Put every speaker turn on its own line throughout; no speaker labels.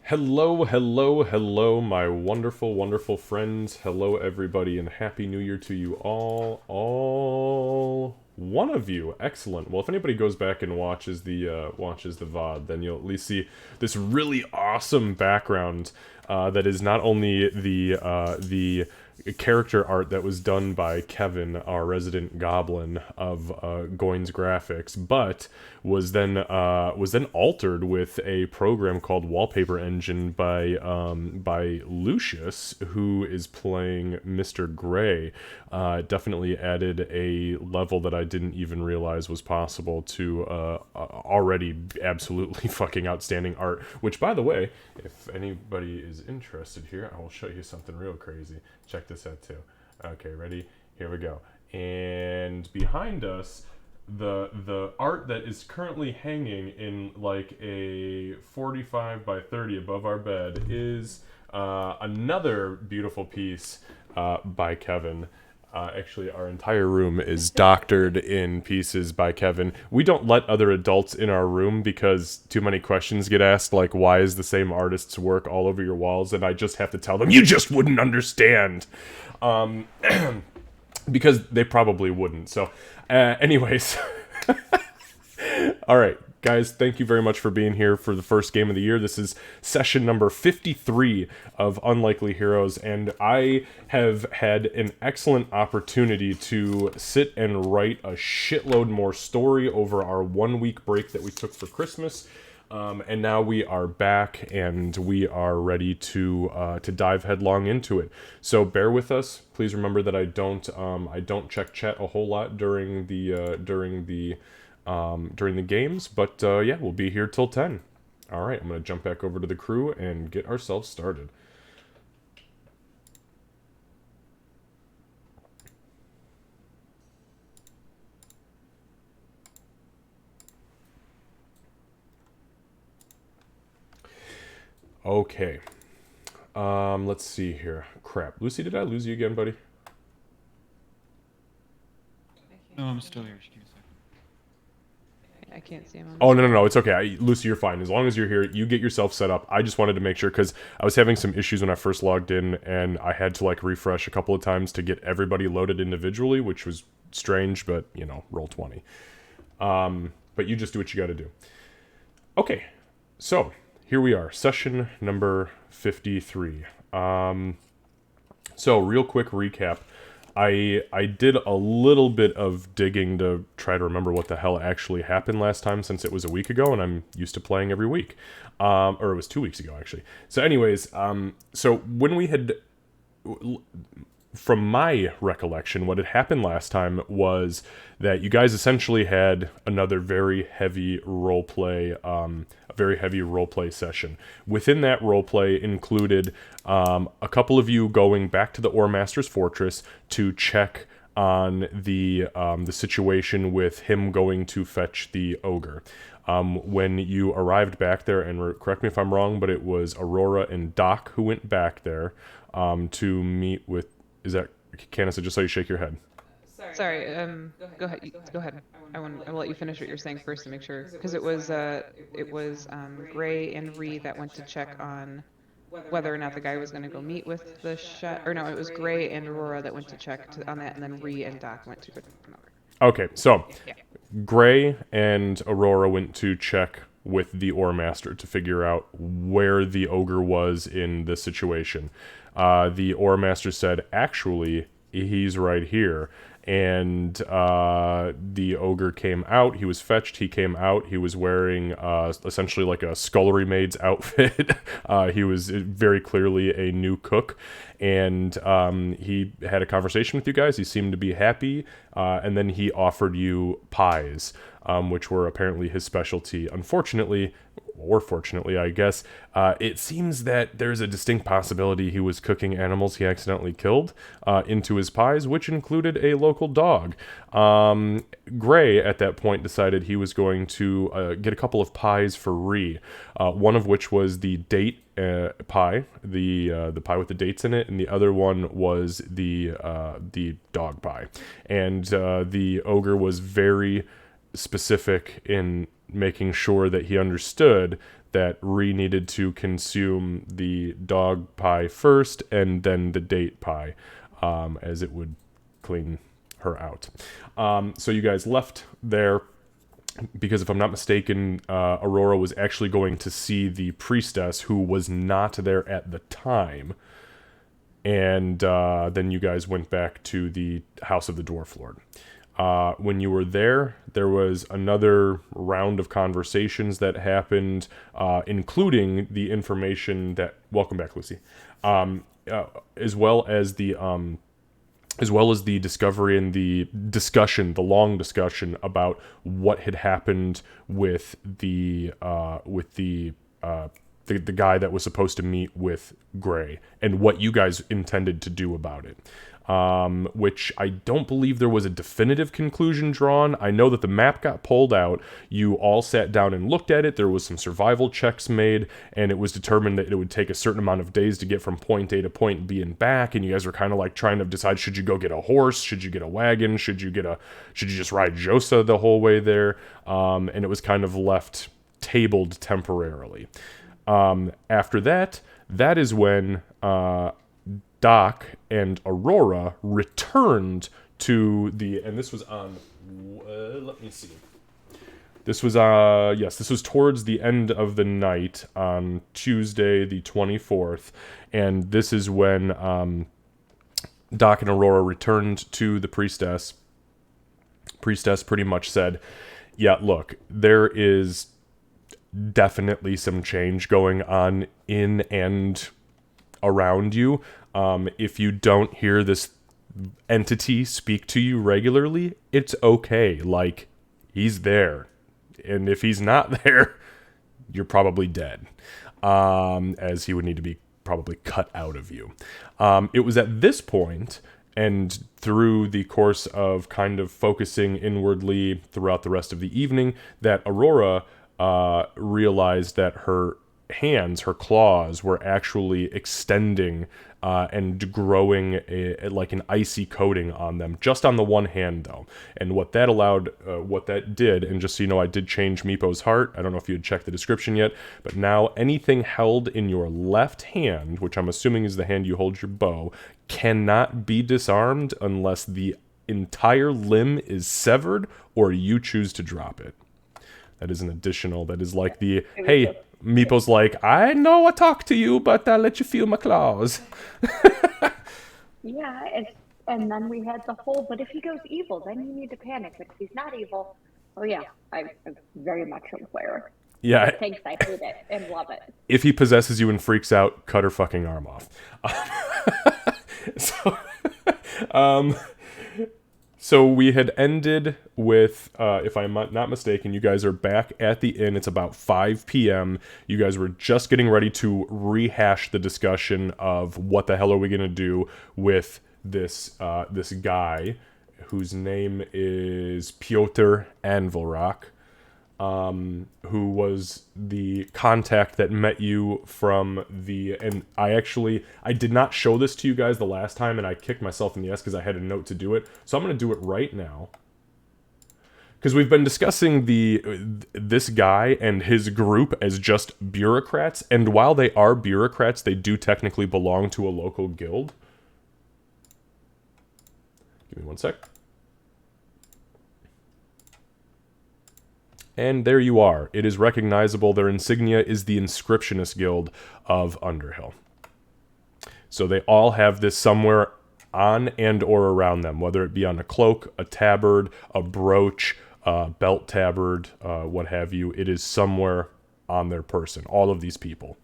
Hello, hello, hello, my wonderful, wonderful friends. Hello, everybody, and Happy New Year to you all one of you. Excellent. Well, if anybody goes back and watches the VOD, then you'll at least see this really awesome background that is not only the character art that was done by Kevin, our resident goblin of Goins Graphics, but was then altered with a program called Wallpaper Engine by Lucius, who is playing Mr. Gray. Definitely added a level that I didn't even realize was possible to already absolutely fucking outstanding art. Which, by the way, if anybody is interested here, I will show you something real crazy. Check this out too. Okay, ready? Here we go. And behind us, the art that is currently hanging in like a 45 by 30 above our bed is another beautiful piece by Kevin. Actually, our entire room is doctored in pieces by Kevin. We don't let other adults in our room because too many questions get asked, like, why is the same artist's work all over your walls? And I just have to tell them, you just wouldn't understand. Because they probably wouldn't. So, anyways. All right, guys, thank you very much for being here for the first game of the year. This is session number 53 of Unlikely Heroes, and I have had an excellent opportunity to sit and write a shitload more story over our 1 week break that we took for Christmas. And now we are back, and we are ready to dive headlong into it. So bear with us. Please remember that I don't check chat a whole lot during the games, but yeah, we'll be here till 10. All right, I'm gonna jump back over to the crew and get ourselves started. Okay. Let's see here. Crap. Lucy, did I lose you again, buddy?
No, I'm still here. Just give me a second.
I can't see him on the
Oh, no,
screen.
no, no. It's okay. Lucy, you're fine. As long as you're here, you get yourself set up. I just wanted to make sure, because I was having some issues when I first logged in, and I had to, like, refresh a couple of times to get everybody loaded individually, which was strange, but, roll 20. But you just do what you gotta do. Okay. So, here we are. Session number 53. So, real quick recap. I did a little bit of digging to try to remember what the hell actually happened last time, since it was a week ago, and I'm used to playing every week. Or it was 2 weeks ago, actually. So anyways, so when we had... From my recollection, what had happened last time was that you guys essentially had another very heavy roleplay, a very heavy roleplay session. Within that roleplay included a couple of you going back to the Ore Master's Fortress to check on the situation with him going to fetch the ogre. When you arrived back there, and correct me if I'm wrong, but it was Aurora and Doc who went back there to meet with... Is that Candace? I just saw you shake your head.
Sorry. Go ahead. Go ahead. I will let you finish what you're saying first to make sure, because it was Gray and Ree that went to check on whether or not the guy was going to go meet with the or no, it was Gray and Aurora that went to check on that, and then Ree and Doc went to go another.
Okay, so
Yeah.
Gray and Aurora went to check with the Ore Master to figure out where the ogre was in the situation. The Ore Master said, actually, he's right here. And the ogre came out. He was fetched. He came out. He was wearing essentially like a scullery maid's outfit. He was very clearly a new cook. And he had a conversation with you guys. He seemed to be happy. And then he offered you pies, which were apparently his specialty. Unfortunately, or fortunately, I guess, it seems that there's a distinct possibility he was cooking animals he accidentally killed into his pies, which included a local dog. Gray, at that point, decided he was going to get a couple of pies for Ree, one of which was the date pie, the pie with the dates in it, and the other one was the dog pie. And the ogre was very specific in making sure that he understood that Ree needed to consume the dog pie first and then the date pie, as it would clean her out. So you guys left there because, if I'm not mistaken, Aurora was actually going to see the priestess, who was not there at the time. And then you guys went back to the House of the Dwarf Lord. When you were there, there was another round of conversations that happened, including the information that... Welcome back, Lucy. As well as the discovery and the discussion, the long discussion about what had happened with the guy that was supposed to meet with Gray, and what you guys intended to do about it. Which I don't believe there was a definitive conclusion drawn. I know that the map got pulled out. You all sat down and looked at it. There was some survival checks made, and it was determined that it would take a certain amount of days to get from point A to point B and back. And you guys were kind of like trying to decide: should you go get a horse? Should you get a wagon? Should you just ride Josa the whole way there? And it was kind of left tabled temporarily. After that is when Doc and Aurora returned to the... And this was on... let me see. This was, this was towards the end of the night on Tuesday the 24th. And this is when Doc and Aurora returned to the priestess. Priestess pretty much said, yeah, look, there is definitely some change going on in and around you. If you don't hear this entity speak to you regularly, it's okay. Like, he's there. And if he's not there, you're probably dead. As he would need to be probably cut out of you. It was at this point, and through the course of kind of focusing inwardly throughout the rest of the evening, that Aurora realized that her hands, her claws, were actually extending and growing like an icy coating on them, just on the one hand though. And what that allowed, what that did, and just so you know, I did change Meepo's heart. I don't know if you had checked the description yet, but now anything held in your left hand, which I'm assuming is the hand you hold your bow, cannot be disarmed unless the entire limb is severed or you choose to drop it. That is an additional, that is like the, hey, Meepo's like, I know I talk to you, but I'll let you feel my claws.
Yeah, and then we had the whole, but if he goes evil, then you need to panic. But if he's not evil, oh yeah, I'm very much aware.
Yeah.
Thanks, I hate it and love it.
If he possesses you and freaks out, cut her fucking arm off. So we had ended with, if I'm not mistaken, you guys are back at the inn. It's about 5 p.m. You guys were just getting ready to rehash the discussion of what the hell are we going to do with this this guy whose name is Piotr Anvilrock, who was the contact that met you from the... And I did not show this to you guys the last time, and I kicked myself in the ass because I had a note to do it. So I'm going to do it right now. Because we've been discussing this guy and his group as just bureaucrats, and while they are bureaucrats, they do technically belong to a local guild. Give me one sec. And there you are. It is recognizable. Their insignia is the Inscriptionist Guild of Underhill. So they all have this somewhere on and or around them, whether it be on a cloak, a tabard, a brooch, a belt tabard, what have you. It is somewhere on their person. All of these people.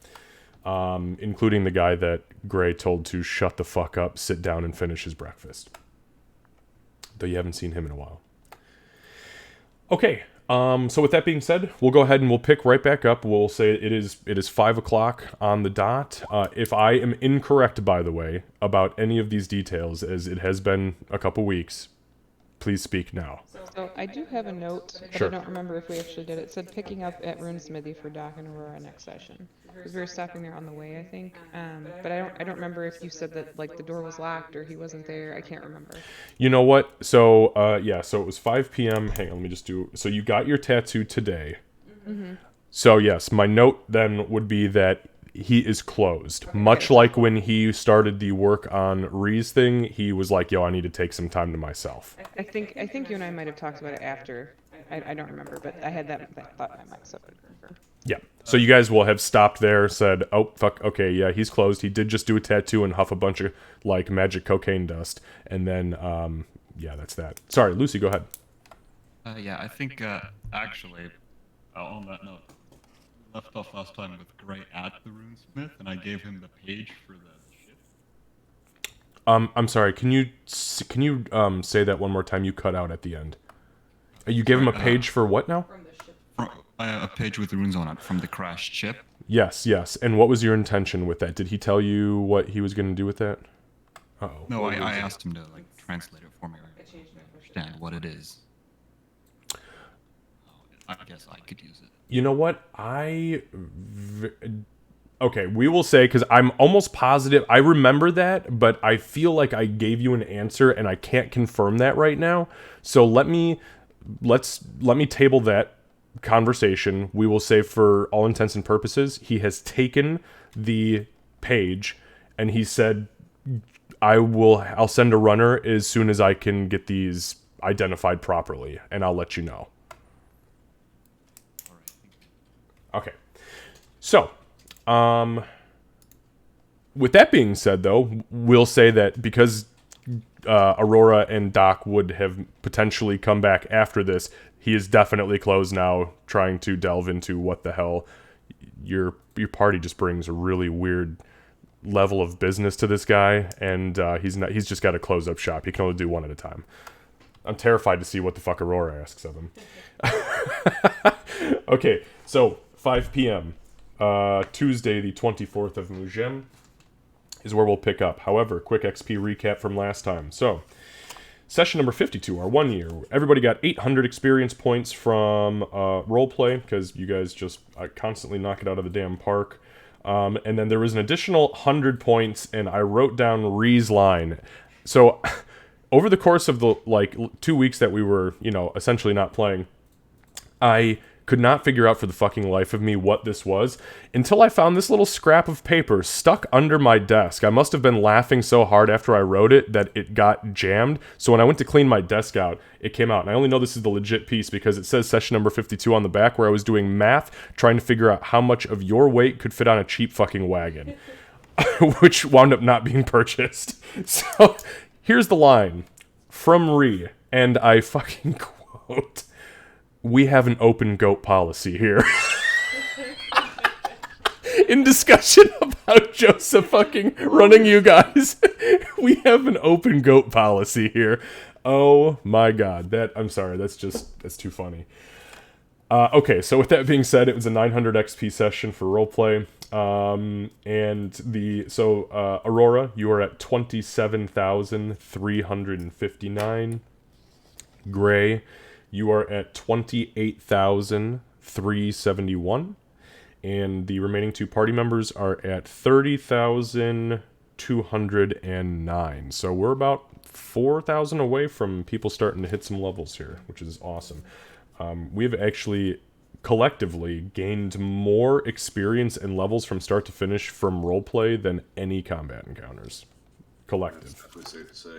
Including the guy that Gray told to shut the fuck up, sit down, and finish his breakfast. Though you haven't seen him in a while. Okay. So with that being said, we'll go ahead and we'll pick right back up. We'll say it is 5 o'clock on the dot. If I am incorrect, by the way, about any of these details, as it has been a couple weeks, please speak now.
So I do have a note, but
Sure.
I don't remember if we actually did it. It said picking up at Runesmithy for Doc and Aurora next session. Because we were stopping there on the way, I think. But I don't remember if you said that like the door was locked or he wasn't there. I can't remember.
You know what? So, yeah, so it was 5 p.m. Hang on, let me just do... So you got your tattoo today.
Mm-hmm.
So yes, my note then would be that he is closed. Much like when he started the work on Ree's thing, he was like, "Yo, I need to take some time to myself."
I think you and I might have talked about it after. I don't remember, but I had that thought in my mind, so I could confirm.
Yeah. So you guys will have stopped there, said, "Oh fuck, okay, yeah, he's closed. He did just do a tattoo and huff a bunch of like magic cocaine dust," and then yeah, that's that. Sorry, Lucy, go ahead.
Yeah, I think actually, on that note, we left off last time with Gray at the runesmith, and I gave him the page for the ship.
I'm sorry. Can you say that one more time? You cut out at the end. You gave him a page for what now?
A page with the runes on it from the crashed ship.
Yes, yes. And what was your intention with that? Did he tell you what he was going to do with that? Uh-oh.
No, I asked him to like translate it for me. I understand what it is. I guess I could use it.
You know what? Okay, we will say, because I'm almost positive, I remember that, but I feel like I gave you an answer, and I can't confirm that right now. So let me table that conversation. We will say, for all intents and purposes, he has taken the page, and he said, I'll send a runner as soon as I can get these identified properly, and I'll let you know. Okay. So, with that being said, though, we'll say that because Aurora and Doc would have potentially come back after this, he is definitely closed now, trying to delve into what the hell your party just brings a really weird level of business to this guy, and he's just got to close up shop. He can only do one at a time. I'm terrified to see what the fuck Aurora asks of him. Okay, so 5 p.m. Tuesday, the 24th of Mujim, is where we'll pick up. However, quick XP recap from last time. So, session number 52, our 1 year. Everybody got 800 experience points from roleplay, because you guys just constantly knock it out of the damn park. And then there was an additional 100 points, and I wrote down Ree's line. So, over the course of the 2 weeks that we were, essentially not playing, I could not figure out for the fucking life of me what this was until I found this little scrap of paper stuck under my desk. I must have been laughing so hard after I wrote it that it got jammed. So when I went to clean my desk out, it came out. And I only know this is the legit piece because it says session number 52 on the back, where I was doing math trying to figure out how much of your weight could fit on a cheap fucking wagon, which wound up not being purchased. So here's the line from Ree, and I fucking quote, "We have an open goat policy here." In discussion about Joseph fucking running you guys, we have an open goat policy here. Oh my god, I'm sorry, that's too funny. Okay, so with that being said, it was a 900 XP session for roleplay. Aurora, you are at 27,359. Gray, you are at 28,371, and the remaining two party members are at 30,209. So we're about 4,000 away from people starting to hit some levels here, which is awesome. We've actually collectively gained more experience and levels from start to finish from roleplay than any combat encounters. Collective.
That's definitely safe to say,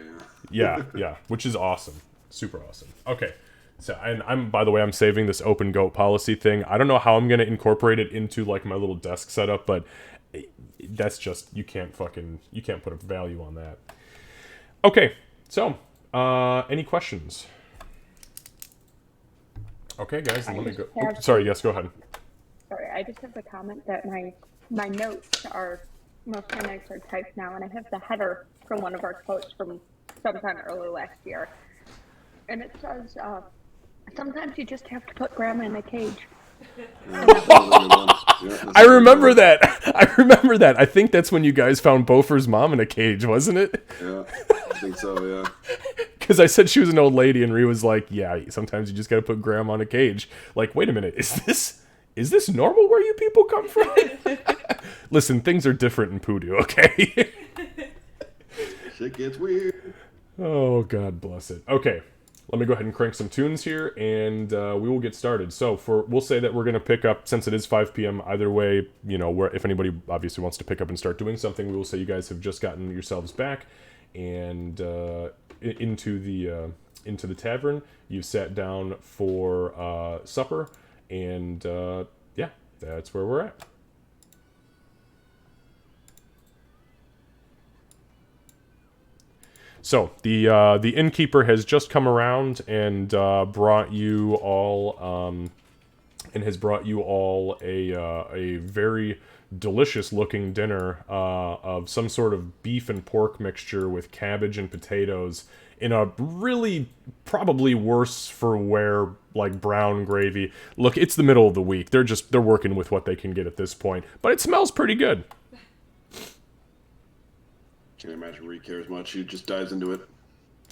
yeah.
Yeah, which is awesome. Super awesome. Okay. So, and by the way, I'm saving this open goat policy thing. I don't know how I'm going to incorporate it into my little desk setup, but that's just, you can't put a value on that. Okay. So, any questions? Okay, guys, let me go. Sorry, yes, go ahead.
Sorry, I just have the comment that my notes are, most of my notes are typed now, and I have the header from one of our quotes from sometime early last year. And it says, sometimes you just have to put grandma in a cage.
I remember that. I think that's when you guys found Bofer's mom in a cage, wasn't it?
Yeah, I think so, yeah.
Because I said she was an old lady, and Rhea was like, yeah, sometimes you just gotta put grandma in a cage. Like, wait a minute, is this normal where you people come from? Listen, things are different in Poodoo, okay?
Shit gets weird.
Oh, God bless it. Okay, let me go ahead and crank some tunes here, and we will get started. So we'll say that we're going to pick up, since it is 5 p.m. Either way, you know, if anybody obviously wants to pick up and start doing something, we will say you guys have just gotten yourselves back and into the tavern. You've sat down for supper, and yeah, that's where we're at. So the innkeeper has just come around and brought you all a very delicious looking dinner of some sort of beef and pork mixture with cabbage and potatoes in a really probably worse for wear like brown gravy. Look, it's the middle of the week. They're working with what they can get at this point, but it smells pretty good.
Can't imagine Reed cares much. He just dives into it.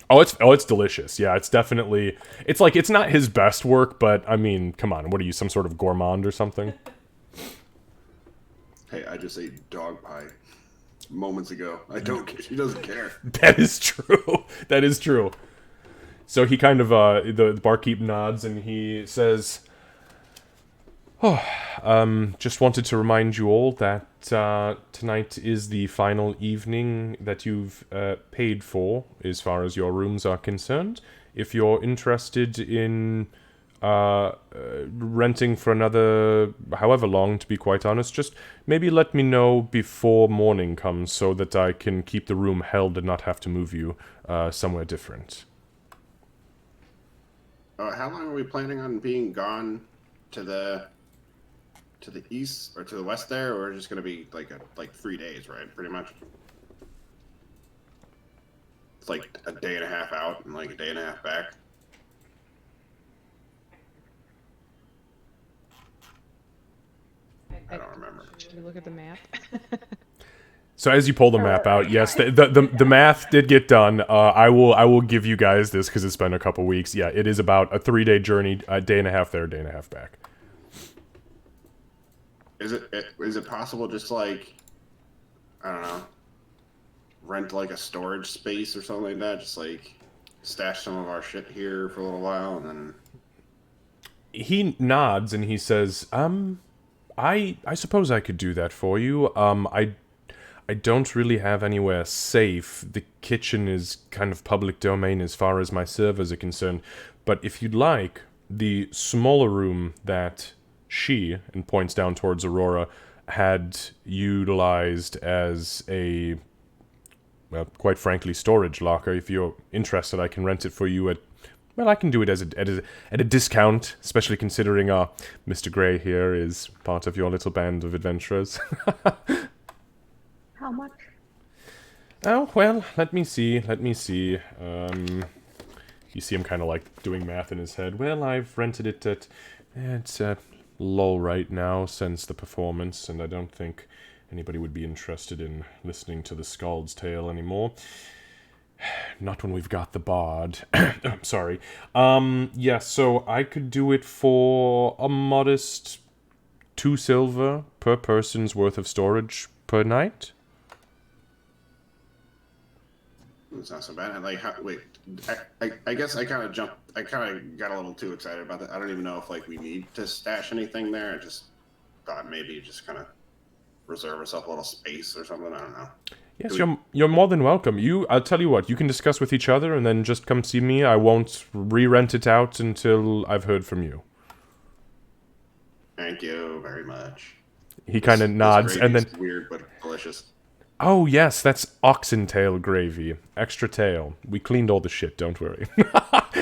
Oh, it's delicious. Yeah, it's definitely. It's like it's not his best work, but I mean, come on. What are you, some sort of gourmand or something?
Hey, I just ate dog pie moments ago. I don't. He doesn't care.
That is true. That is true. So he kind of the barkeep nods and he says, "Oh, just wanted to remind you all that tonight is the final evening that you've paid for, as far as your rooms are concerned. If you're interested in renting for another however long, to be quite honest, just maybe let me know before morning comes so that I can keep the room held and not have to move you somewhere different."
How long are we planning on being gone to the east or to the west there, or just gonna be like 3 days, right? Pretty much. It's like a day and a half out and like a day and a half back. I don't remember.
Should we look at the map?
So as you pull the map out, yes, the math did get done. I will give you guys this because it's been a couple weeks. Yeah, it is about a 3-day journey, a day and a half there, a day and a half back.
Is it possible just like, I don't know, rent like a storage space or something like that? Just like stash some of our shit here for a little while and then.
He nods and he says, I suppose I could do that for you. I don't really have anywhere safe. The kitchen is kind of public domain as far as my servers are concerned. But if you'd like, the smaller room that she, and points down towards Aurora, had utilized as a, well, quite frankly, storage locker. If you're interested, I can rent it for you at, well, I can do it as at a discount, especially considering Mr. Gray here is part of your little band of adventurers.
How much?
Oh, well, let me see. You see him kind of like doing math in his head. Well, I've rented it at, it's lull right now since the performance, and I don't think anybody would be interested in listening to the Scald's Tale anymore. Not when we've got the bard. I'm sorry. Yeah, so I could do it for a modest 2 silver per person's worth of storage per night.
It's not so bad. I guess I kind of jumped. I kind of got a little too excited about that. I don't even know if like we need to stash anything there. I just thought maybe just kind of reserve ourselves a little space or something. I don't know.
Yes, you're more than welcome. I'll tell you what. You can discuss with each other, and then just come see me. I won't re-rent it out until I've heard from you.
Thank you very much.
He kind of nods, and then
weird but delicious.
Oh, yes, that's oxen tail gravy. Extra tail. We cleaned all the shit, don't worry.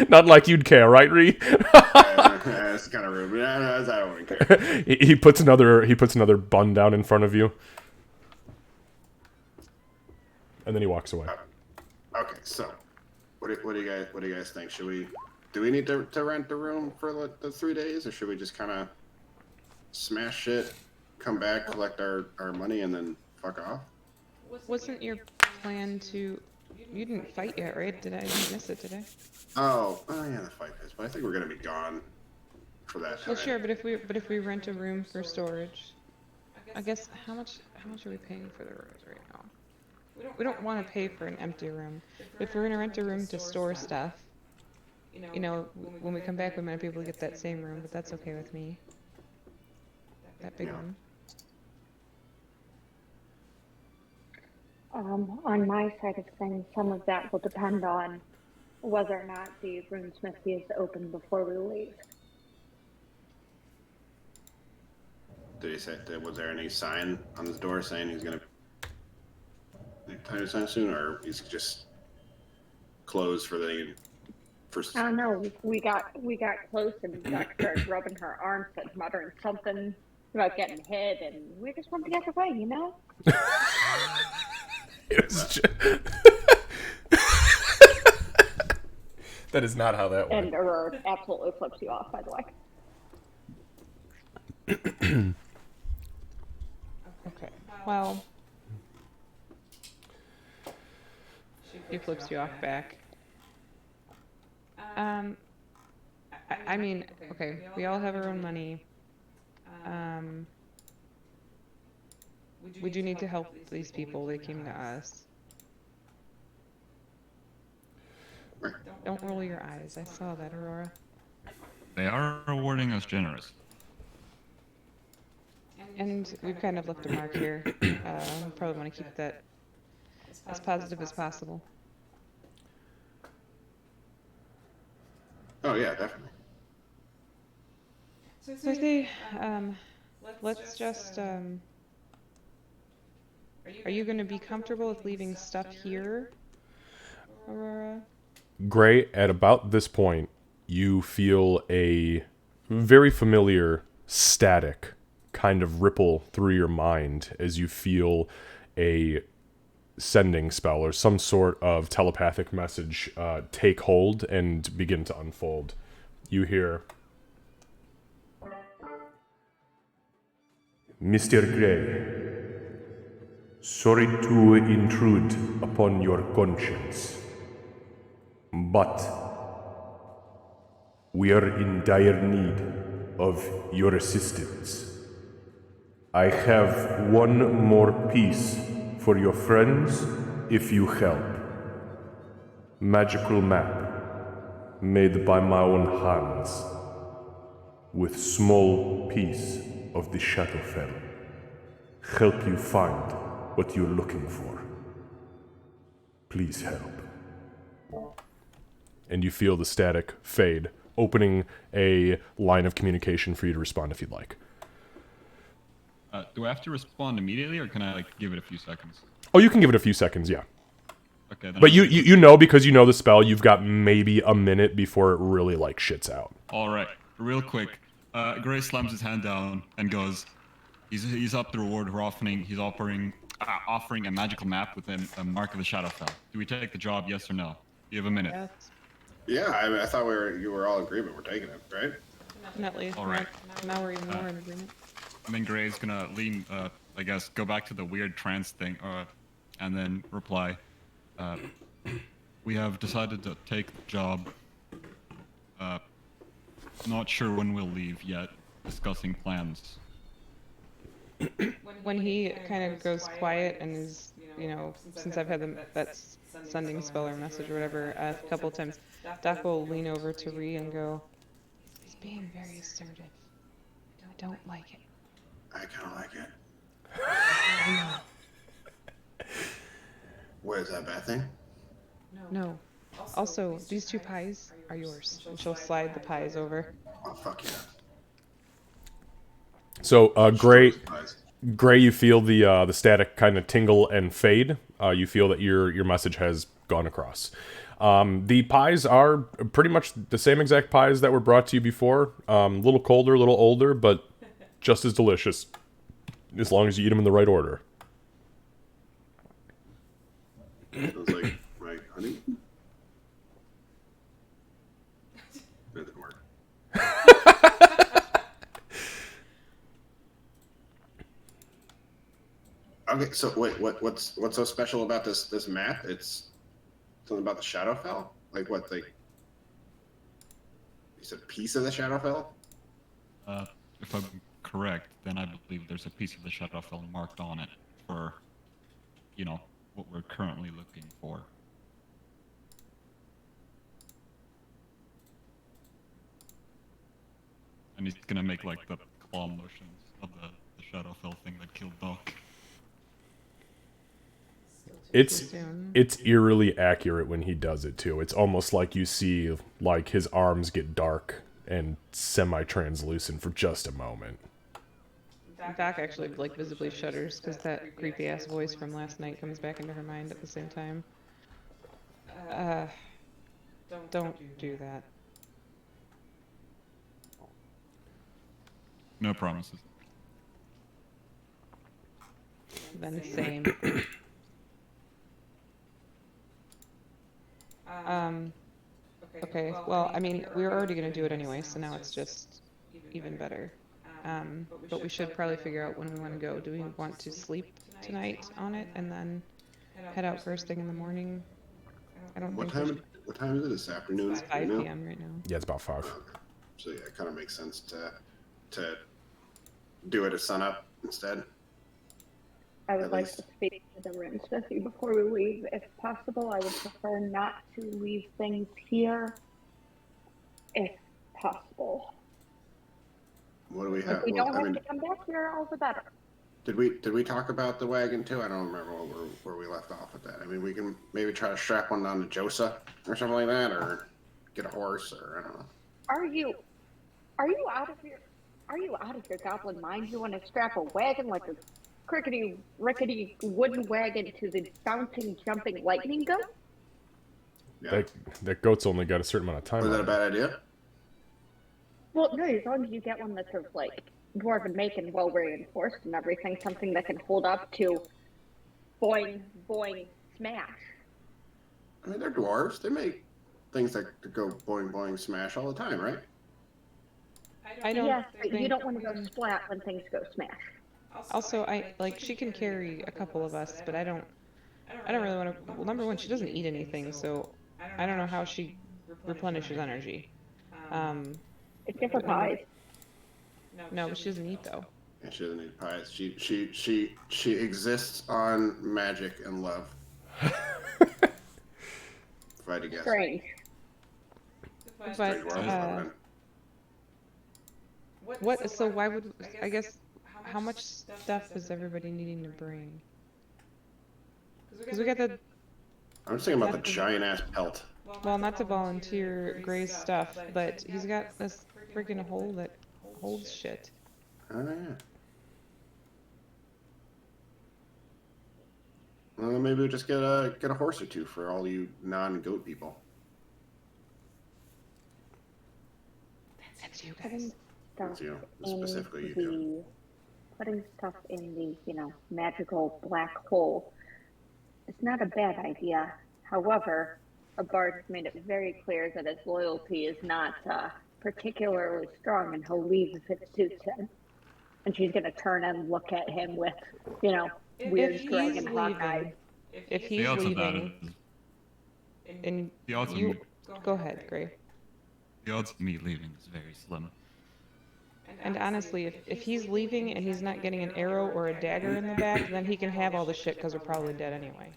Not like you'd care, right, Ree?
It's kind of rude, but I don't really care.
He puts another bun down in front of you. And then he walks away.
Okay, so what do you guys think? Do we need to rent the room for the 3 days, or should we just kind of smash shit, come back, collect our money, and then fuck off?
Wasn't your plan to... You didn't fight yet, right? Did I miss it, did I?
Oh yeah, the fight is, but I think we're gonna be gone for that time.
Well, sure, but if we rent a room for storage, I guess how much are we paying for the rooms right now? We don't want to pay for an empty room. If we're gonna rent a room to store stuff, you know, when we come back, we might be able to get that same room, but that's okay with me. That big
Yeah.
one.
On my side of things, some of that will depend on whether or not the runesmithy is open before we leave.
Did he say? Was there any sign on his door saying he's gonna anytime soon, or he's just closed for the first?
I don't know. We got close, and Doc started rubbing her arms and muttering something about getting hit, and we just wanted to get away, you know.
It was just... That is not how that went.
And Aurora absolutely flips you off, by the way.
Okay. Well, she flips you off back. I mean, okay, we all have our own money. We do need to help these people. They came to us. Don't roll your eyes. I saw that, Aurora.
They are awarding us generous.
And we've kind of left a mark here. Probably want to keep that as positive as possible.
Oh yeah, definitely.
So I say, let's just, are you going to be comfortable with leaving stuff here, Aurora?
Gray, at about this point, you feel a very familiar static kind of ripple through your mind as you feel a sending spell or some sort of telepathic message take hold and begin to unfold. You hear, Mr. Gray, sorry to intrude upon your conscience, but we are in dire need of your assistance. I have one more piece for your friends if you help. Magical map, made by my own hands, with small piece of the Shadowfell. Help you find what you're looking for. Please help. And you feel the static fade, opening a line of communication for you to respond if you'd like.
Do I have to respond immediately, or can I give it a few seconds?
Oh, you can give it a few seconds, yeah.
Okay. Then
But you know, because you know the spell, you've got maybe a minute before it really shits out.
All right, real quick. Gray slams his hand down and goes. He's up the reward we're offering. He's offering a magical map with a mark of the Shadowfell. Do we take the job? Yes or no? You have a minute.
Yes.
Yeah, I thought you were all in agreement. We're taking it, right?
Definitely.
All right.
Now we're even more in agreement.
And then Gray's gonna lean, I guess, go back to the weird trance thing, and then reply. We have decided to take the job. Not sure when we'll leave yet. Discussing plans.
When he kind of goes quiet and is, since I've had that sending spell or message or whatever a couple of times, Doc will lean over to Ree and go, he's being very assertive. I don't like it.
I kind of like it. What is that bad thing?
No. Also, these 2 pies are yours. And she'll slide the pies over.
Oh fuck yeah!
So, Gray,
Nice.
you feel the static kind of tingle and fade. You feel that your message has gone across. The pies are pretty much the same exact pies that were brought to you before. A little colder, a little older, but just as delicious, as long as you eat them in the right order.
It was like my honey. That didn't work. Okay, so wait, what's so special about this map? It's something about the Shadowfell? Like what? Like you said, piece of the Shadowfell?
If I'm correct, then I believe there's a piece of the Shadowfell marked on it for, what we're currently looking for. he's gonna make like the claw motions of the Shadowfell thing that killed Doc.
It's
Soon.
it's eerily accurate when he does it too. It's almost like you see like his arms get dark and semi-translucent for just a moment.
Doc actually like visibly shudders because that creepy ass voice from last night comes back into her mind at the same time. Don't do that.
No promises.
Then same. Okay, well, I mean, we were already gonna do it anyway, so now it's just even better. But we should probably figure out when we want to go. Do we want to sleep tonight on it and then head out first thing in the morning? I don't
What
think we
time? What time is it this afternoon?
It's 5 p.m. right now.
Yeah, it's about 5.
Okay. So yeah, it kind of makes sense to do it at sunup instead.
I would
At
like
least.
to speak to the rooms with you before we leave. If possible, I would prefer not to leave things here, if possible.
What do we
If
have?
we
Well,
don't
I
have
mean,
to come back here, all the better.
did we talk about the wagon too? I don't remember where we left off with that. I mean, we can maybe try to strap one down to Josa or something like that, or get a horse, or I don't know.
Are you out of your goblin mind? You want to strap a wagon like a crickety rickety wooden wagon to the bouncing, jumping lightning goat?
Yeah.
That goat's only got a certain amount of time
Was that
on
a
it.
bad idea?
Well, no, as long as you get one that's of like dwarven make and well reinforced and everything, something that can hold up to boing, boing, smash.
I mean, they're dwarves. They make things that go boing boing smash all the time, right?
I don't
Yes, but you
think-
don't want to go splat when things go smash.
Also, I like she can carry a couple of us, but I don't really want to. Well, number one, she doesn't eat anything, so I don't know how she replenishes energy.
It's different pies.
No, but she doesn't eat though.
And she doesn't need pies. She exists on magic and love. If I had to guess.
Strange.
But
Strange world, Logan.
what? So why would I guess? How much stuff is everybody needing to bring? Because we got the
I'm just thinking about the giant ass pelt.
well, not to volunteer Gray's stuff, but he's got this freaking hole that holds shit.
Oh yeah. Well, maybe we just get a horse or two for all you non-goat people.
That's you
Putting
guys.
stuff
That's you,
in
specifically you do.
putting stuff in the, magical black hole is not a bad idea. However, a bard has made it very clear that his loyalty is not particularly strong, and he'll leave if it suits him. And she's gonna turn and look at him with, weird
If
dragon
he's
hawk eyes.
leaving, if
The
he's
odds of that
leaving,
is
and
the odds
you
of
go ahead, Gray.
the odds of me leaving is very slim.
And honestly, if he's leaving and he's not getting an arrow or a dagger in the back, then he can have all the shit because we're probably dead anyway.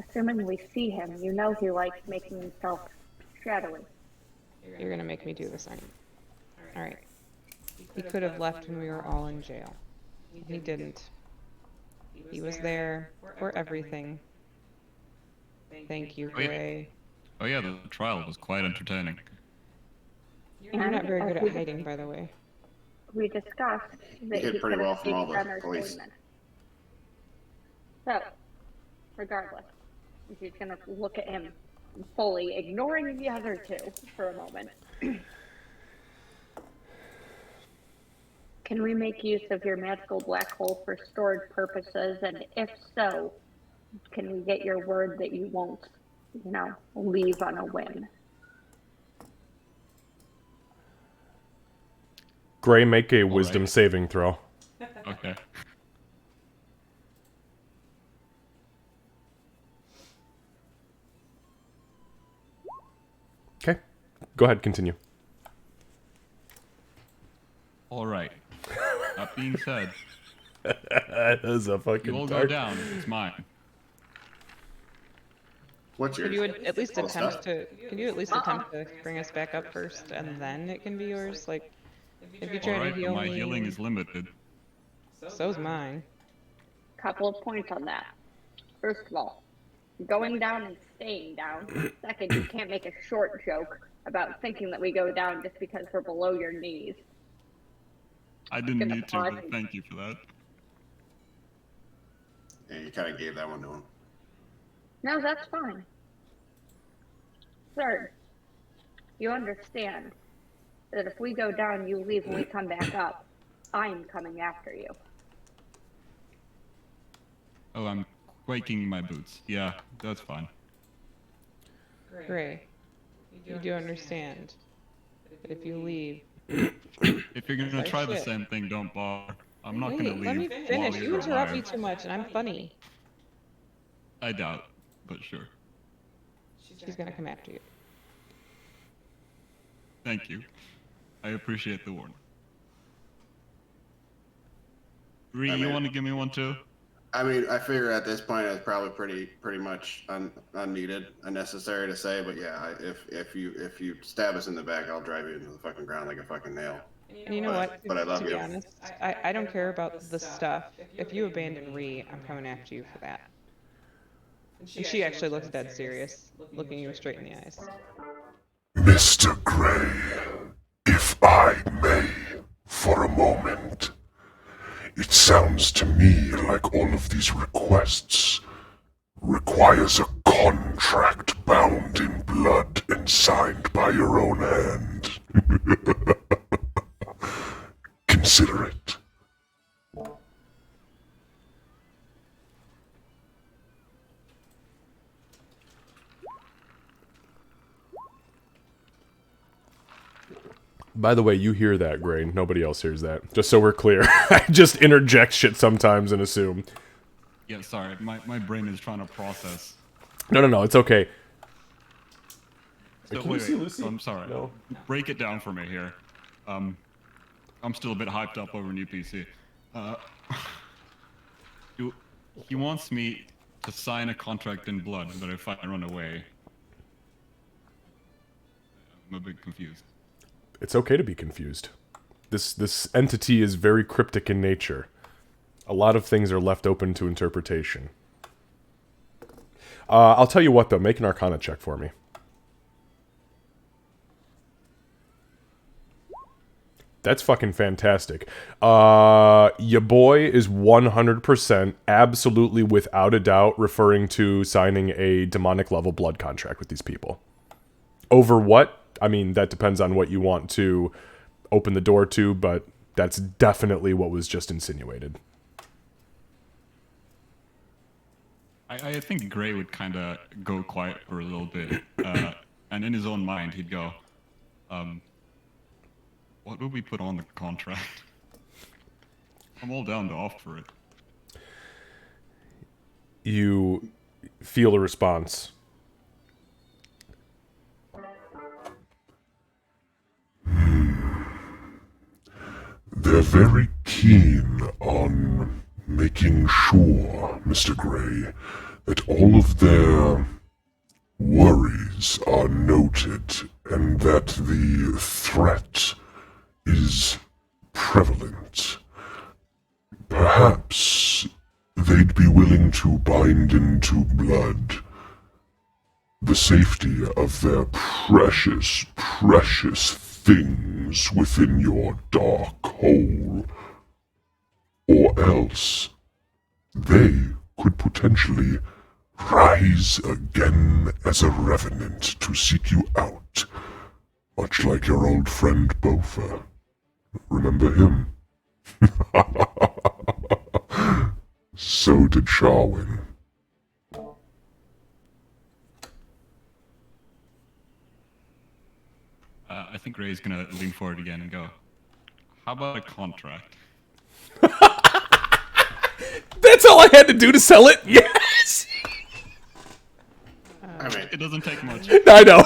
Assuming we see him, he likes making himself shadowy.
You're gonna make me do this, aren't you? All right. He could have left when we were all in jail. He didn't. He was there for everything. Thank you,
Oh, yeah.
Gray.
Oh yeah, the trial was quite entertaining.
You're not very good
And
at hiding, by the way.
we discussed that
hid
he
pretty
could
well
have
from all
taken
the police.
entertainment. So, regardless, she's gonna look at him fully, ignoring the other two for a moment. Can we make use of your magical black hole for storage purposes? And if so, can we get your word that you won't, leave on a whim?
Gray, make a wisdom saving throw.
Okay.
Okay. Go ahead, continue.
All right. That being said,
That is a fucking
you all go
dark.
down. It's mine.
What's your
Could you at least
all
attempt
stuff?
to? Could you at least attempt to bring us back up first, and then it can be yours? Like, if you try to
Alright, but
heal
my
me,
healing is limited.
so's mine.
Couple of points on that. First of all, going down and staying down. Second, you can't make a short joke about thinking that we go down just because we're below your knees.
I didn't
Gonna
need to,
pause
but
and-
thank you for that.
Yeah, you kind of gave that one to him.
No, that's fine. Third, you understand that if we go down, you leave and we come back up, I'm coming after you.
Oh, I'm quaking in my boots. Yeah, that's fine.
Gray, you do understand that if you leave.
If you're gonna
Sorry,
try the
shit.
same thing, don't bother. I'm not gonna
Wait,
leave
let me
while
finish.
you're
You interrupt me
alive.
too much, and I'm funny.
I doubt, but sure.
She's gonna come after you.
Thank you. I appreciate the warning. Ree,
I
you
mean-
want to give me one too?
I mean, I figure at this point it's probably pretty much unneeded, unnecessary to say. But yeah, if you stab us in the back, I'll drive you into the fucking ground like a fucking nail.
And you know what?
But I love
to be
you.
honest, I don't care about the stuff. If you abandon Ree, I'm coming after you for that. And she actually looks dead serious, looking you straight in the eyes.
Mr. Gray, if I may, for a moment. It sounds to me like all of these requests requires a contract bound in blood and signed by your own hand. Consider it.
By the way, you hear that, Gray. Nobody else hears that. Just so we're clear. I just interject shit sometimes and assume.
Yeah, sorry. My brain is trying to process.
No, it's okay.
So,
Can you see Lucy?
I'm sorry.
No.
Break it down for me here. I'm still a bit hyped up over new PC. He wants me to sign a contract in blood, but if I run away, I'm a bit confused.
It's okay to be confused. This entity is very cryptic in nature. A lot of things are left open to interpretation. I'll tell you what, though. Make an Arcana check for me. That's fucking fantastic. Your boy is 100%, absolutely without a doubt, referring to signing a demonic level blood contract with these people. Over what? I mean, that depends on what you want to open the door to, but that's definitely what was just insinuated.
I think Gray would kind of go quiet for a little bit, and in his own mind, he'd go, what would we put on the contract? I'm all down to offer it.
You feel a response.
They're very keen on making sure, Mr. Gray, that all of their worries are noted and that the threat is prevalent. Perhaps they'd be willing to bind into blood the safety of their precious, precious things within your dark hole. Or else, they could potentially rise again as a revenant to seek you out, much like your old friend Bofa. Remember him? So did Sharwin.
I think Gray's gonna lean forward again and go, how about a contract?
That's all I had to do to sell it? Yes!
I mean,
It doesn't take much.
I know.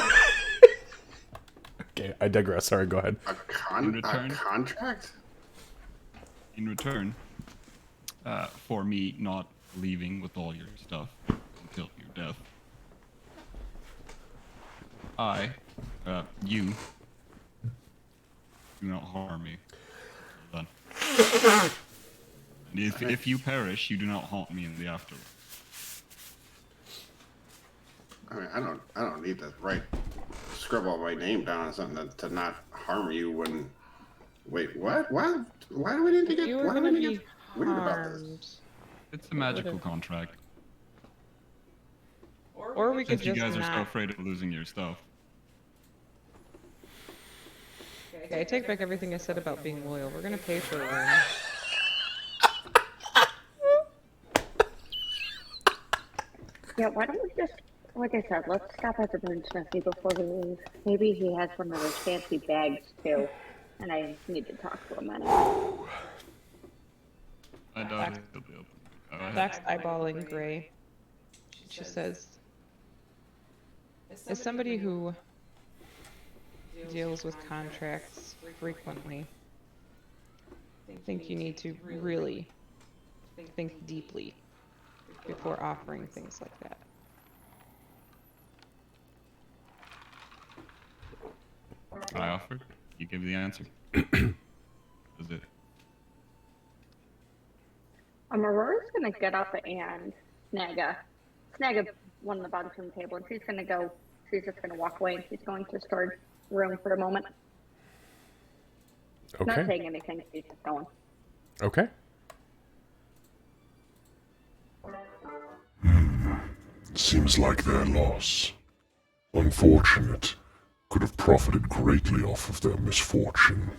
Okay, I digress. Sorry, go ahead.
In return?
a contract?
In return, for me not leaving with all your stuff until your death, you do not harm me. Well done. And if you perish, you do not haunt me in the afterlife.
I mean, I don't need to scribble my name down on something to not harm you when. Wait, what? Why do we need to get?
You were
Why do
gonna
we need to
be
get weird about this?
harmed.
It's a magical contract.
Or we could
Since you
just
guys are so
not.
afraid of losing your stuff.
Okay, I take back everything I said about being loyal. We're gonna pay for a room.
Yeah, why don't we just, like I said, let's stop at the Moonsmithy before we leave. Maybe he has one of those fancy bags too, and I need to talk to him anyway.
I doubt he'll be open. Go ahead.
Doc's eyeballing Gray. She says, as somebody who deals with contracts frequently, I think you need to really think deeply before offering things like that.
I offered. You give the answer. Is it?
Aurora's gonna get up and snag one of the bugs from the table, and she's just gonna walk away, and she's going to storage room for a moment. Not
Okay.
saying anything, she's just going.
Okay.
Seems like their loss. Unfortunate. Could have profited greatly off of their misfortune.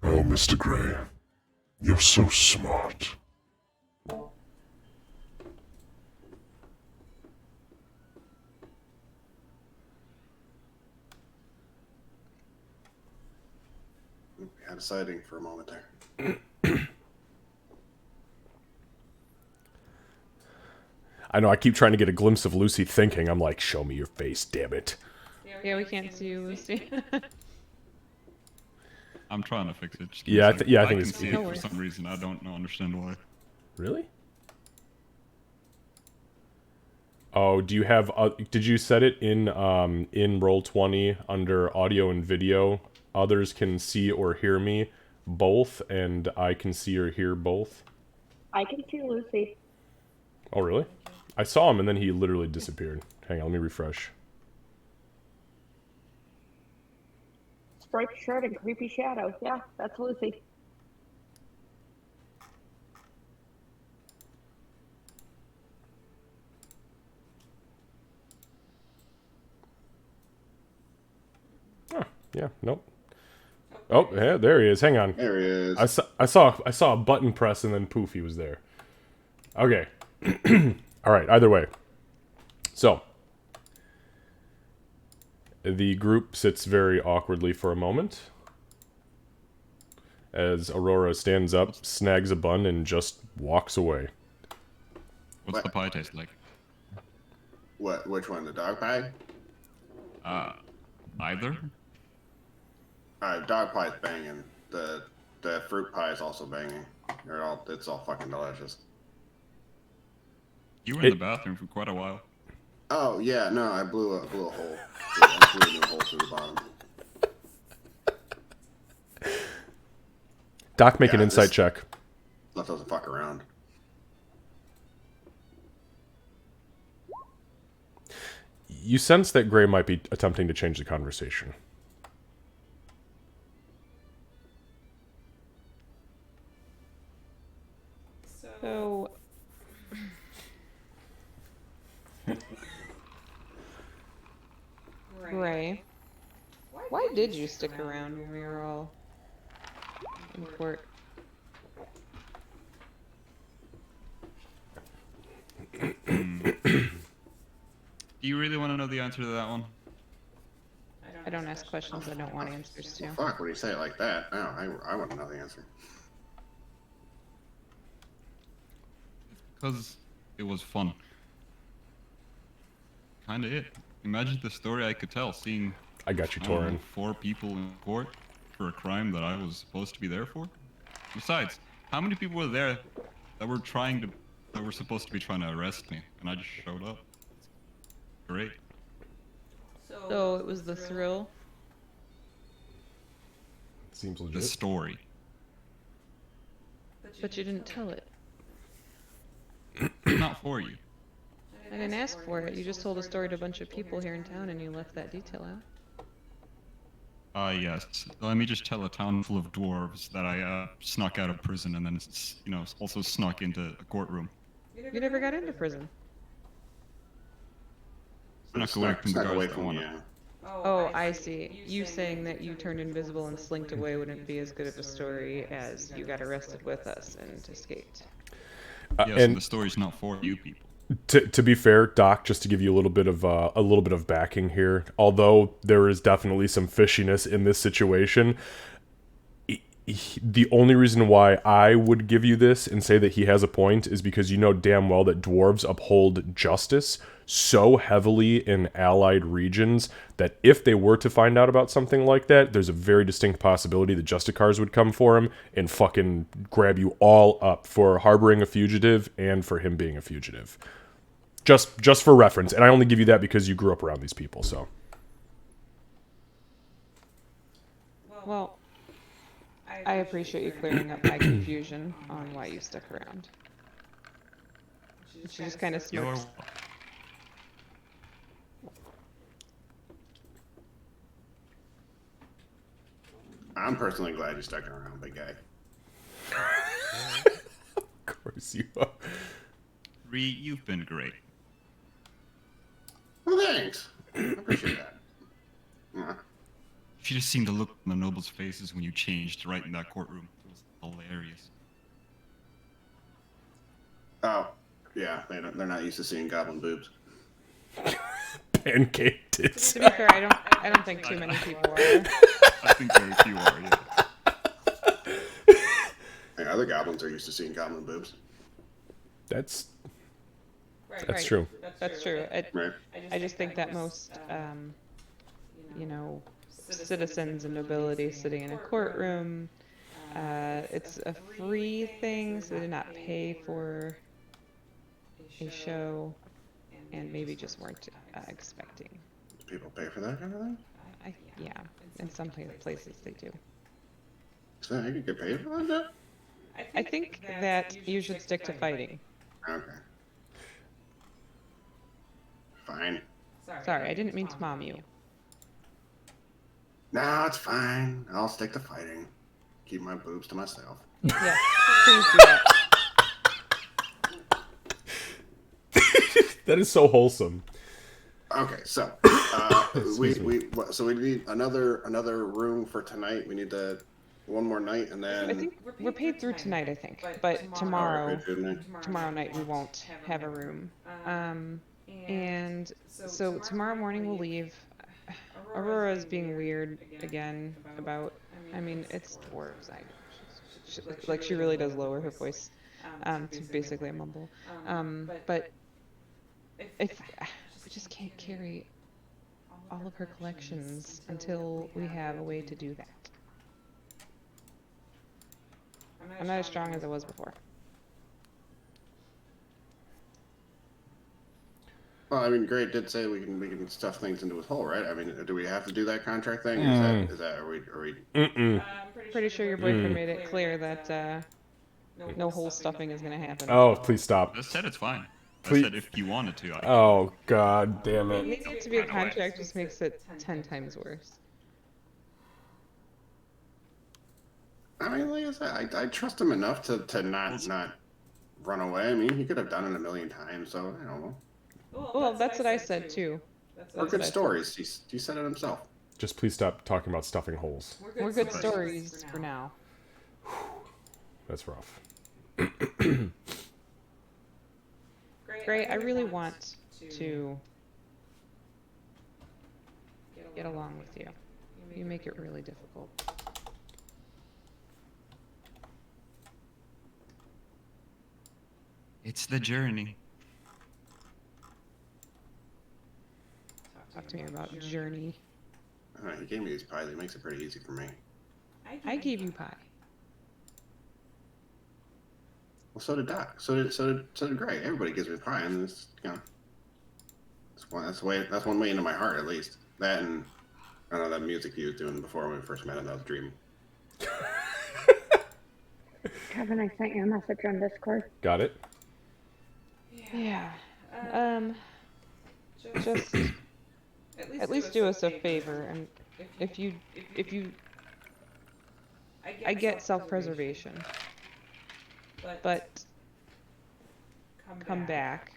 Oh, Mr. Gray. You're so smart.
We had a sighting for a moment there.
I know, I keep trying to get a glimpse of Lucy thinking. I'm like, show me your face, damn it.
Yeah, we can't see you, Lucy.
I'm trying to fix it. Just give me
Yeah,
a second.
yeah, I
I
think
can
it's-
see
No
it for
worries.
some reason. I don't understand why.
Really? Oh, do you have, did you set it in Roll20 under audio and video? Others can see or hear me both, and I can see or hear both?
I can see Lucy.
Oh, really? I saw him and then he literally disappeared. Hang on, let me refresh.
Striped shirt and creepy shadow. Yeah, that's Lucy.
Huh, yeah, nope. Oh, yeah, there he is. Hang on.
There he is.
I saw a button press and then poof, he was there. Okay. All right, either way. So, the group sits very awkwardly for a moment as Aurora stands up, snags a bun, and just walks away.
What's
What?
the pie taste like?
What? Which one? The dog pie?
Either?
Dog pie's banging. The fruit pie is also banging. It's all fucking delicious.
You were in the bathroom for quite a while.
Oh yeah, no, I blew a hole. I blew a new hole through the bottom.
Doc, make an
Yeah,
insight
this-
check.
Stuff doesn't fuck around.
You sense that Gray might be attempting to change the conversation.
So, Gray, why did you stick around when we were all in court?
Do you really want to know the answer to that one?
I don't ask questions I don't want answers to.
Fuck, when you say it like that, no, I want to know the answer.
Because it was fun. Kinda it. Imagine the story I could tell, seeing
I got you,
I don't know,
Torin.
4 people in court for a crime that I was supposed to be there for. Besides, how many people were there that were supposed to be trying to arrest me, and I just showed up? Great.
So it was the thrill.
Seems
The
legit.
story.
But you didn't tell it.
Not for you.
I didn't ask for it. You just told a story to a bunch of people here in town and you left that detail out.
Yes. Let me just tell a town full of dwarves that I snuck out of prison and then, also snuck into a courtroom.
You never got into prison.
Snuck away from the
Snuck
guards
away
that
from
wanted.
you.
Oh, I see. You saying that you turned invisible and slinked away wouldn't be as good of a story as you got arrested with us and escaped.
Yes, and the story's not for you people.
To be fair, Doc, just to give you a little bit of backing here, although there is definitely some fishiness in this situation, the only reason why I would give you this and say that he has a point is because you know damn well that dwarves uphold justice so heavily in allied regions that if they were to find out about something like that, there's a very distinct possibility that Justicars would come for him and fucking grab you all up for harboring a fugitive and for him being a fugitive. Just for reference, and I only give you that because you grew up around these people, so.
Well, I appreciate you clearing up my confusion on why you stuck around. She just kind of
You're
smirks.
I'm personally glad you stuck around, big guy.
Of course you are.
Ree, you've been great.
Well, thanks. I appreciate that. Yeah.
You should have seen the look on the nobles' faces when you changed right in that courtroom. It was hilarious.
Oh, yeah. They're not used to seeing goblin boobs.
Pancake tits.
To be fair, I don't think too many people are.
I think very few are, yeah.
Hey, other goblins are used to seeing goblin boobs.
That's
Right.
true.
That's true.
Right.
I just think that most, citizens and nobility sitting in a courtroom, it's a free thing, so they did not pay for a show, and maybe just weren't expecting.
Do people pay for that kind of thing?
Yeah, in some places they do.
So you could get paid for that?
I think that you should stick to fighting.
Okay. Fine.
Sorry, I didn't mean to mom you.
No, it's fine. I'll stick to fighting. Keep my boobs to myself.
Yeah, please do that.
That is so wholesome.
Okay, so we need another room for tonight. We need one more night, and then
I think we're paid through tonight, I think, but tomorrow
tomorrow.
night we won't have a room. And so tomorrow morning we'll leave. Aurora's being weird again about, I mean, it's dwarves. She really does lower her voice to basically a mumble. But if we just can't carry all of her collections until we have a way to do that. I'm not as strong as I was before.
Well, I mean, Gray did say we can stuff things into his hole, right? I mean, do we have to do that contract thing? Is that are we?
Mm-mm.
Pretty sure your boyfriend made it clear that no hole stuffing is gonna happen.
Oh, please stop.
I said it's fine.
Please.
I said if you wanted to.
Oh, god damn it.
Needing it to be a contract just makes it 10 times worse.
I mean, like I said, I trust him enough to not run away. I mean, he could have done it a million times, so I don't know.
Well, that's what I said too.
Or good stories. He said it himself.
Just please stop talking about stuffing holes.
We're good stories for now.
That's rough.
Gray, I really want to get along with you. You make it really difficult.
It's the journey.
Talk to me about journey.
He gave me these pies. He makes it pretty easy for me.
I gave you pie.
Well, so did Doc. So did Gray. Everybody gives me pie, and it's That's one way into my heart, at least. That and I don't know, that music he was doing before when we first met him. That was dreamy.
Kevin, I sent you a message on Discord.
Got it?
Yeah. Just at least do us a favor, and if you I get self-preservation, but come back.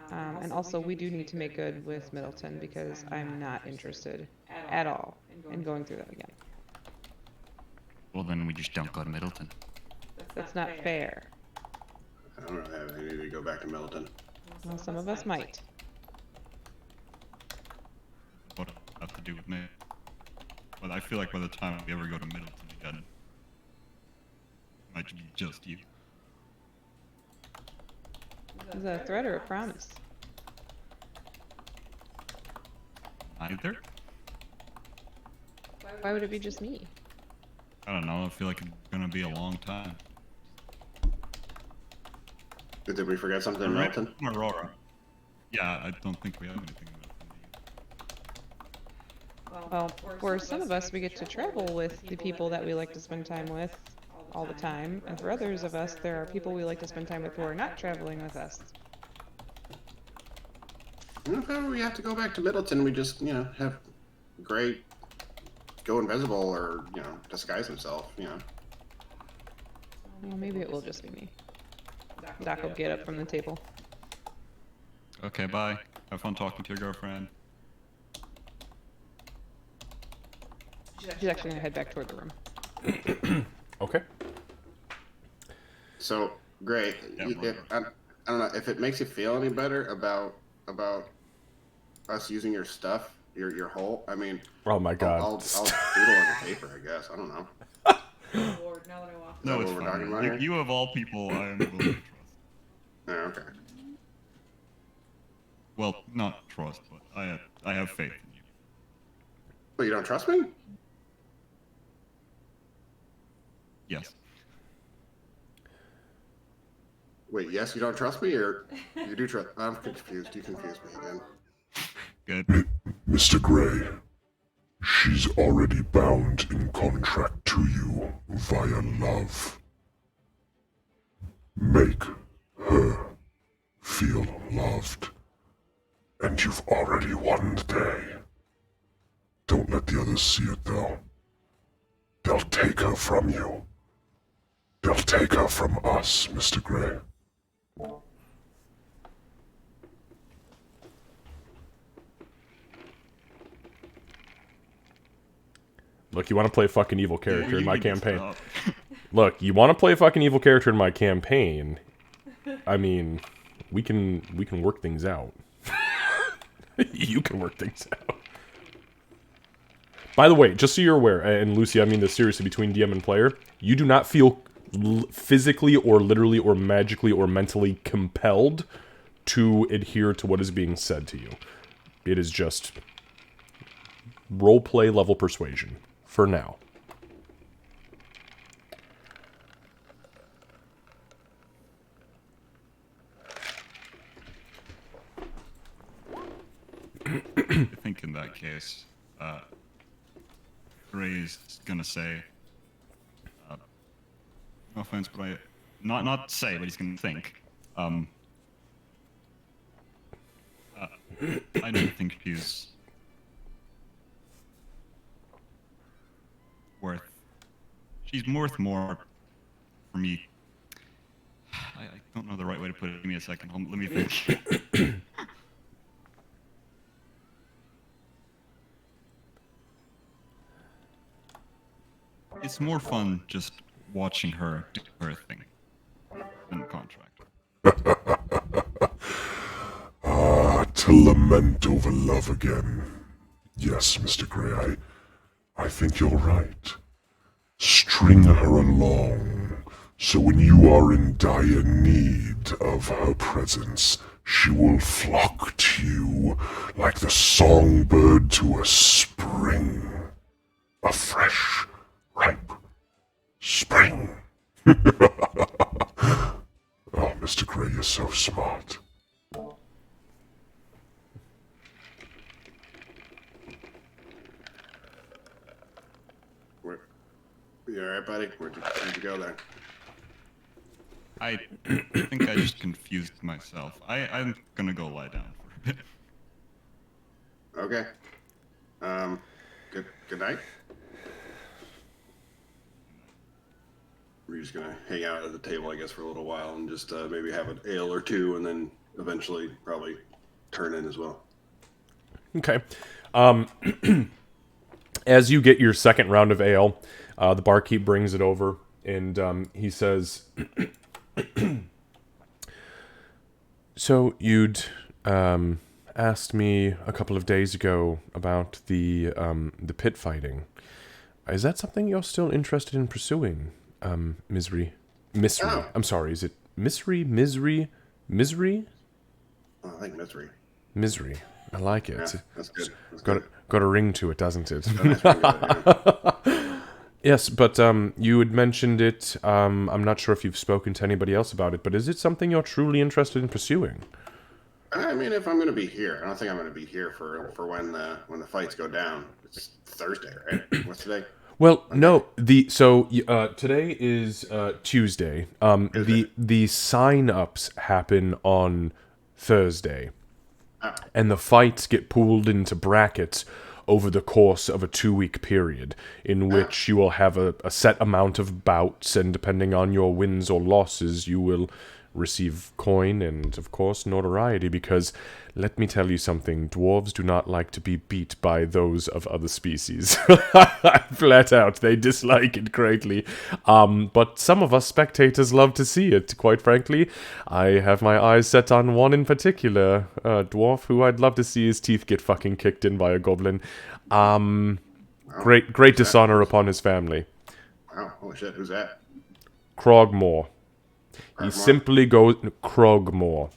And also, we do need to make good with Middleton because I'm not interested at all in going through that again.
Well, then we just don't go to Middleton.
That's not fair.
I don't really have any need to go back to Middleton.
Well, some of us might.
What does that have to do with me? But I feel like by the time we ever go to Middleton again, it might be just you.
Is that a threat or a promise?
Either?
Why would it be just me?
I don't know. I feel like it's gonna be a long time.
Did we forget something in
Right?
Middleton?
Aurora. Yeah, I don't think we have anything in Middleton.
Well, for some of us, we get to travel with the people that we like to spend time with all the time, and for others of us, there are people we like to spend time with who are not traveling with us.
If ever we have to go back to Middleton, we just, have Gray go invisible or, disguise himself,
Well, maybe it will just be me. Doc will get up from the table.
Okay, bye. Have fun talking to your girlfriend.
She's actually gonna head back toward the room.
Okay.
So, Gray,
Yeah,
I don't know, if it makes you feel any better about us using your stuff, your whole, I mean...
Oh my god.
I'll doodle on the paper, I guess. I don't know.
Lord, now that I walk.
No,
what
it's
we're
fine.
talking about here?
You of all people, I am willing to trust.
Yeah, okay.
Well, not trust, but I have faith in you.
But you don't trust me?
Yes.
Wait, yes, you don't trust me, or you do trust? I'm confused. You confused me again.
Good.
Mr. Gray, she's already bound in contract to you via love. Make her feel loved. And you've already won the day. Don't let the others see it, though. They'll take her from you. They'll take her from us, Mr. Gray.
Look, you want to play a fucking evil character
You
in my
need to
campaign.
stop.
Look, you want to play a fucking evil character in my campaign. I mean, we can work things out. You can work things out. By the way, just so you're aware, and Lucy, I mean this seriously, between DM and player, you do not feel physically or literally or magically or mentally compelled to adhere to what is being said to you. It is just roleplay level persuasion for now.
I think in that case, Gray's gonna say, no offense, but not say, but he's gonna think. I don't think she's she's worth more for me. I don't know the right way to put it. Give me a second. Let me think. It's more fun just watching her do her thing than the contract.
To lament over love again. Yes, Mr. Gray, I think you're right. String her along, so when you are in dire need of her presence, she will flock to you like the songbird to a spring. A fresh, ripe spring. Oh, Mr. Gray, you're so smart.
You all right, buddy? Where'd you go there?
I think I just confused myself. I'm gonna go lie down for a bit.
Okay. Good night. We're just gonna hang out at the table, I guess, for a little while and just maybe have an ale or two, and then eventually probably turn in as well.
Okay. As you get your second round of ale, the barkeep brings it over, and he says, "So you'd asked me a couple of days ago about the pit fighting. Is that something you're still interested in pursuing, Misery?
Oh.
I'm sorry. Is it Misery?
Oh, I think misery.
Misery. I like it.
Yeah, that's good. That's
Got
good.
got a ring to it, doesn't it?
Nice ring to it, yeah.
Yes, but you had mentioned it. I'm not sure if you've spoken to anybody else about it, but is it something you're truly interested in pursuing?
I mean, if I'm going to be here, I don't think I'm going to be here for when the fights go down. It's Thursday, right? What's today?
Well, no. Today is Tuesday. The sign-ups happen on Thursday,
Oh.
and the fights get pooled into brackets over the course of a 2-week period, in which you will have a set amount of bouts, and depending on your wins or losses, you will receive coin and, of course, notoriety, because, let me tell you something, dwarves do not like to be beat by those of other species. Flat out, they dislike it greatly. But some of us spectators love to see it, quite frankly. I have my eyes set on one in particular, a dwarf who I'd love to see his teeth get fucking kicked in by a goblin. Great dishonor upon his family.
Wow, holy shit, who's that?
Krogmore. He simply goes... Krogmore.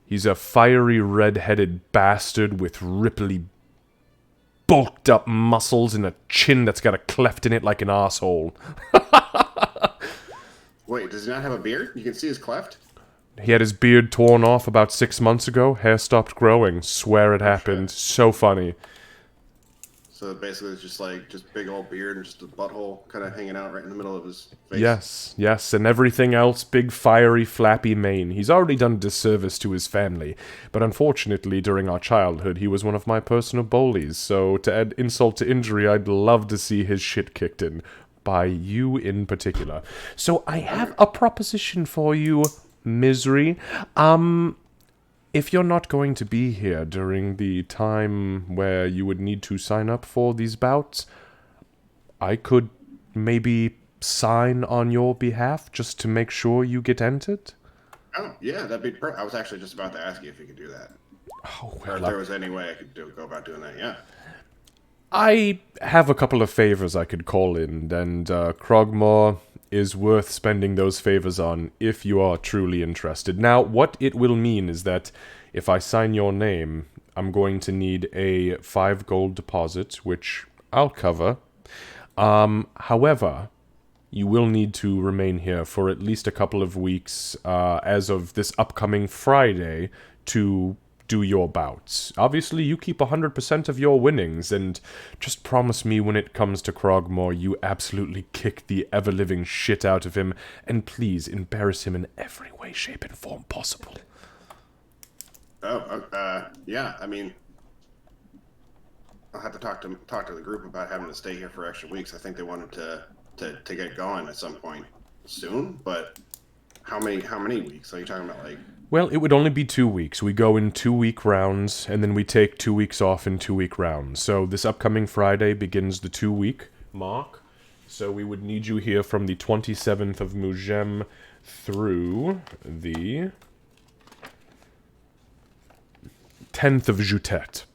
He's a fiery, red-headed bastard with ripply, bulked-up muscles and a chin that's got a cleft in it like an asshole.
Wait, does he not have a beard? You can see his cleft?
He had his beard torn off about 6 months ago. Hair stopped growing. Swear it happened. So funny.
So basically it's just big old beard and just a butthole kind of hanging out right in the middle of his face.
Yes, and everything else, big, fiery, flappy mane. He's already done disservice to his family, but unfortunately, during our childhood, he was one of my personal bullies, so to add insult to injury, I'd love to see his shit kicked in. By you in particular. So I have a proposition for you, Misery. If you're not going to be here during the time where you would need to sign up for these bouts, I could maybe sign on your behalf just to make sure you get entered?
Oh, yeah, that'd be perfect. I was actually just about to ask you if you could do that.
Oh,
Or if there was any way I could go about doing that, yeah.
I have a couple of favors I could call in, and Krogmore is worth spending those favors on if you are truly interested. Now, what it will mean is that if I sign your name, I'm going to need a 5 gold deposit, which I'll cover. However, you will need to remain here for at least a couple of weeks as of this upcoming Friday to do your bouts. Obviously, you keep 100% of your winnings, and just promise me when it comes to Krogmore, you absolutely kick the ever-living shit out of him, and please embarrass him in every way, shape, and form possible.
Yeah, I mean, I'll have to talk to the group about having to stay here for extra weeks. I think they wanted to get going at some point soon, but how many weeks? Are you talking about, like...
Well, it would only be 2 weeks. We go in 2-week rounds, and then we take 2 weeks off in 2-week rounds. So this upcoming Friday begins the 2-week mark. So we would need you here from the 27th of Mugem through the 10th of Jutet.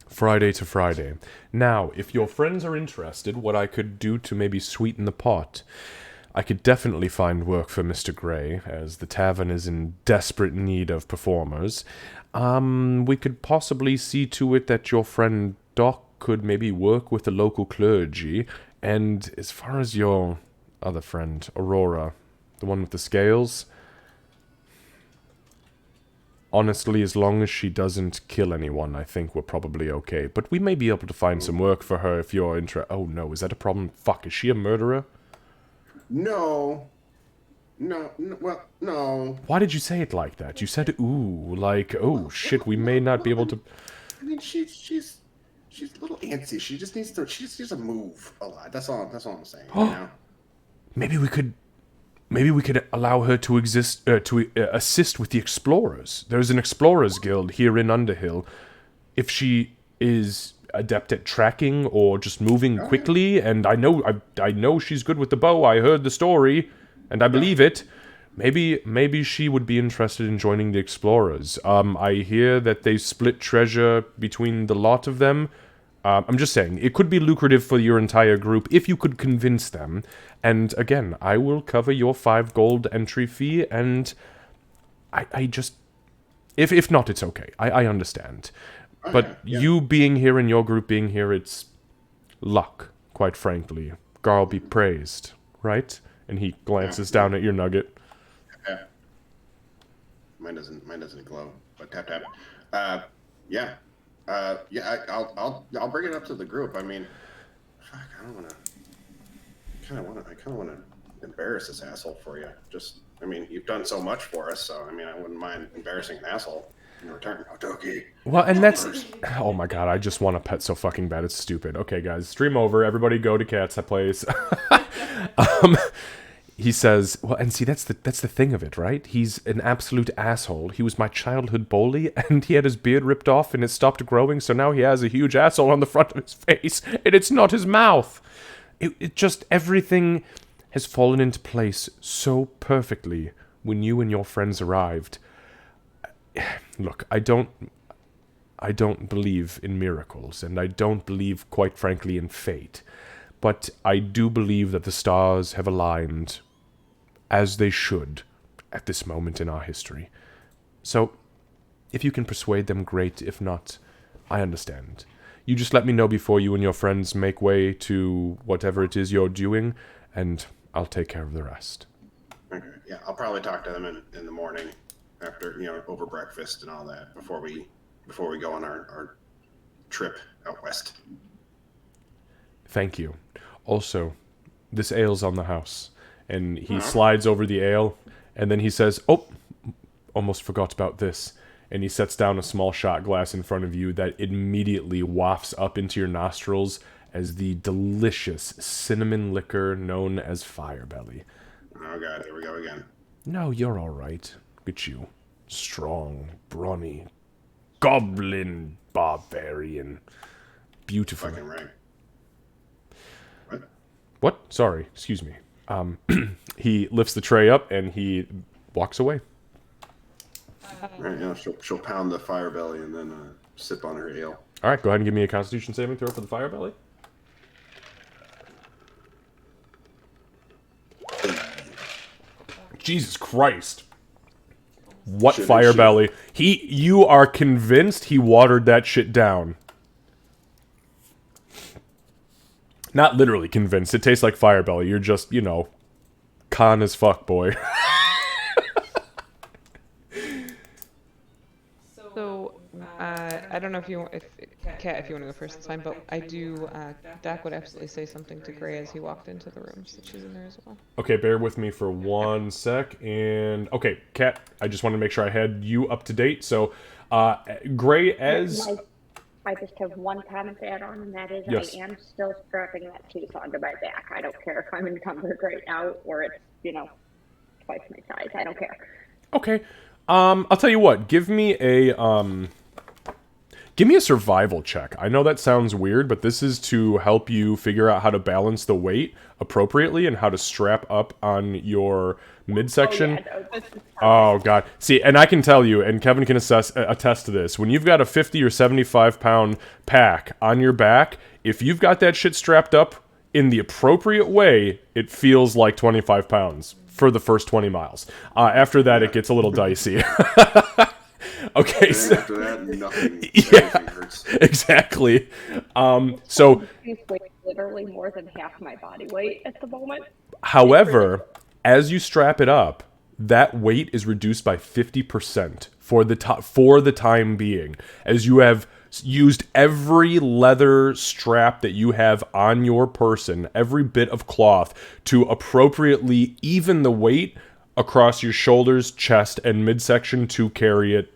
Friday to Friday. Now, if your friends are interested, what I could do to maybe sweeten the pot... I could definitely find work for Mr. Gray, as the tavern is in desperate need of performers. We could possibly see to it that your friend Doc could maybe work with the local clergy, and as far as your other friend, Aurora, the one with the scales, honestly, as long as she doesn't kill anyone, I think we're probably okay. But we may be able to find some work for her if you're interested. Oh no, is that a problem? Fuck, is she a murderer?
No. No, well, no.
Why did you say it like that? You said ooh, like, oh shit, we may not be able to...
I mean, she's a little antsy. She just needs to move a lot. That's all I'm saying. You know?
Maybe we could allow her to assist with the explorers. There's an explorers guild here in Underhill. If she is adept at tracking or just moving quickly, and I know she's good with the bow. I heard the story, and I believe it. Maybe she would be interested in joining the explorers. I hear that they split treasure between the lot of them. I'm just saying, it could be lucrative for your entire group if you could convince them. And again, I will cover your 5 gold entry fee, and I just... If not, it's okay. I understand. But you being here and your group being here, it's luck, quite frankly. Garl be praised, right? And he glances down at your nugget.
Yeah. Mine doesn't glow, but tap tap. Yeah. I'll bring it up to the group. I mean, fuck, I kind of want to embarrass this asshole for you. I mean, you've done so much for us, so I mean, I wouldn't mind embarrassing an asshole in return. Otoki.
Well, and that's... Oh my god, I just want a pet so fucking bad, it's stupid. Okay, guys, stream over. Everybody go to Cat's place. He says, well, and see, that's the thing of it, right? He's an absolute asshole. He was my childhood bully, and he had his beard ripped off, and it stopped growing, so now he has a huge asshole on the front of his face, and it's not his mouth. It just, everything has fallen into place so perfectly when you and your friends arrived. Look, I don't believe in miracles, and I don't believe, quite frankly, in fate. But I do believe that the stars have aligned as they should at this moment in our history. So, if you can persuade them, great. If not, I understand. You just let me know before you and your friends make way to whatever it is you're doing, and I'll take care of the rest.
Okay. Yeah, I'll probably talk to them in the morning after, over breakfast and all that before we go on our trip out west.
Thank you. Also, this ale's on the house. And he slides over the ale, and then he says, oh, almost forgot about this. And he sets down a small shot glass in front of you that immediately wafts up into your nostrils as the delicious cinnamon liquor known as Firebelly.
Oh god, here we go again.
No, you're all right. Look at you. Strong, brawny, goblin barbarian. Beautiful.
Fucking right.
What? Sorry, excuse me. He lifts the tray up and he walks away.
Right, she'll pound the fire belly and then sip on her ale.
All right, go ahead and give me a Constitution saving throw for the fire belly. Jesus Christ! What fire belly? You are convinced he watered that shit down. Not literally convinced. It tastes like fire belly. You're just, con as fuck, boy.
So, I don't know if Kat, if you want to go first, it's fine. But I do. Dak would absolutely say something to Gray as he walked into the room, so she's in there as well.
Okay, bear with me for 1 sec. And okay, Kat, I just wanted to make sure I had you up to date. So, Gray as.
I just have one comment to add on, and that is
yes.
I am still strapping that piece onto my back. I don't care if I'm encumbered right now or it's, twice my size. I don't care.
Okay. I'll tell you what. Give me a survival check. I know that sounds weird, but this is to help you figure out how to balance the weight appropriately and how to strap up on your midsection. Oh, God. See, and I can tell you, and Kevin can attest to this, when you've got a 50 or 75 pound pack on your back, if you've got that shit strapped up in the appropriate way, it feels like 25 pounds for the first 20 miles. After that, it gets a little dicey. Okay,
and
so
after that, nothing.
Yeah,
hurts.
Exactly. So
This weighs literally more than half my body weight at the moment.
however, as you strap it up, that weight is reduced by 50% for the time being, as you have used every leather strap that you have on your person, every bit of cloth, to appropriately even the weight across your shoulders, chest, and midsection to carry it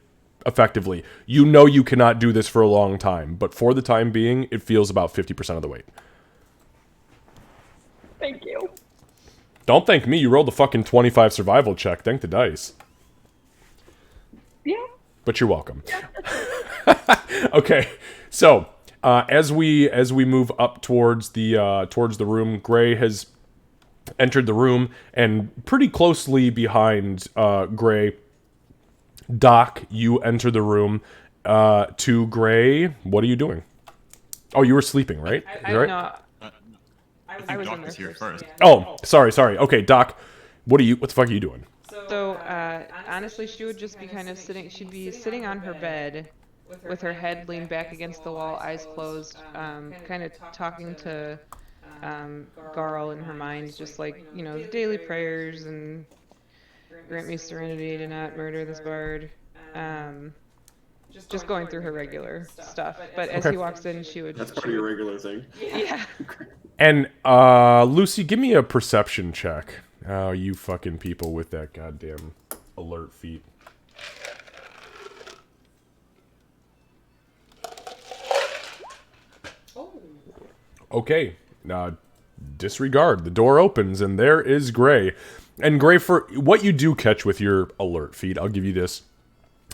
effectively. You know you cannot do this for a long time, but for the time being, it feels about 50% of the weight.
Thank you.
Don't thank me, you rolled a fucking 25 survival check. Thank the dice.
Yeah.
But you're welcome. Okay, so as we move up towards the room, Gray has entered the room, and pretty closely behind Gray, Doc, you enter the room. To Gray, what are you doing? Oh, you were sleeping, right? Is that right?
No,
I
I
think
was
Doc
in there
is here
first.
first.
Oh, sorry. Okay, Doc, what the fuck are you doing?
So, honestly, she would just be kind of sitting, she'd be sitting on her bed with her head leaned back against the wall, eyes closed, kind of talking to Garl in her mind, just like, the daily prayers and grant me serenity to not murder this bard. Just going through her regular stuff. But as
Okay.
he walks in, she would.
That's part of your regular thing.
Yeah.
And Lucy, give me a perception check. Oh, you fucking people with that goddamn alert feat. Okay. Disregard. The door opens and there is Gray. And Gray, for what you do catch with your alert feat, I'll give you this,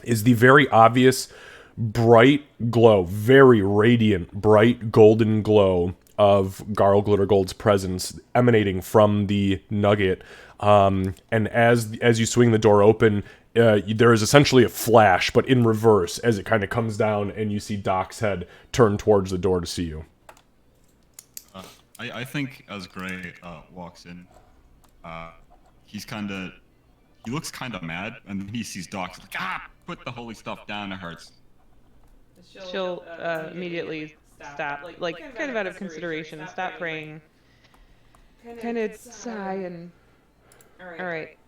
is the very obvious bright glow, very radiant, bright golden glow of Garl Glittergold's presence emanating from the nugget. And as you swing the door open, there is essentially a flash, but in reverse, as it kind of comes down and you see Doc's head turn towards the door to see you.
I think as Gray walks in, he looks kind of mad, and then he sees Doc. He's like, put the holy stuff down, it hurts.
She'll immediately stop, like kind of out of consideration, stop praying, kind of sigh and, all right,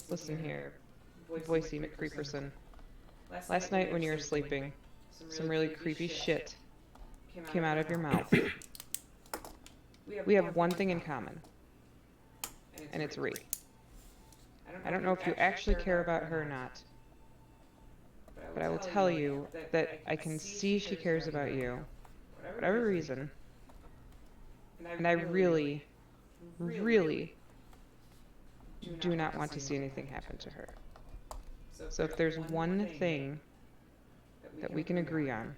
listen here, Boise McCreeperson. Last night when you were sleeping, some really creepy shit came out of your mouth. We have one thing in common, and it's Ree. I don't know if you actually care about her or not, but I will tell you that I can see she cares about you, for whatever reason, and I really, really do not want to see anything happen to her. So if there's one thing that we can agree on,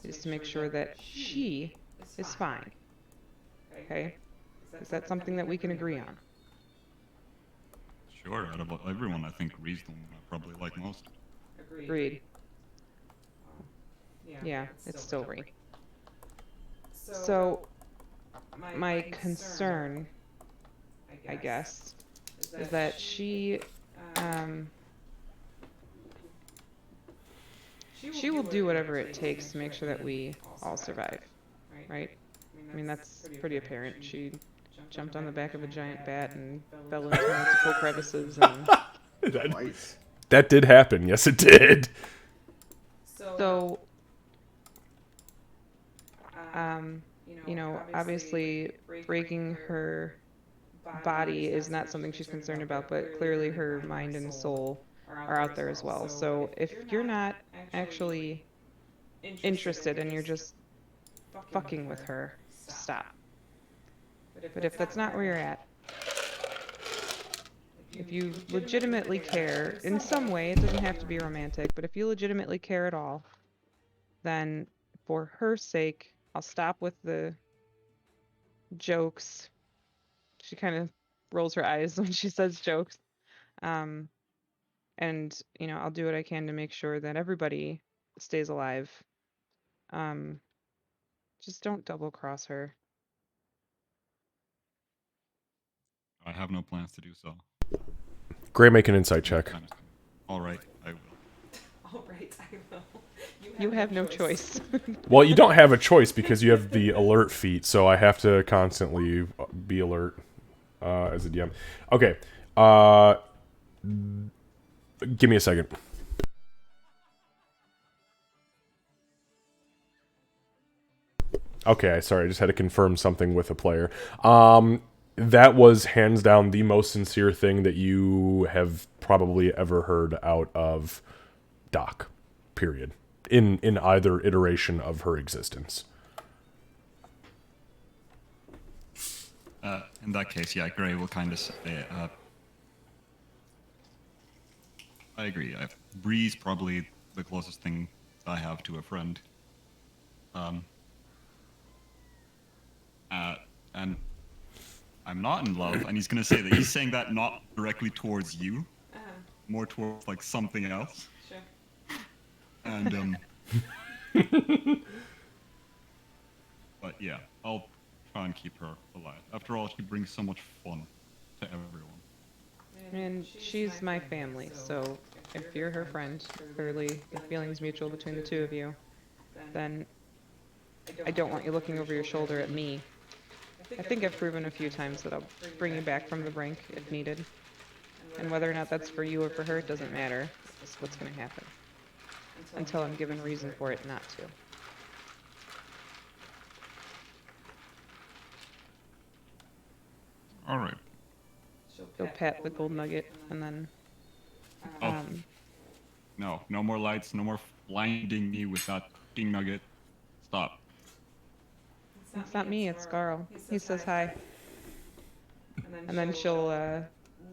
is to make sure that she is fine. Okay? Is that something that we can agree on?
Sure, out of everyone, I think Ree's the one I probably like most.
Agreed. Yeah, it's still Ree. So, my concern, I guess, is that she will do whatever it takes to make sure that we all survive, right? I mean, that's pretty apparent. She jumped on the back of a giant bat and fell into multiple crevices and...
That did happen. Yes, it did.
So, obviously breaking her body is not something she's concerned about, but clearly her mind and soul are out there as well. So if you're not actually interested and you're just fucking with her, stop. But if that's not where you're at, if you legitimately care in some way, it doesn't have to be romantic, but if you legitimately care at all, then for her sake, I'll stop with the jokes. She kind of rolls her eyes when she says jokes. And, I'll do what I can to make sure that everybody stays alive. Just don't double cross her.
I have no plans to do so.
Gray, make an insight check.
All right, I will.
You have no choice.
Well, you don't have a choice because you have the alert feat, so I have to constantly be alert as a DM. Okay. Give me a second. Okay, sorry, I just had to confirm something with a player. That was hands down the most sincere thing that you have probably ever heard out of Doc. Period. In either iteration of her existence.
In that case, yeah, Gray will kind of say, I agree. Bree's probably the closest thing I have to a friend. And I'm not in love, and he's gonna say that he's saying that not directly towards you, more towards like something else.
Sure.
And but yeah, I'll try and keep her alive. After all, she brings so much fun to everyone.
And she's my family, so if you're her friend, clearly the feeling's mutual between the two of you, then I don't want you looking over your shoulder at me. I think I've proven a few times that I'll bring you back from the brink if needed. And whether or not that's for you or for her, it doesn't matter. It's just what's going to happen. Until I'm given reason for it not to.
All right.
She'll pat the gold nugget, and then...
No more lights, no more blinding me with that fucking nugget. Stop.
It's not me, it's Carl. He says hi. And then she'll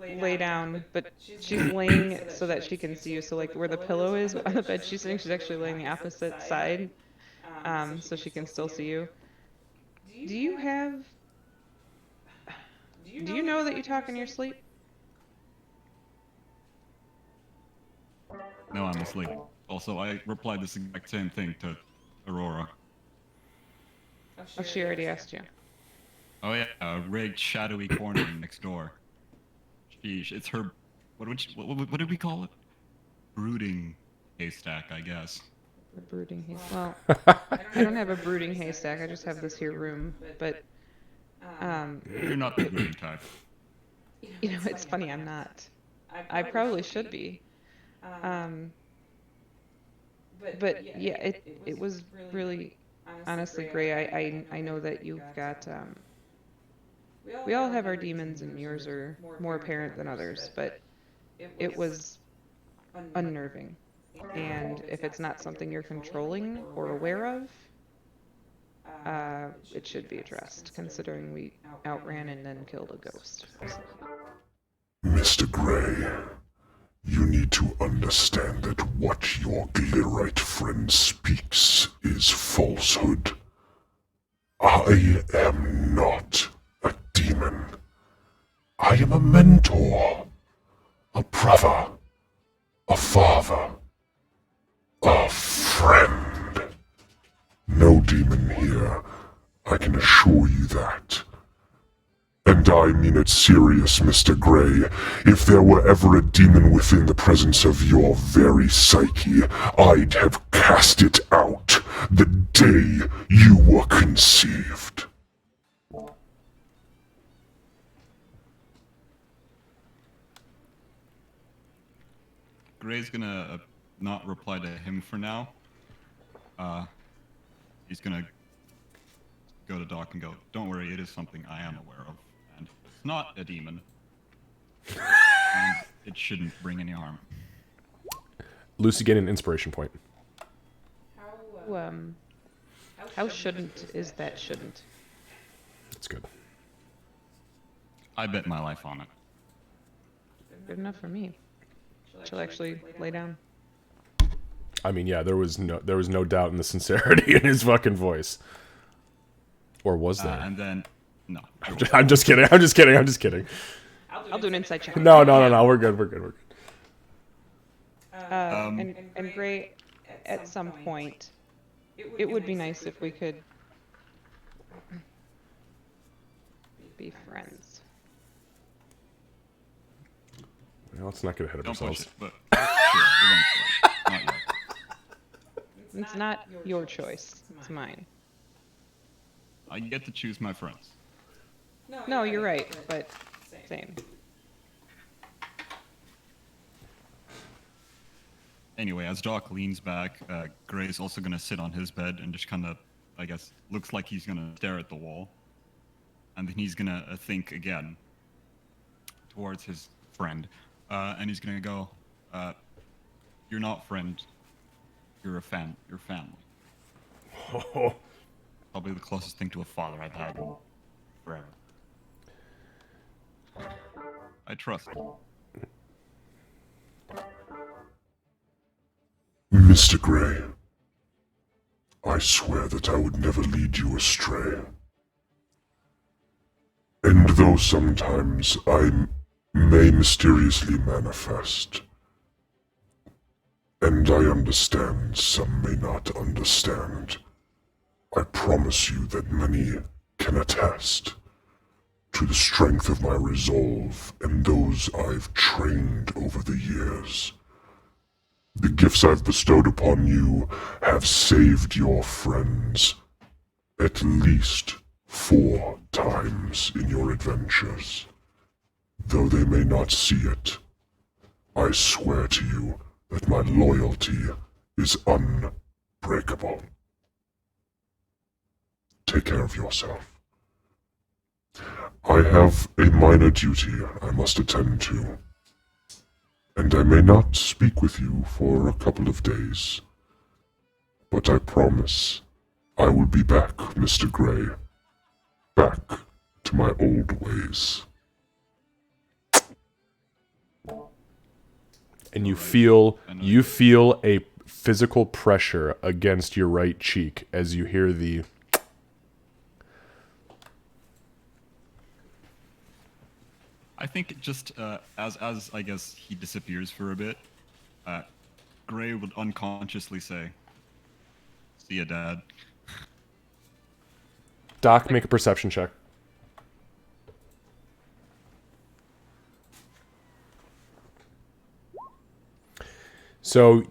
lay down, but she's laying so that she can see you. So like where the pillow is on the bed she's sitting, she's actually laying the opposite side, so she can still see you. Do you know that you talk in your sleep?
No, I'm asleep. Also, I replied this exact same thing to Aurora.
Oh, she already asked you.
Oh yeah, a rigged shadowy corner next door. It's her. What did we call it? Brooding haystack, I guess.
The brooding haystack. Well, I don't have a brooding haystack. I just have this here room. But
You're not the brooding type.
you know, it's funny. I'm not. I probably should be. But yeah, it was really honestly, Gray. I know that you've got. We all have our demons, and yours are more apparent than others. But it was unnerving. And if it's not something you're controlling or aware of, it should be addressed, considering we outran and then killed a ghost.
Mr. Gray, you need to understand that what your Glitterite friend speaks is falsehood. I am not a demon. I am a mentor, a brother, a father, a friend. No demon here, I can assure you that. And I mean it serious, Mr. Gray. If there were ever a demon within the presence of your very psyche, I'd have cast it out the day you were conceived.
Gray's gonna not reply to him for now. He's gonna go to Doc and go, don't worry, it is something I am aware of. And it's not a demon. And it shouldn't bring any harm.
Lucy, gain an inspiration point.
How shouldn't is that shouldn't?
That's good.
I bet my life on it.
Good enough for me. She'll actually lay down.
I mean, yeah, there was no doubt in the sincerity in his fucking voice. Or was there?
And then, no.
I'm just kidding. I'm just kidding.
I'll do an insight check.
No. We're good.
And Gray, at some point, it would be nice if we could be friends.
Well, let's not get ahead of
Don't
ourselves.
push it, but sure, eventually. Not yet.
It's not your choice. It's mine.
I get to choose my friends.
No, you're right, but same.
Anyway, as Doc leans back, Gray's also gonna sit on his bed and just kind of, I guess, looks like he's gonna stare at the wall. And then he's gonna think again towards his friend. And he's gonna go, you're not friend, you're you're family.
Oh,
Probably the closest thing to a father I've had in forever. I trust you.
Mr. Gray, I swear that I would never lead you astray. And though sometimes I may mysteriously manifest, and I understand some may not understand, I promise you that many can attest to the strength of my resolve and those I've trained over the years. The gifts I've bestowed upon you have saved your friends at least 4 times in your adventures. Though they may not see it, I swear to you that my loyalty is unbreakable. Take care of yourself. I have a minor duty I must attend to, and I may not speak with you for a couple of days. But I promise I will be back, Mr. Gray. Back to my old ways.
and you feel a physical pressure against your right cheek as you hear the
I think just as I guess he disappears for a bit, Gray would unconsciously say, "See ya, Dad."
Doc, make a perception check. So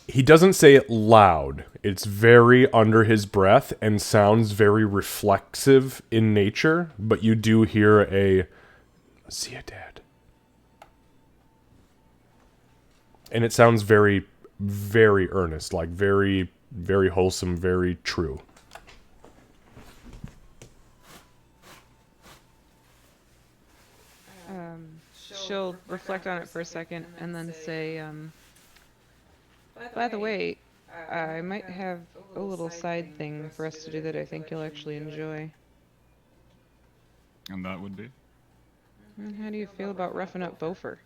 he doesn't say it loud. It's very under his breath and sounds very reflexive in nature, but you do hear a "See ya, Dad." And it sounds very, very earnest, like very, very wholesome, very true.
She'll reflect on it for a second and then say, by the way, I might have a little side thing for us to do that I think you'll actually enjoy.
And that would be?
How do you feel about roughing up Beaufort?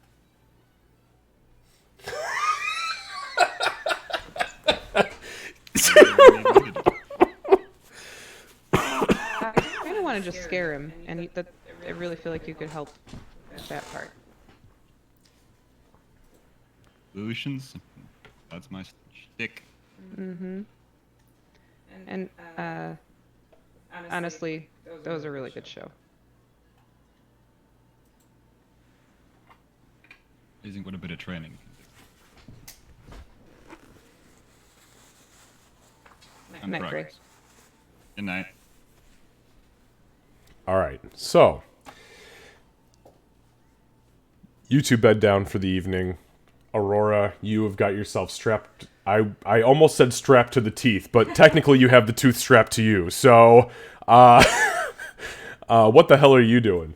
I kind of want to just scare him, and I really feel like you could help that part.
Solutions? That's my shtick.
Mm-hmm. And, honestly, that was a really good show.
Amazing what a bit of training. And
Night, Gray.
practice. Good night.
All right, so you two bed down for the evening. Aurora, you have got yourself strapped. I almost said strapped to the teeth, but technically you have the tooth strapped to you. So, what the hell are you doing?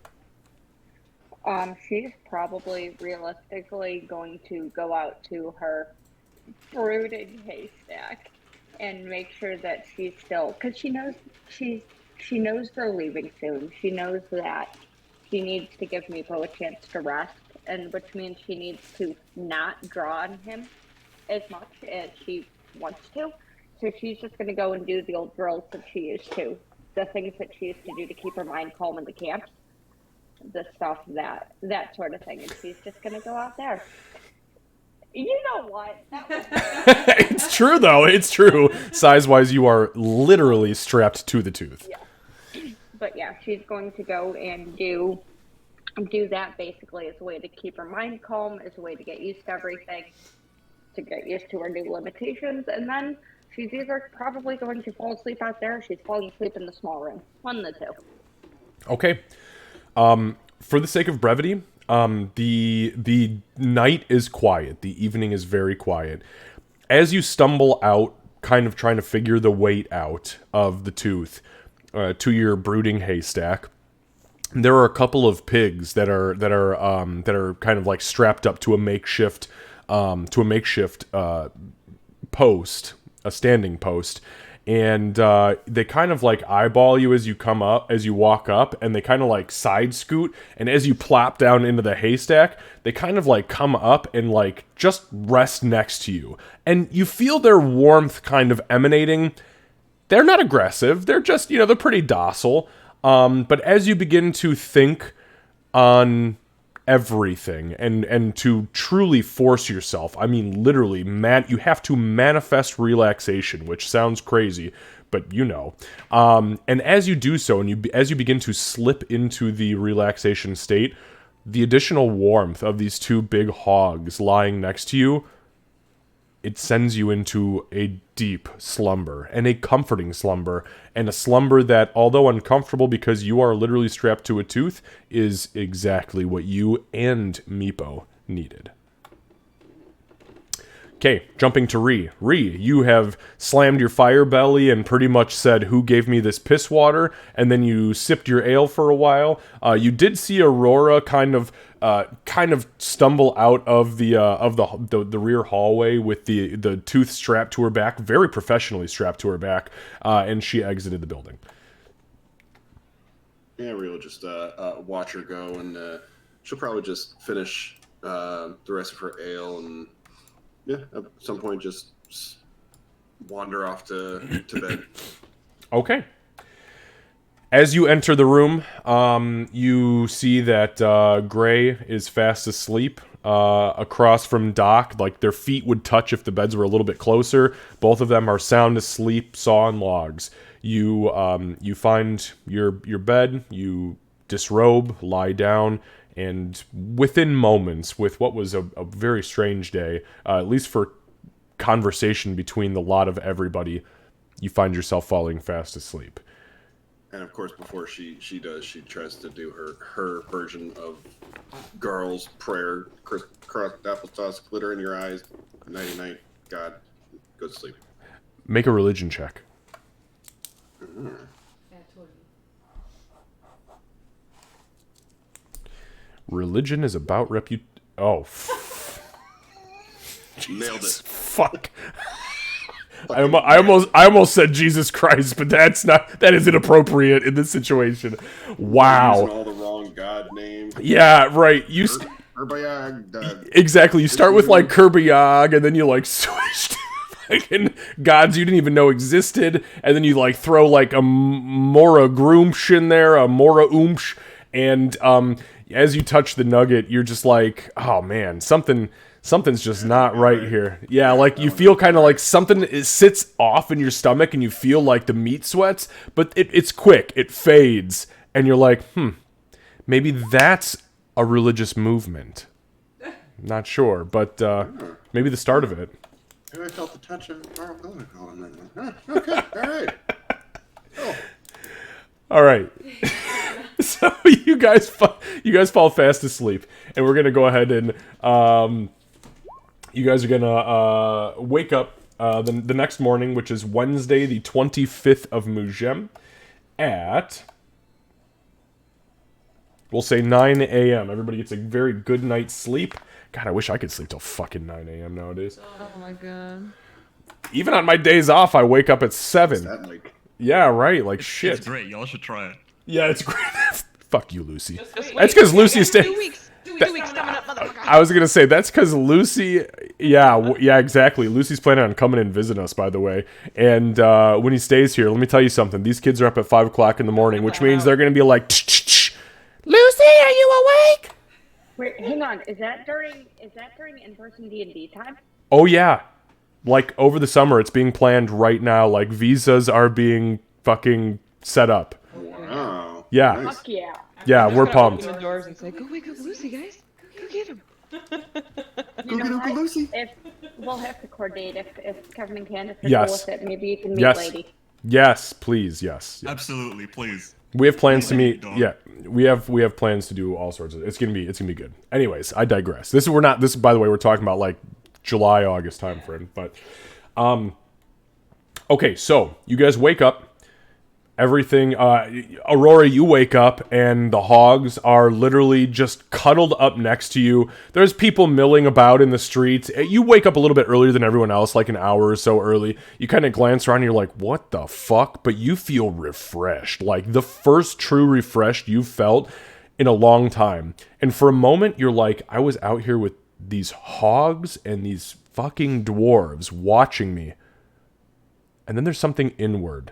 She's probably realistically going to go out to her brooding haystack and make sure that she's still, because she knows they're leaving soon. She knows that she needs to give Meepo a chance to rest, and which means she needs to not draw on him as much as she wants to. So she's just going to go and do the old drills that she used to, the things that she used to do to keep her mind calm in the camps, the stuff that sort of thing. And she's just going to go out there. You know what? That was
It's true, though. It's true. Size-wise, you are literally strapped to the tooth.
Yeah. But yeah, she's going to go and do that basically as a way to keep her mind calm, as a way to get used to everything, to get used to her new limitations, and then she's either probably going to fall asleep out there or she's falling asleep in the small room. One of the two.
Okay. For the sake of brevity, the night is quiet. The evening is very quiet. as you stumble out, kind of trying to figure the weight out of the tooth to your brooding haystack, there are a couple of pigs that are kind of like strapped up to a makeshift post, a standing post, and they kind of like eyeball you as you walk up, and they kind of like side scoot, and as you plop down into the haystack, they kind of like come up and like just rest next to you, and you feel their warmth kind of emanating. They're not aggressive, they're just, they're pretty docile. But as you begin to think on everything and to truly force yourself, I mean literally, you have to manifest relaxation, which sounds crazy, but and as you do so, and as you begin to slip into the relaxation state, the additional warmth of these two big hogs lying next to you, it sends you into a deep slumber, and a comforting slumber, and a slumber that, although uncomfortable because you are literally strapped to a tooth, is exactly what you and Meepo needed. Okay, jumping to Ree. Ree, you have slammed your fire belly and pretty much said, "Who gave me this piss water?" And then you sipped your ale for a while. You did see Aurora kind of stumble out of the rear hallway with the tooth strapped to her back, very professionally strapped to her back, and she exited the building.
Yeah, Ree will just watch her go, and she'll probably just finish the rest of her ale and. Yeah, at some point just wander off to bed.
Okay. As you enter the room, you see that Gray is fast asleep across from Doc. Like, their feet would touch if the beds were a little bit closer. Both of them are sound asleep, sawing logs. You find your bed, you disrobe, lie down, and within moments, with what was a very strange day, at least for conversation between the lot of everybody, you find yourself falling fast asleep.
And of course, before she tries to do her version of Garl's prayer, crossed applesauce, glitter in your eyes, nighty night, God, go to sleep.
Make a religion check.
Mm.
Religion is about Oh.
Nailed it.
Fuck. I almost said Jesus Christ, but that is inappropriate in this situation. Wow.
Using all the wrong God names.
Yeah, right. Exactly. You start with like Kerbyog, and then you like switch to fucking gods you didn't even know existed, and then you like throw like a Mora Groomsh in there, a Mora Oomsh, and as you touch the nugget, you're just like, oh man, something's just not right here. Yeah, like you feel kind of like something sits off in your stomach, and you feel like the meat sweats, but it's quick, it fades, and you're like, maybe that's a religious movement. Not sure, but maybe the start of it.
I felt the touch of okay, all right. Oh.
All right. So you guys fall fast asleep, and we're gonna go ahead and you guys are gonna wake up the next morning, which is Wednesday, the 25th of Mugem, at, we'll say 9 a.m. Everybody gets a very good night's sleep. God, I wish I could sleep till fucking 9 a.m. nowadays.
Oh my god.
Even on my days off, I wake up at 7.
What's that like?
Yeah, right. Like shit.
It's great. Y'all should try it.
Yeah, it's great. Fuck you, Lucy. That's because Lucy is staying.
2 weeks. 2 weeks coming up, motherfucker.
I was gonna say that's because Lucy. Yeah, exactly. Lucy's planning on coming and visiting us, by the way. And when he stays here, let me tell you something. These kids are up at 5 o'clock in the morning, which means they're gonna be like, Lucy, are you awake?
Wait, hang on. Is that during in-person D&D time?
Oh yeah, like over the summer, it's being planned right now. Like visas are being fucking set up.
Wow.
Yeah.
Nice.
Fuck yeah.
Yeah, we're
Open
pumped.
the doors and say, "Go wake up Lucy, guys. Go get him."
You know
Uncle
what?
Lucy.
If we'll have to coordinate if Kevin and Candace are
Yes.
cool with it, maybe you can meet
Yes.
Lady.
Yes, please. Yes.
Absolutely, please.
We have plans to meet.
Don't.
Yeah, we have plans to do all sorts of. It's gonna be good. Anyways, I digress. By the way, we're talking about like July, August timeframe. But, okay, so you guys wake up. Everything, Aurora, you wake up and the hogs are literally just cuddled up next to you. There's people milling about in the streets. You wake up a little bit earlier than everyone else, like an hour or so early. You kind of glance around and you're like, what the fuck? But you feel refreshed. Like the first true refreshed you've felt in a long time. And for a moment, you're like, I was out here with these hogs and these fucking dwarves watching me. And then there's something inward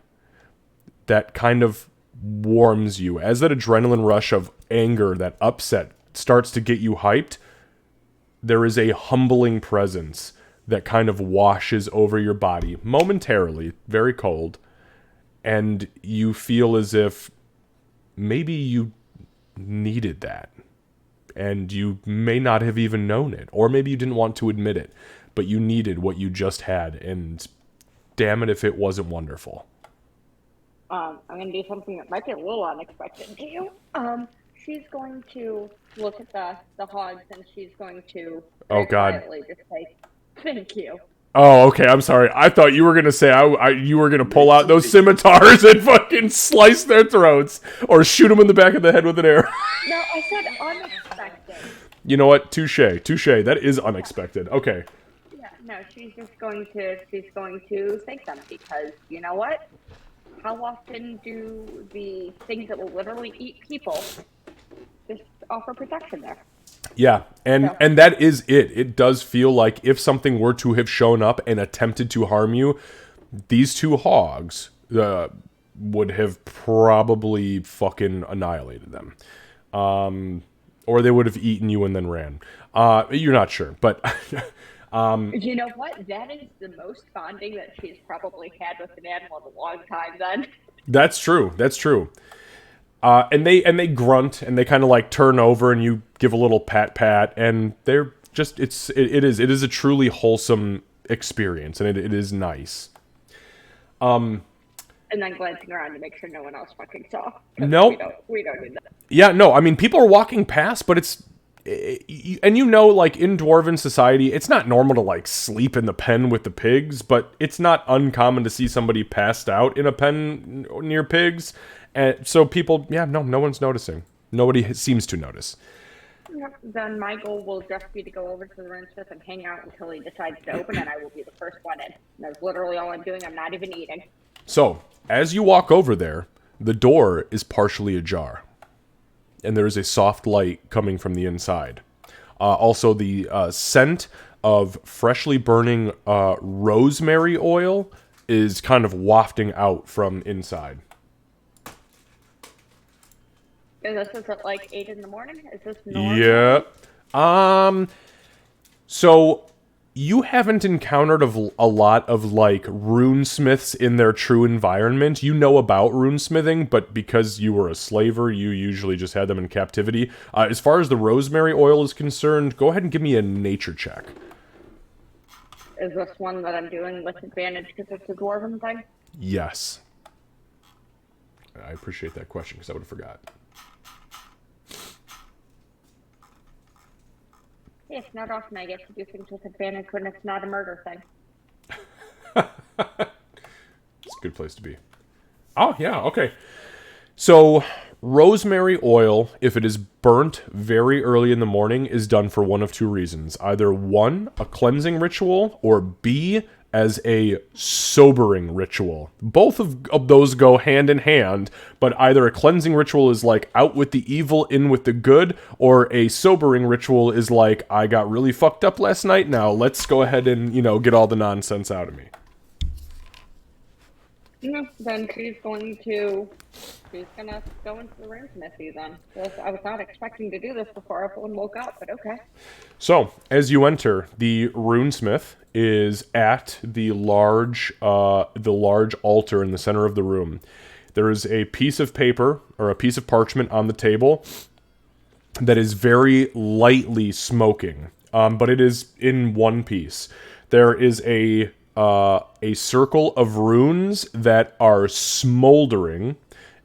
that kind of warms you. As that adrenaline rush of anger, that upset starts to get you hyped, there is a humbling presence that kind of washes over your body momentarily, very cold, and you feel as if maybe you needed that. And you may not have even known it, or maybe you didn't want to admit it, but you needed what you just had, and damn it if it wasn't wonderful.
I'm going to do something that might be a little unexpected to you. She's going to look at the hogs and she's going to
Oh, God.
quietly just say, thank you.
Oh, okay, I'm sorry. I thought you were going to say you were going to pull out those scimitars and fucking slice their throats or shoot them in the back of the head with an arrow.
No, I said unexpected.
You know what? Touche. That is unexpected. Okay.
Yeah, no, she's going to thank them because you know what? How often do the things that will literally eat people just offer protection there?
Yeah, and that is it. It does feel like if something were to have shown up and attempted to harm you, these two hogs would have probably fucking annihilated them. Or they would have eaten you and then ran. You're not sure, but...
You know what? That is the most bonding that she's probably had with an animal in a long time then. That's
true. And they grunt and they kind of like turn over and you give a little pat and they're just it is a truly wholesome experience and it is nice.
And then glancing around to make sure no one else fucking saw.
Nope.
We don't do that.
Yeah, no, I mean people are walking past, but it's and you know, like in dwarven society, it's not normal to like sleep in the pen with the pigs, but it's not uncommon to see somebody passed out in a pen near pigs. And so people, no one's noticing. Nobody seems to notice.
Then my goal will just be to go over to the runesmith and hang out until he decides to open, and I will be the first one in. And that's literally all I'm doing. I'm not even eating.
So, as you walk over there, the door is partially ajar. And there is a soft light coming from the inside. Also, the scent of freshly burning rosemary oil is kind of wafting out from inside.
Is this at like 8 in the morning? Is this normal?
Yeah. So you haven't encountered a lot of like runesmiths in their true environment. You know about runesmithing, but because you were a slaver, you usually just had them in captivity. As far as the rosemary oil is concerned, go ahead and give me a nature check.
Is this one that I'm doing with advantage because it's a dwarven thing?
Yes. I appreciate that question because I would have forgot.
Yeah, it's not often I get to do things with advantage when it's not a murder thing.
It's a good place to be. Oh, yeah, okay. So, rosemary oil, if it is burnt very early in the morning, is done for one of two reasons. Either 1, a cleansing ritual, or B, as a sobering ritual. Both of those go hand in hand, but either a cleansing ritual is like out with the evil, in with the good, or a sobering ritual is like, I got really fucked up last night, now let's go ahead and, get all the nonsense out of me.
Then she's gonna go into the runesmithy then. I was not expecting to do this before everyone woke up, but okay.
So, as you enter, the runesmith is at the large altar in the center of the room. There is a piece of paper or a piece of parchment on the table that is very lightly smoking, but it is in one piece. There is a circle of runes that are smoldering,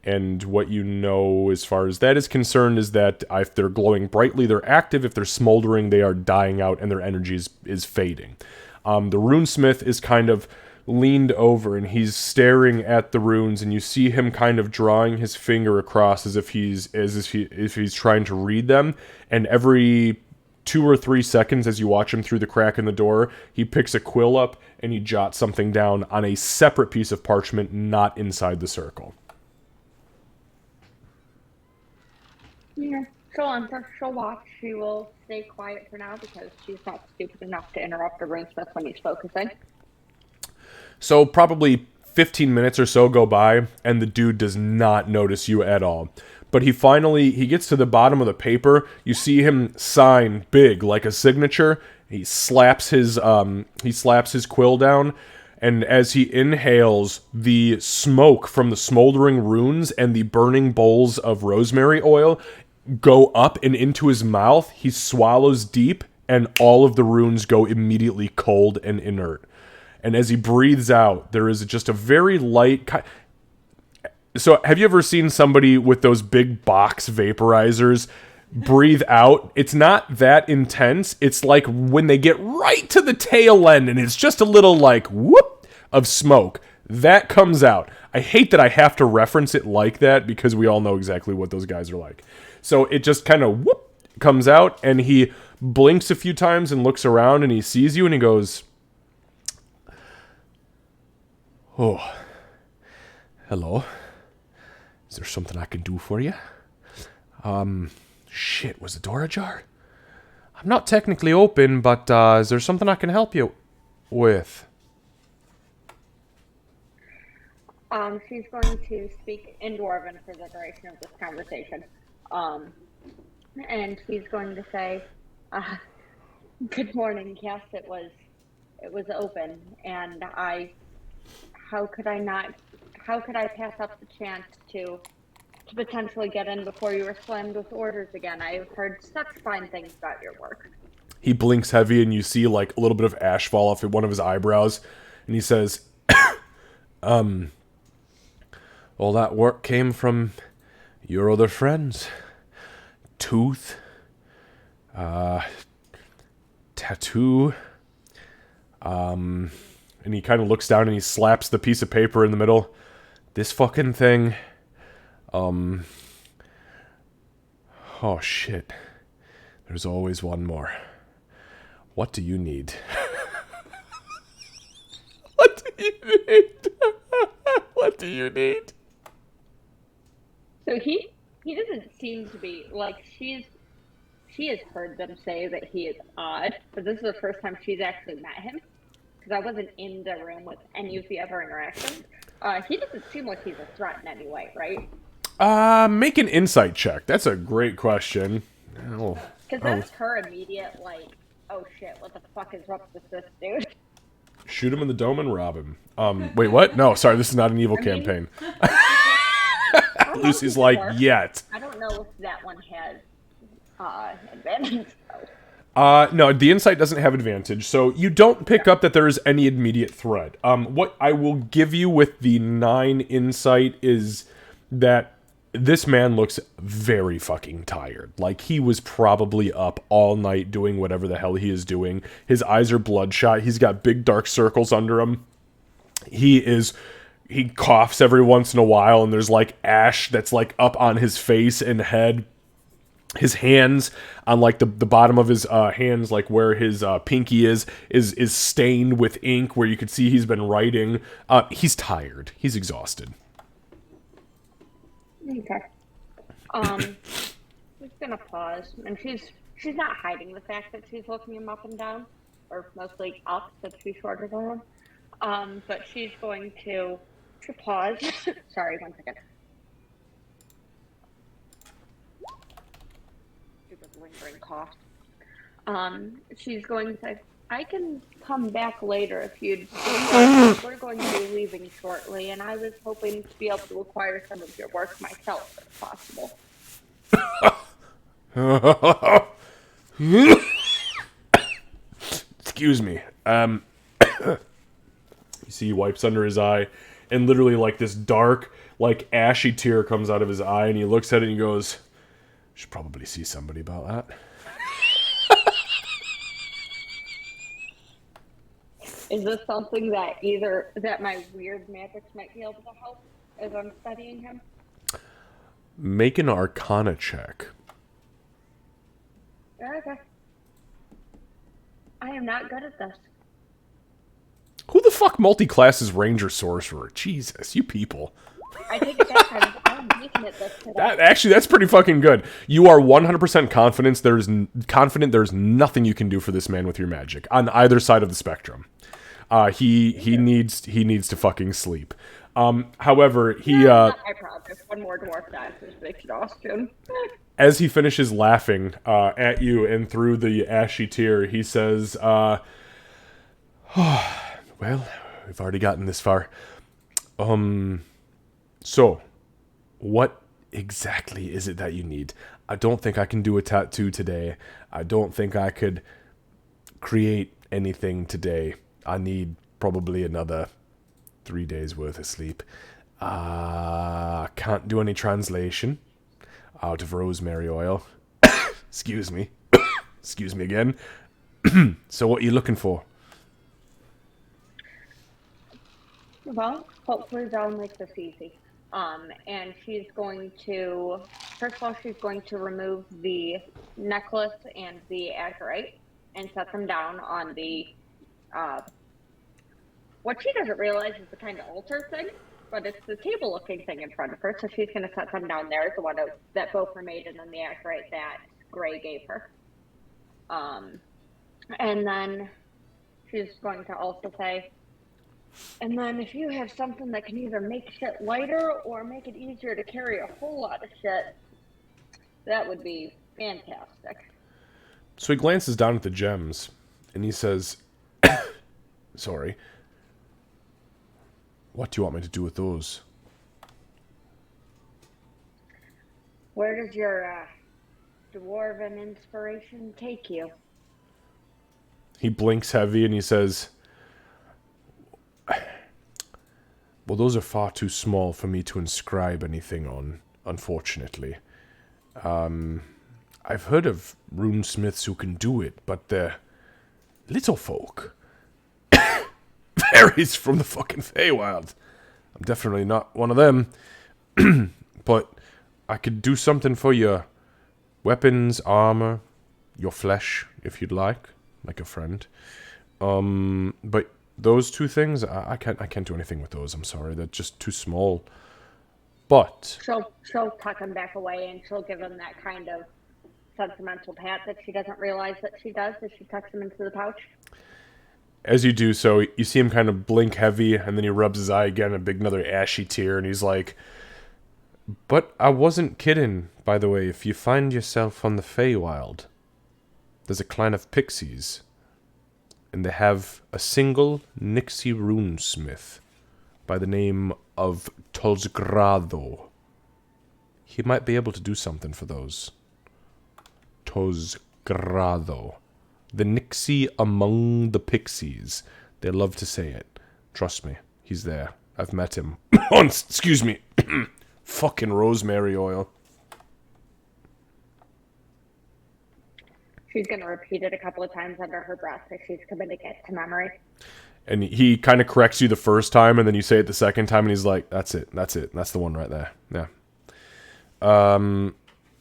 And what you know as far as that is concerned is that if they're glowing brightly, they're active. If they're smoldering, they are dying out and their energy is fading. The runesmith is kind of leaned over and he's staring at the runes, and you see him kind of drawing his finger across as if he's trying to read them. And every 2 or 3 seconds, as you watch him through the crack in the door, he picks a quill up and he jots something down on a separate piece of parchment, not inside the circle.
Yeah, she'll watch. She will stay quiet for now because she's not stupid enough to interrupt the runesmith when he's focusing.
So probably 15 minutes or so go by, and the dude does not notice you at all. But he gets to the bottom of the paper. You see him sign big, like a signature. He slaps his quill down, and as he inhales, the smoke from the smoldering runes and the burning bowls of rosemary oil go up and into his mouth. He swallows deep, and all of the runes go immediately cold and inert. And as he breathes out, there is just a very light... So, have you ever seen somebody with those big box vaporizers breathe out? It's not that intense. It's like when they get right to the tail end, and it's just a little like, whoop, of smoke. That comes out. I hate that I have to reference it like that, because we all know exactly what those guys are like. So, it just kind of, whoop, comes out, and he blinks a few times and looks around, and he sees you, and he goes... Oh, hello. Is there something I can do for you? Shit, was the door ajar? I'm not technically open, but is there something I can help you with?
She's going to speak in Dwarven for the duration of this conversation. And she's going to say, good morning, yes, it was open, and how could I pass up the chance to potentially get in before you were slammed with orders again? I've heard such fine things about your work.
He blinks heavy, and you see like a little bit of ash fall off one of his eyebrows, and he says, all that work came from your other friends. Tooth, tattoo, and he kind of looks down and he slaps the piece of paper in the middle. This fucking thing. Oh shit. There's always one more. What do you need? What do you need? What do you need?
So he doesn't seem to be like she has heard them say that he is odd, but this is the first time she's actually met him. Because I wasn't in the room with any of the other interactions. He doesn't seem like he's a threat in any way, right?
Make an insight check. That's a great question.
Because that's her immediate, like, oh shit, what the fuck is up with this dude?
Shoot him in the dome and rob him. Wait, what? No, sorry, this is not an evil campaign. Lucy's like, yet.
I don't know if that one has advantage, though.
No, the insight doesn't have advantage, so you don't pick up that there is any immediate threat. What I will give you with the 9 insight is that this man looks very fucking tired. Like, he was probably up all night doing whatever the hell he is doing. His eyes are bloodshot. He's got big dark circles under him. He coughs every once in a while, and there's like ash that's like up on his face and head. His hands, on like the bottom of his hands, like where his pinky is stained with ink, where you could see he's been writing. He's tired. He's exhausted.
Okay. She's gonna pause, and she's not hiding the fact that she's looking him up and down, or mostly up, so she's shorter than him. But she's going to pause. Sorry, 1 second. Lingering cough. She's going to say, I can come back later if you'd like. We're going to be leaving shortly, and I was hoping to be able to acquire some of your work myself if possible.
Excuse me. You see he wipes under his eye, and literally like this dark, like ashy tear comes out of his eye, and he looks at it and he goes, "Should probably see somebody about that."
Is this something that that my weird magics might be able to help as I'm studying him?
Make an Arcana check.
Okay. I am not good at this.
Who the fuck multi-classes Ranger Sorcerer? Jesus, you people.
I take it back. I'm making it this today.
That's pretty fucking good. You are 100% confident there's nothing you can do for this man with your magic on either side of the spectrum. He needs to fucking sleep. However,
Not my problem. One more dwarf dies is exhaustion.
as he finishes laughing at you and through the ashy tear, he says, "Well, we've already gotten this far. So, what exactly is it that you need? I don't think I can do a tattoo today. I don't think I could create anything today. I need probably another 3 days worth of sleep. Can't do any translation out of rosemary oil. Excuse me. Excuse me again. So what are you looking for?"
Well, hopefully they'll make this easy. And she's going to, first of all, she's going to remove the necklace and the azurite and set them down on the, what she doesn't realize is the kind of altar thing, but it's the table-looking thing in front of her. So she's going to set them down there, the one that both were made, and then the azurite that Gray gave her. And then she's going to also say, and then if you have something that can either make shit lighter or make it easier to carry a whole lot of shit, that would be fantastic.
So he glances down at the gems, and he says, "Sorry. What do you want me to do with those?"
Where does your dwarven inspiration take you?
He blinks heavy, and he says, "Well, those are far too small for me to inscribe anything on, unfortunately. I've heard of runesmiths who can do it, but they're little folk. Fairies from the fucking Feywild. I'm definitely not one of them. But I could do something for your weapons, armor, your flesh, if you'd like a friend. But those two things, I can't do anything with those. I'm sorry, they're just too small. But
She'll tuck him back away, and she'll give him that kind of sentimental pat that she doesn't realize that she does as she tucks him into the pouch.
As you do so, you see him kind of blink heavy, and then he rubs his eye again, another ashy tear, and he's like, "But I wasn't kidding, by the way. If you find yourself on the Feywild, there's a clan of pixies, and they have a single Nixie runesmith by the name of Tosgrado. He might be able to do something for those. Tosgrado. The Nixie among the pixies. They love to say it. Trust me, he's there. I've met him once. Excuse me. Fucking rosemary oil."
She's going to repeat it a couple of times under her breath as she's committing it to memory.
And he kind of corrects you the first time, and then you say it the second time, and he's like, that's it. That's the one right there. Yeah.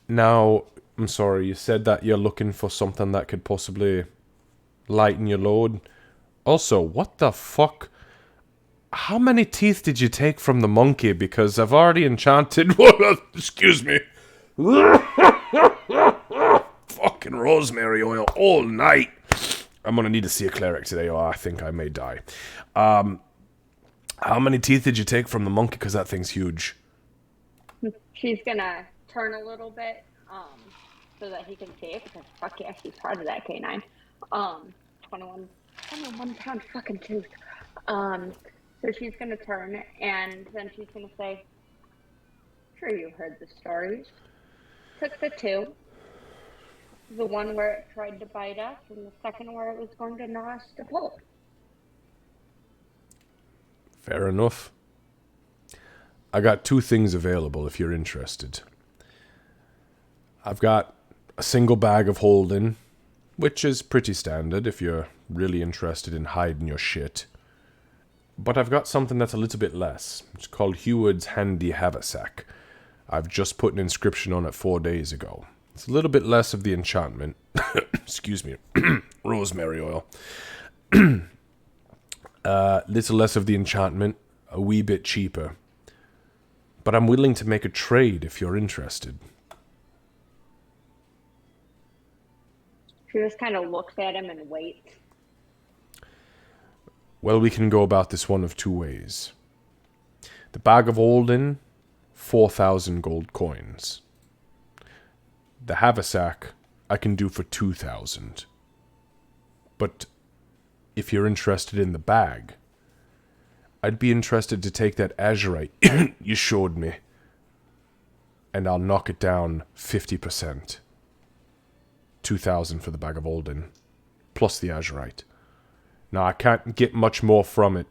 Now, I'm sorry, you said that you're looking for something that could possibly lighten your load. Also, what the fuck? How many teeth did you take from the monkey? Because I've already enchanted... Excuse me. Fucking rosemary oil all night. I'm gonna need to see a cleric today, or I think I may die. How many teeth did you take from the monkey? Because that thing's huge.
She's gonna turn a little bit, so that he can see it, because fuck yeah, she's proud of that canine. 21 pound fucking tooth. So she's gonna turn, and then she's gonna say, "Sure, you heard the stories. Took the two. The one where it tried to bite us, and the second where it was going to gnaw us to pulp."
Fair enough. I got 2 things available if you're interested. I've got a single bag of holding, which is pretty standard if you're really interested in hiding your shit. But I've got something that's a little bit less. It's called Heward's Handy Haversack. I've just put an inscription on it 4 days ago. It's a little bit less of the enchantment. Excuse me. Rosemary oil. Little less of the enchantment, a wee bit cheaper. But I'm willing to make a trade if you're interested.
She just kind of looks at him and waits.
Well, we can go about this one of 2 ways. The bag of holding, 4,000 gold coins. The haversack, I can do for 2,000. But if you're interested in the bag, I'd be interested to take that azurite you showed me, and I'll knock it down 50%. 2,000 for the bag of holding, plus the azurite. Now, I can't get much more from it,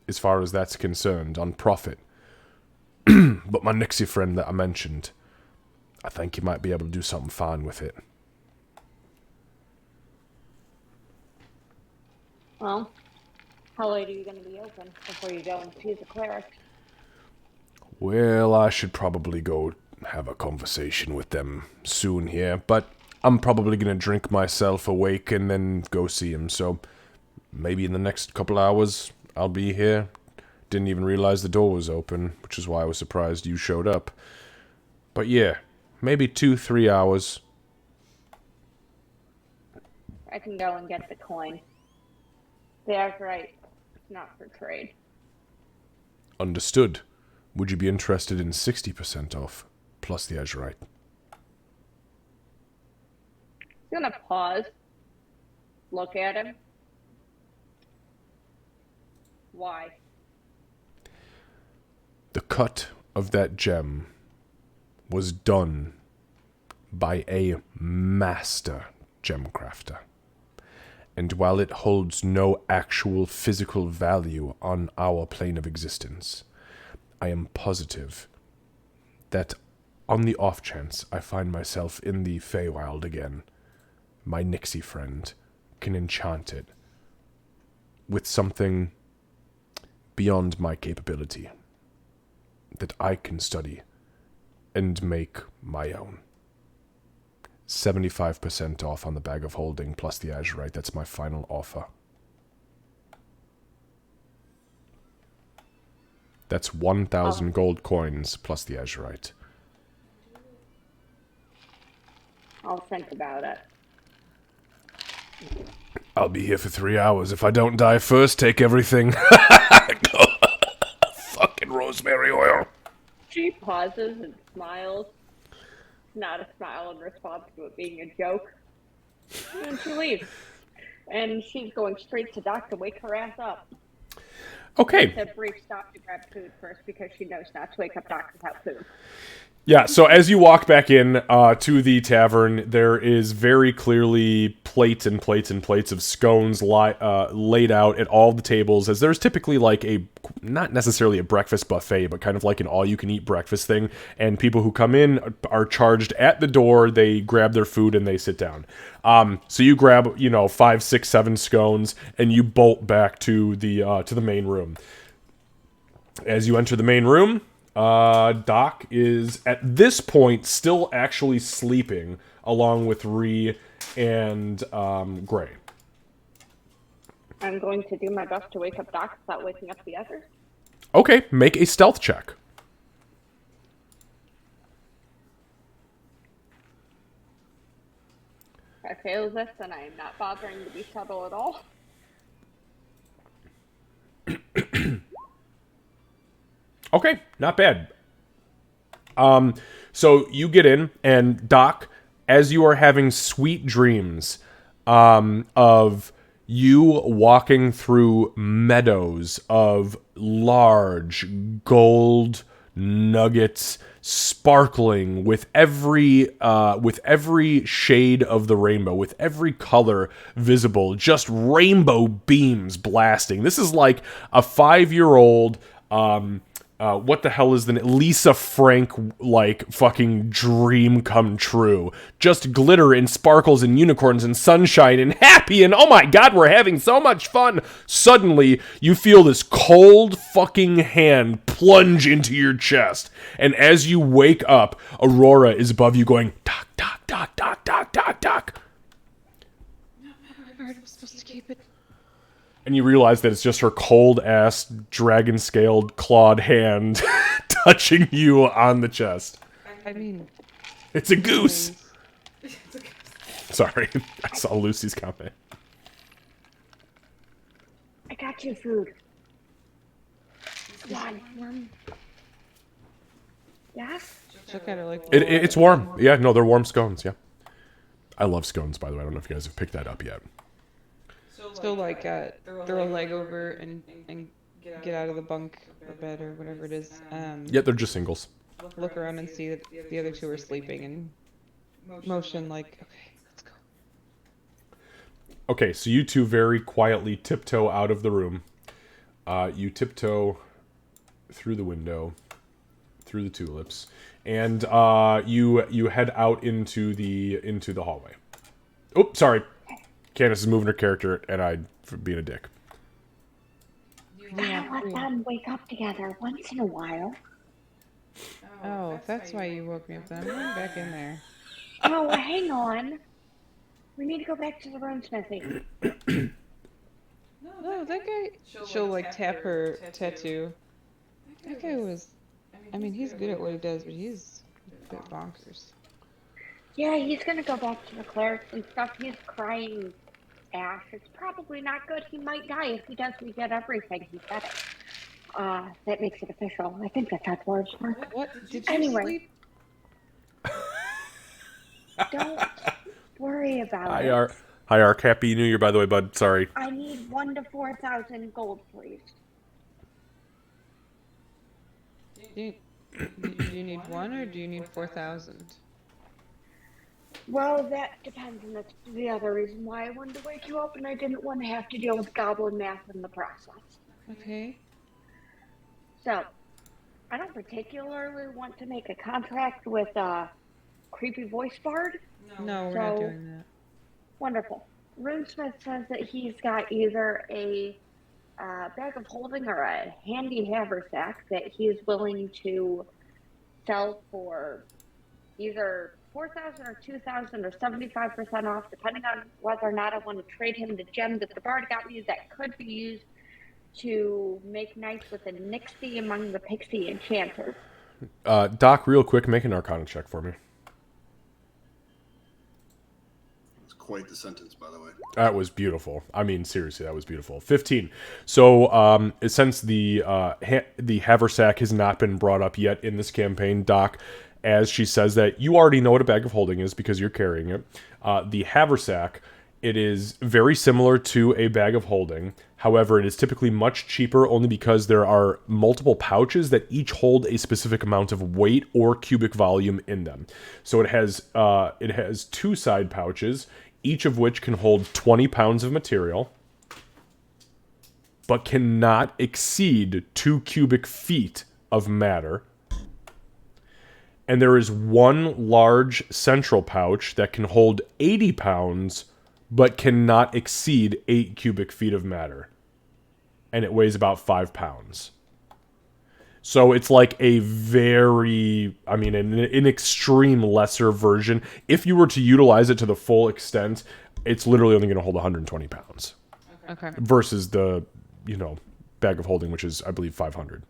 as far as that's concerned, on profit. But my Nixie friend that I mentioned, I think he might be able to do something fine with it.
Well, how late are you going to be open before you go and see the cleric?
Well, I should probably go have a conversation with them soon here, but I'm probably going to drink myself awake and then go see him, so maybe in the next couple hours I'll be here. Didn't even realize the door was open, which is why I was surprised you showed up. But yeah, maybe 2-3 hours.
I can go and get the coin. That's right. It's not for trade.
Understood. Would you be interested in 60% off, plus the azurite?
He's gonna pause. Look at him. Why?
The cut of that gem was done by a master gemcrafter. And while it holds no actual physical value on our plane of existence, I am positive that on the off chance I find myself in the Feywild again, my Nixie friend can enchant it with something beyond my capability that I can study and make my own. 75% off on the bag of holding plus the azurite. That's my final offer. That's 1,000 gold coins plus the azurite.
I'll think about it.
I'll be here for 3 hours. If I don't die first, take everything. Fucking rosemary oil.
She pauses and smiles. Not a smile in response to it being a joke. And she leaves. And she's going straight to Doc to wake her ass up.
Okay.
It's a brief stop to grab food first because she knows not to wake up Doc without food.
Yeah, so as you walk back in to the tavern, there is very clearly plates and plates and plates of scones laid out at all the tables, as there's typically like a, not necessarily a breakfast buffet, but kind of like an all-you-can-eat breakfast thing, and people who come in are charged at the door, they grab their food, and they sit down. So you grab, 5, 6, 7 scones, and you bolt back to the main room. As you enter the main room, Doc is, at this point, still actually sleeping, along with Ree and Gray.
I'm going to do my best to wake up Doc without waking up the others.
Okay, make a stealth check.
If I fail this, then I am not bothering to be subtle at all.
Okay, not bad. So you get in, and Doc, as you are having sweet dreams of you walking through meadows of large gold nuggets sparkling with every shade of the rainbow, with every color visible, just rainbow beams blasting. This is like a 5-year-old What the hell is the Lisa Frank, like, fucking dream come true? Just glitter and sparkles and unicorns and sunshine and happy and oh my god, we're having so much fun. Suddenly, you feel this cold fucking hand plunge into your chest. And as you wake up, Aurora is above you going, doc, doc, doc, doc, doc, doc, doc.
I'm supposed to keep it.
And you realize that it's just her cold-ass, dragon-scaled, clawed hand touching you on the chest.
I mean...
It's a goose! Sorry, I saw Lucy's comment.
I got you food. Come on. Yeah?
Look at her like...
It's warm. Yeah, no, they're warm scones, yeah. I love scones, by the way. I don't know if you guys have picked that up yet.
So like, throw a leg over and get out of the bunk or bed or whatever it is.
Yeah, they're just singles.
Look around and see that the other two are sleeping and motion like, okay, let's go.
Okay, so you two very quietly tiptoe out of the room. You tiptoe through the window, through the tulips, and you head out into the hallway. Oh, sorry. Candace is moving her character, and I'm being a dick.
We gotta let them wake up together once in a while.
Oh, that's why you woke me up then. I'm going back in there.
Oh, hang on. We need to go back to the runesmithing.
No, that guy... She'll like tap her tattoo. That guy was... I mean, he's good at what he does, but he's a bit bonkers.
Yeah, he's gonna go back to the clerics and stuff. He's crying ash. It's probably not good. He might die if he doesn't get everything. He said it. That makes it official. I think that's how dwarves work.
What? Did you
Anyway.
sleep?
Don't worry about
Hi,
it.
Hi, Ark. Happy New Year, by the way, bud. Sorry.
I need 1,000 to 4,000 gold, please.
Do you need 1 or do you need 4,000?
Well, that depends, and that's the other reason why I wanted to wake you up, and I didn't want to have to deal with goblin math in the process.
Okay.
So, I don't particularly want to make a contract with a creepy voice bard.
No, we're not doing that.
Wonderful. Runesmith says that he's got either a bag of holding or a handy haversack that he is willing to sell for either 4,000 or 2,000 or 75% off, depending on whether or not I want to trade him the gem that the bard got me that could be used to make nice with a Nixie among the pixie enchanters.
Doc, real quick, make an Arcana check for me.
It's quite the sentence, by the way.
That was beautiful. I mean, seriously, that was beautiful. 15. So, since the haversack has not been brought up yet in this campaign, Doc, as she says that, you already know what a bag of holding is because you're carrying it. The haversack, it is very similar to a bag of holding. However, it is typically much cheaper only because there are multiple pouches that each hold a specific amount of weight or cubic volume in them. So it has 2 side pouches, each of which can hold 20 pounds of material, but cannot exceed 2 cubic feet of matter. And there is 1 large central pouch that can hold 80 pounds, but cannot exceed 8 cubic feet of matter. And it weighs about 5 pounds. So it's like a very, I mean, an extreme lesser version. If you were to utilize it to the full extent, it's literally only going to hold 120 pounds.
Okay.
Versus the, bag of holding, which is, I believe, 500.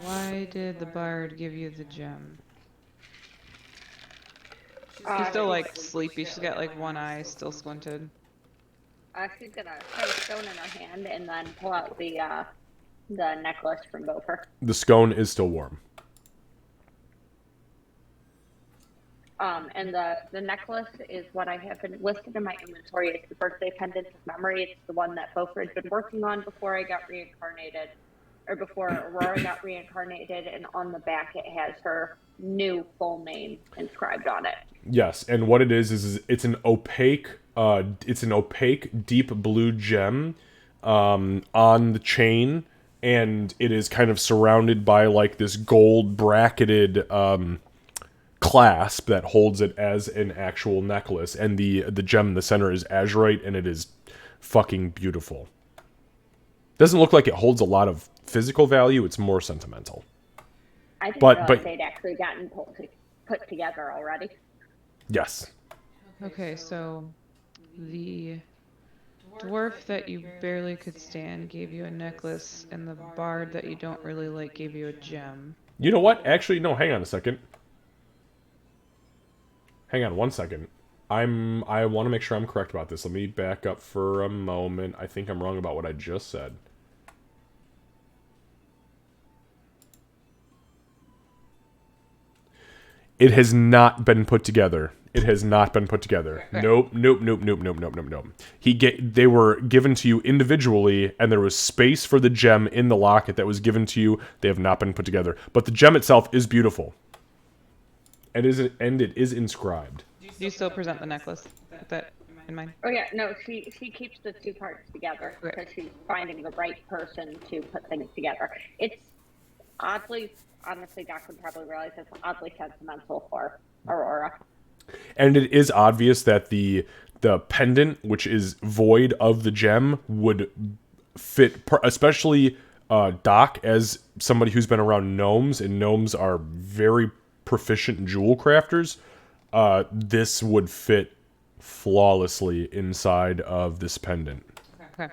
Why did the bard give you the gem? She's still like sleepy. She's got like one eye still squinted.
She's gonna throw a stone in her hand and then pull out the necklace from Gopher.
The scone is still warm.
And the necklace is what I have been listed in my inventory. It's the birthday pendant of memory. It's the one that Gopher had been working on before I got reincarnated, or before Aurora got reincarnated. And on the back, it has her new full name inscribed on it.
Yes, and what it is it's an opaque deep blue gem on the chain and it is kind of surrounded by like this gold bracketed clasp that holds it as an actual necklace, and the gem in the center is azurite, and it is fucking beautiful. Doesn't look like it holds a lot of physical value, it's more sentimental.
I didn't
But-
realize they'd actually gotten put together already.
Yes.
Okay, so the dwarf that you barely could stand gave you a necklace, and the bard that you don't really like gave you a gem.
You know what? Actually, no, hang on a second. Hang on one second. I want to make sure I'm correct about this. Let me back up for a moment. I think I'm wrong about what I just said. It has not been put together. It has not been put together.
Okay.
Nope. They were given to you individually, and there was space for the gem in the locket that was given to you. They have not been put together. But the gem itself is beautiful. And it is inscribed.
Do you still present the necklace with that in mind?
Oh yeah, no, she keeps the two parts together
Okay.
because she's finding the right person to put things together. It's oddly, honestly, Doc would probably realize it's oddly sentimental for Aurora.
And it is obvious that the pendant, which is void of the gem, would fit, especially Doc, as somebody who's been around gnomes, and gnomes are very proficient jewel crafters. This would fit flawlessly inside of this pendant.
Okay.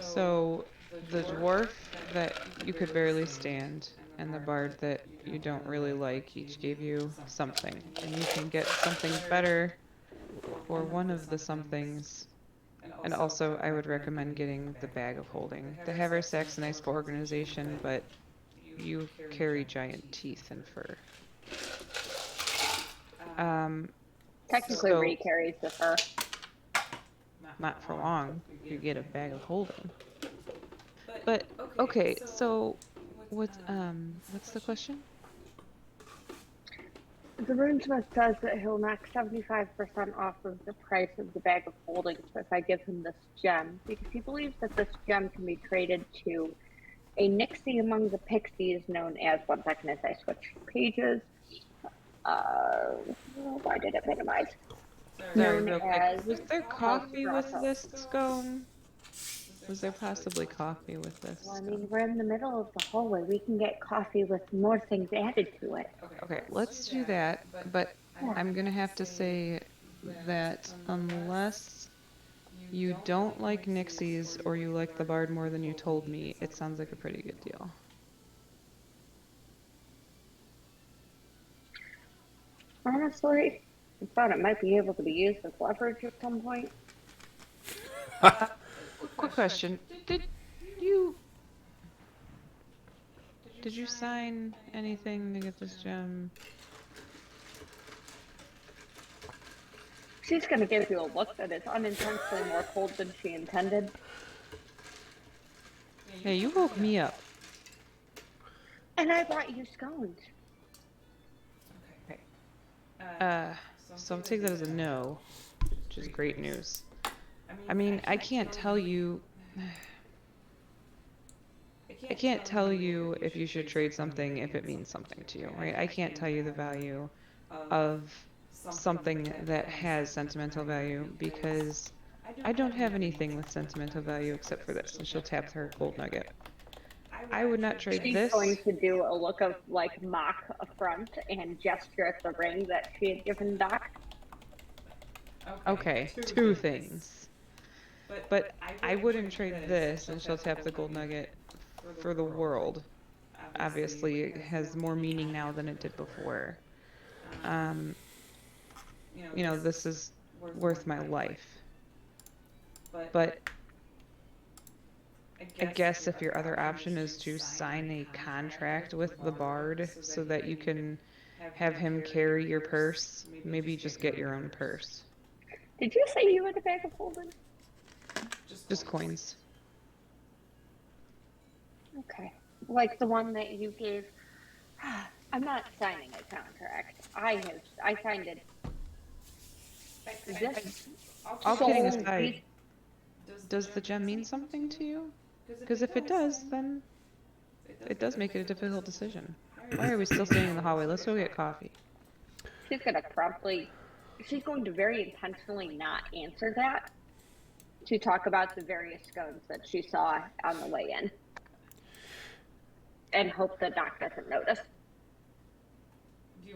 So the dwarf that you could barely stand and the bard that you don't really like each gave you something, and you can get something better for one of the somethings. And also, I would recommend getting the bag of holding. The haversack's nice for organization, but you carry giant teeth and fur.
Technically,
So-
Ree carries the fur.
Not for long. You get a bag of holding. But okay, so what's the question?
The runesmith says that he'll knock 75% off of the price of the bag of holdings if I give him this gem, because he believes that this gem can be traded to a Nixie among the pixies known as, one second as I switch pages. Why did it minimize?
Sorry,
Known
real quick.
as
Was there coffee with
Russell.
this scone? Was there possibly coffee with this?
Well, I mean, we're in the middle of the hallway. We can get coffee with more things added to it.
Okay, let's do that, but I'm gonna have to say that unless you don't like Nixies or you like the bard more than you told me, it sounds like a pretty good deal.
Honestly, I thought it might be able to be used as leverage at some point.
Quick question. Did you sign anything to get this gem?
She's gonna give you a look that is unintentionally more cold than she intended.
Hey, you woke me up.
And I brought you scones.
So I'll take that as a no, which is great news. I mean, I can't tell you if you should trade something if it means something to you, right? I can't tell you the value of something that has sentimental value because I don't have anything with sentimental value except for this, and she'll tap her gold nugget. I would not trade
She's
this.
going to do a look of like mock affront and gesture at the ring that she had given Doc.
Okay, two things. But I wouldn't trade this, and she'll tap the gold nugget for the world. Obviously, it has more meaning now than it did before. This is worth my life. But I guess if your other option is to sign a contract with the bard so that you can have him carry your purse, maybe just get your own purse.
Did you say you had a bag of holding?
Just coins.
Okay. Like the one that you gave. I'm not signing a contract. I signed it. This
All kidding
soul-
aside, does the gem mean something to you? Because if it does, then it does make it a difficult decision. Why are we still standing in the hallway? Let's go get coffee.
She's going to very intentionally not answer that to talk about the various scones that she saw on the way in and hope the doc doesn't notice.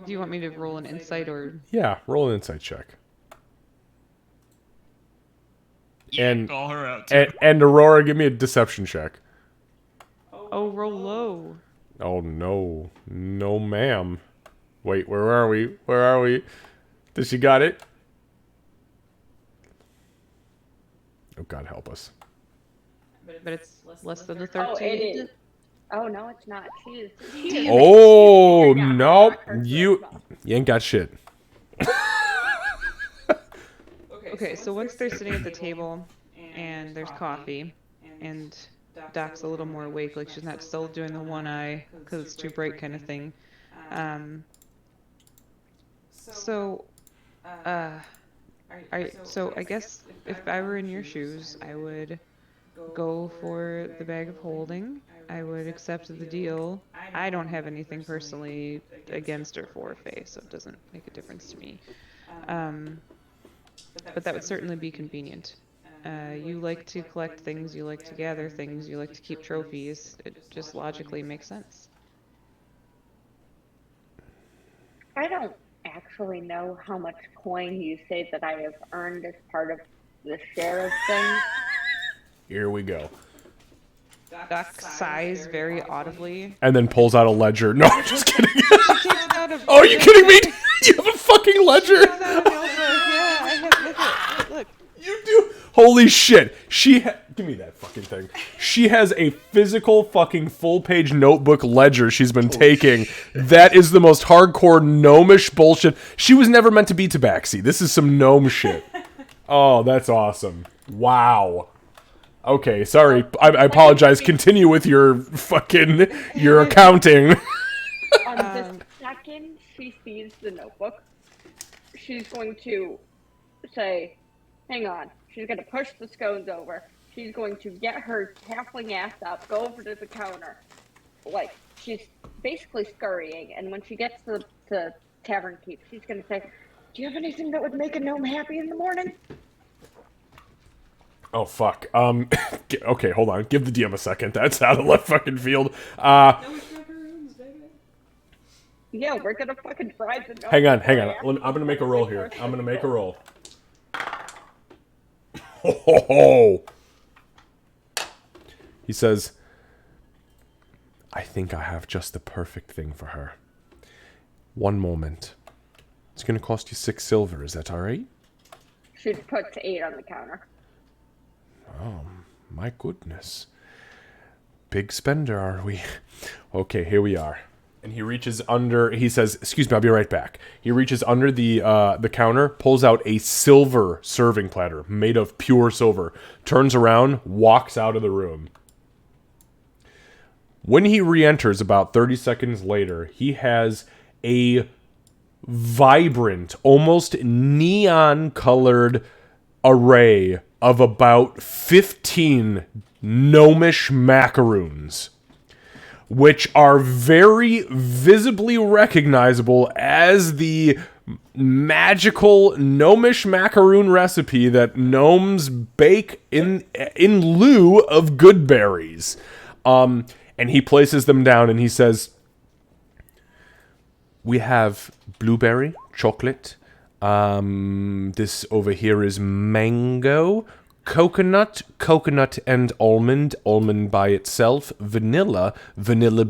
Do you want me to roll an insight or?
Yeah, roll an insight check.
Yeah,
And
call her out.
and Aurora, give me a deception check.
Oh, roll low.
Oh no, no, ma'am. Wait, where are we? Where are we? Did she got it? Oh, God help us.
But it's less than the 13.
Oh, it is. Oh, no, it's not. She is.
Oh
Yeah,
no,
her
you
charisma.
ain't got shit.
Okay, so once they're sitting at the table and there's coffee and Doc's a little more awake, like she's not still doing the one eye because it's too bright kind of thing. So I guess if I were in your shoes, I would go for the bag of holding. I would accept the deal. I don't have anything personally against or for Faye, so it doesn't make a difference to me. But that would certainly be convenient. You like to collect things, you like to gather things, you like to keep trophies. It just logically makes sense.
I don't actually know how much coin you say that I have earned as part of the sheriff thing.
Here we go.
Doc sighs very audibly.
And then pulls out a ledger. No, I'm just kidding.
Oh,
are you kidding me? You have a fucking ledger.
Yeah, I have. Look.
You do. Holy shit. Give me that fucking thing. She has a physical fucking full-page notebook ledger she's been taking. That is the most hardcore gnomish bullshit. She was never meant to be Tabaxi. This is some gnome shit. Oh, that's awesome. Wow. Okay, sorry. I apologize. Continue with your accounting.
On the second she sees the notebook, she's going to say, hang on. She's going to push the scones over. She's going to get her halfling ass up, go over to the counter. Like, she's basically scurrying. And when she gets to the tavern keep, she's going to say, do you have anything that would make a gnome happy in the morning?
Oh, fuck. Okay, hold on. Give the DM a second. That's out of left fucking field.
Yeah, we're going to fucking fry the gnome.
Hang on. I'm gonna make a roll here. I'm gonna make a roll. Ho, ho, ho. He says, I think I have just the perfect thing for her. One moment. It's gonna cost you 6 silver, is that alright?
She puts 8 on the counter.
Oh, my goodness. Big spender, are we? Okay, here we are. And he reaches under, he says, excuse me, I'll be right back. He reaches under the counter, pulls out a silver serving platter made of pure silver, turns around, walks out of the room. When he re-enters about 30 seconds later, he has a vibrant, almost neon-colored array of about 15 gnomish macaroons, which are very visibly recognizable as the magical gnomish macaroon recipe that gnomes bake in lieu of good berries. And he places them down and he says, we have blueberry, chocolate. This over here is mango, coconut and almond by itself, vanilla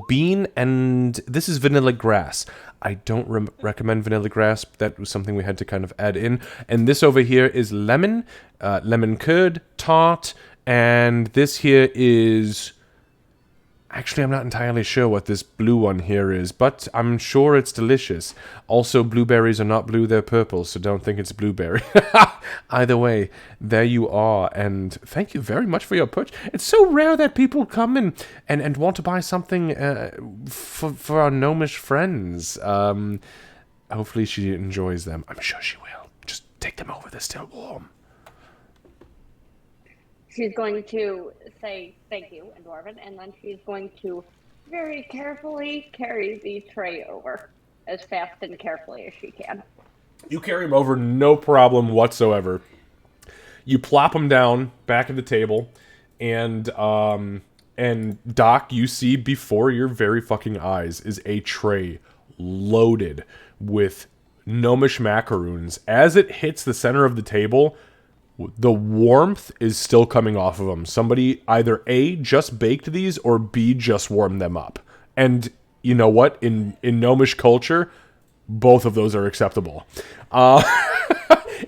bean, and this is vanilla grass. I don't recommend vanilla grass. That was something we had to kind of add in. And this over here is lemon curd, tart, and this here is... Actually, I'm not entirely sure what this blue one here is, but I'm sure it's delicious. Also, blueberries are not blue, they're purple, so don't think it's blueberry. Either way, there you are, and thank you very much for your purchase. It's so rare that people come and want to buy something for our gnomish friends. Hopefully she enjoys them. I'm sure she will. Just take them over, they're still warm.
she's going to say thank you in Dwarven, and then she's going to very carefully carry the tray over as fast and carefully as she can.
You carry him over, no problem whatsoever. You plop him down back at the table, and Doc, you see before your very fucking eyes is a tray loaded with gnomish macaroons. As it hits the center of the table, the warmth is still coming off of them. Somebody either A, just baked these, or B, just warmed them up. And you know what? In gnomish culture, both of those are acceptable.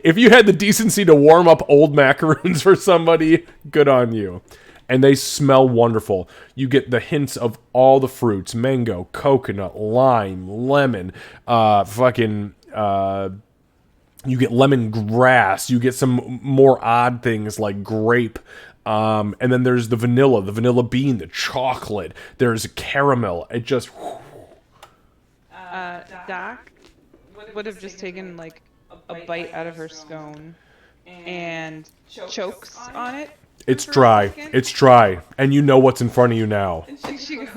If you had the decency to warm up old macaroons for somebody, good on you. And they smell wonderful. You get the hints of all the fruits: mango, coconut, lime, lemon, you get lemongrass. You get some more odd things like grape. And then there's the vanilla bean, the chocolate. There's caramel. It just...
Doc would have just taken like a bite out of her scone and chokes on it.
It's dry. It's dry. And you know what's in front of you now.
And she goes...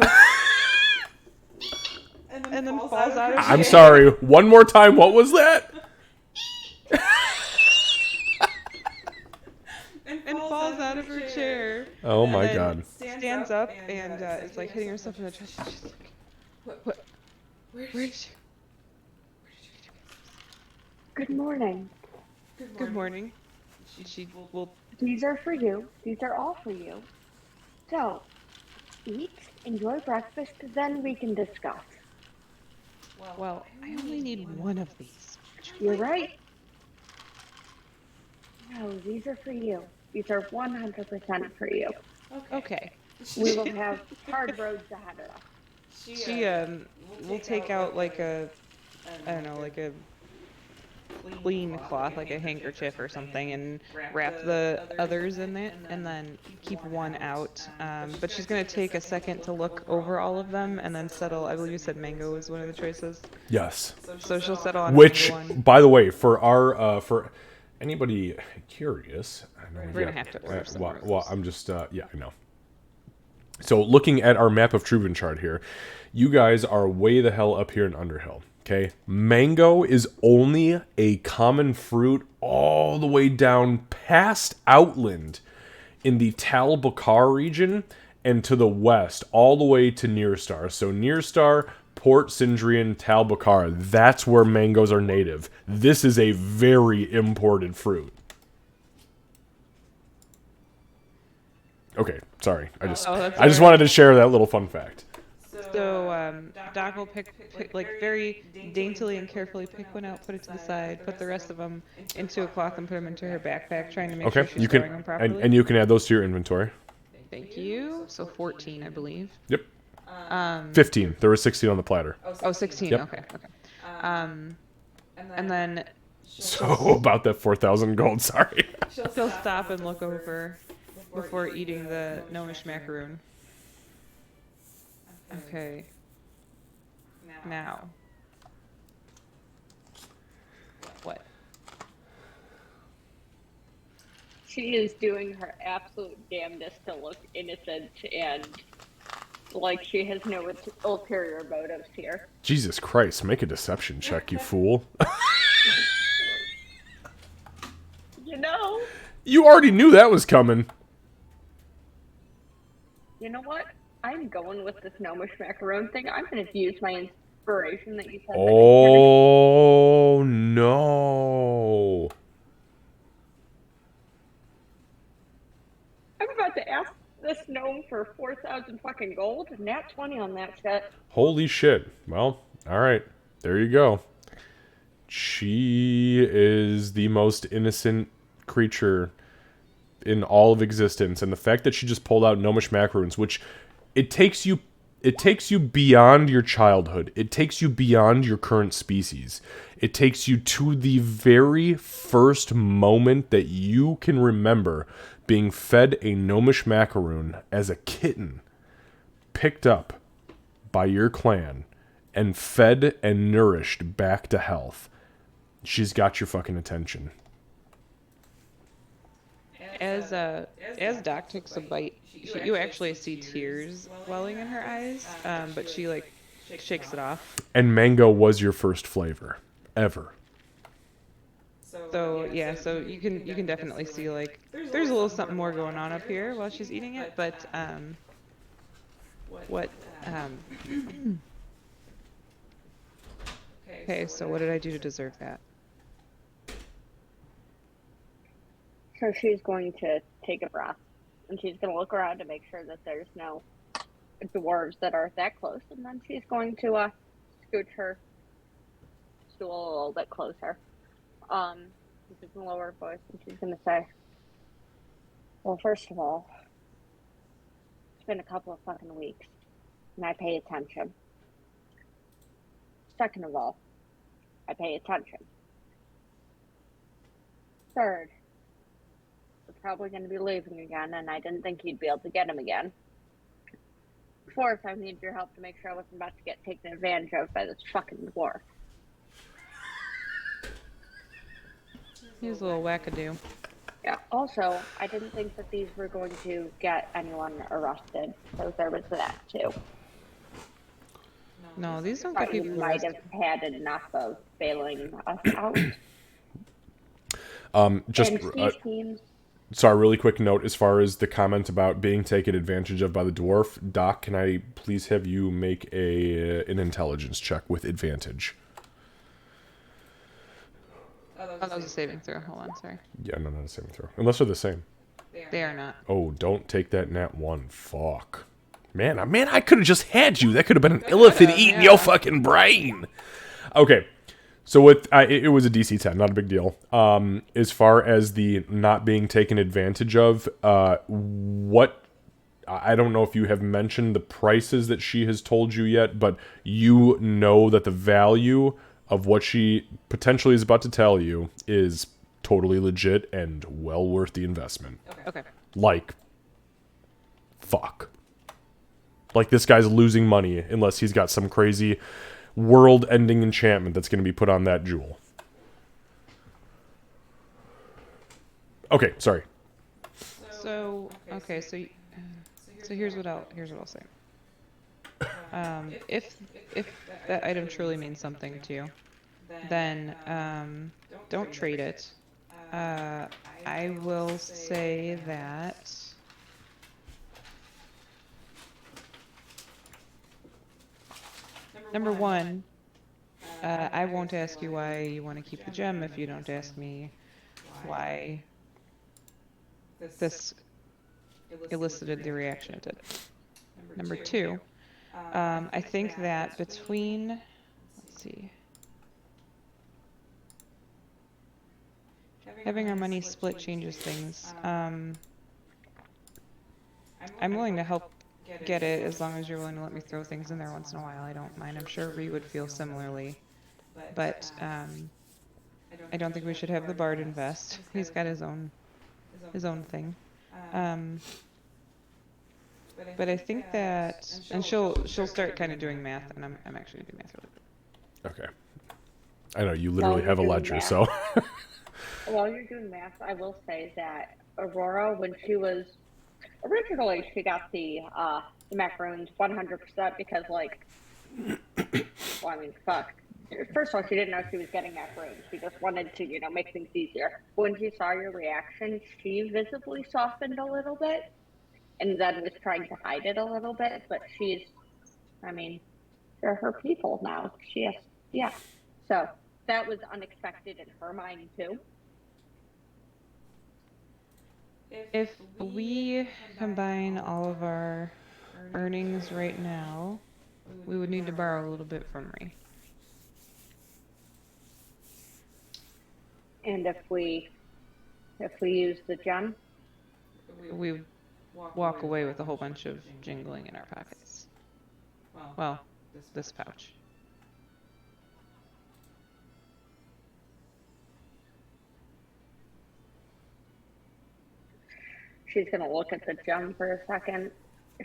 and then falls out of her
I'm
chair.
sorry. One more time. What was that?
And falls out of her chair.
Oh my
and
god.
Stands up and is like hitting herself in the chest. She's like, what? Where did you?
Good morning.
Good morning. She will.
These are for you. These are all for you. So, eat, enjoy breakfast, then we can discuss.
Well, I only need one of these.
You're right. No, these are for you. These are 100% for you.
Okay.
We will have hard roads ahead of us.
She will take out like a, I don't know, like a clean cloth, like a handkerchief or something, and wrap the others in it, and then keep one out. But she's gonna take a second to look over all of them and then settle. I believe you said mango was one of the choices.
Yes.
So she'll settle on
Which,
mango one.
by the way, for our for anybody curious, I know
We're gonna have to order some more of
well,
those.
I'm just yeah, I know. So looking at our map of Trubin chart here, you guys are way the hell up here in Underhill. Okay, mango is only a common fruit all the way down past Outland in the Tal Bakar region and to the west, all the way to Nearstar. So Nearstar, Port Sindrian, Tal Bakar, that's where mangoes are native. This is a very imported fruit. Okay, sorry. I just wanted to share that little fun fact.
So Doc will pick like very daintily and carefully pick one out, put it to the side, put the rest of them into a cloth, and put them into her backpack, trying to make
Okay,
sure she's
you
storing
can
them properly.
and you can add those to your inventory.
Thank you. So 14, I believe.
Yep. 15. There was 16 on the platter.
Oh, 16.
Yep.
Okay. And then
So about that 4,000 gold. Sorry.
she'll stop and look over before eating the gnomish macaroon. Okay. Now. What?
She is doing her absolute damnedest to look innocent and like she has no ulterior motives here.
Jesus Christ! Make a deception check, you fool.
You know?
You already knew that was coming.
You know what? I'm going with this gnomish macaroon thing. I'm going to use my inspiration that you said.
Oh no!
I'm about to ask this gnome for 4,000 fucking gold. Nat 20 on that shit.
Holy shit! Well, all right. There you go. She is the most innocent creature in all of existence, and the fact that she just pulled out gnomish macaroons, which it takes you beyond your childhood. It takes you beyond your current species. It takes you to the very first moment that you can remember being fed a gnomish macaroon as a kitten, picked up by your clan, and fed and nourished back to health. She's got your fucking attention.
as Doc takes a bite, you actually see tears welling in her eyes, but she like shakes it off.
And mango was your first flavor, ever.
So yeah, so you can definitely see like there's a little something more going on up here while she's eating it, but what okay, so what did I do to deserve that?
So she's going to take a breath, and she's going to look around to make sure that there's no dwarves that are that close, and then she's going to scooch her stool a little bit closer. She's going to lower her voice, and she's going to say, well, first of all, it's been a couple of fucking weeks, and I pay attention. Second of all, I pay attention. Third, we're probably going to be leaving again, and I didn't think you'd be able to get him again. Fourth, I need your help to make sure I wasn't about to get taken advantage of by this fucking dwarf.
He's a little wackadoo.
Yeah, also, I didn't think that these were going to get anyone arrested, so there was that too.
No, these don't
Thought
get
you
people
might
arrested.
have had enough of bailing us out.
Just
And Steve seems...
sorry, really quick note as far as the comment about being taken advantage of by the dwarf. Doc, can I please have you make an intelligence check with advantage?
Oh, that was a saving throw. Hold on, sorry.
Yeah, no, not a saving throw. Unless they're the same.
They are not.
Oh, don't take that nat 1. Fuck. Man, I could have just had you. That could have been an elephant eating your fucking brain. Okay. So with it was a DC 10, not a big deal. As far as the not being taken advantage of, what I don't know if you have mentioned the prices that she has told you yet, but you know that the value of what she potentially is about to tell you is totally legit and well worth the investment.
Okay.
Like, fuck. Like, this guy's losing money unless he's got some crazy world-ending enchantment that's going to be put on that jewel. Okay, sorry.
So okay, so here's what I'll say. If that item truly means something to you, then don't trade it. I will say that number one, I won't ask you why you want to keep the gem if you don't ask me why this elicited the reaction it did. Number two, I think that between, let's see, having our money split changes things. I'm willing to help get it as long as you're willing to let me throw things in there once in a while. I don't mind. I'm sure Ree would feel similarly. But I don't think we should have the bard invest. He's got his own thing. But I think that, and she'll start kind of doing math, and I'm actually gonna do math really quick.
Okay. I know, you literally
While
have a
you're doing
ledger,
math.
so...
While you're doing math, I will say that Aurora, when she was originally, she got the macaroons 100% because, like, well, I mean, fuck. First of all, she didn't know she was getting macaroons. She just wanted to, make things easier. When she saw your reaction, she visibly softened a little bit, and then was trying to hide it a little bit. But they're her people now. Yeah. So that was unexpected in her mind too.
If we combine all of our earnings right now, we would need to borrow a little bit from Ree.
And if we use the gem,
We would walk away with a whole bunch of jingling in our pockets. Well, this pouch.
she's going to look at the gem for a second.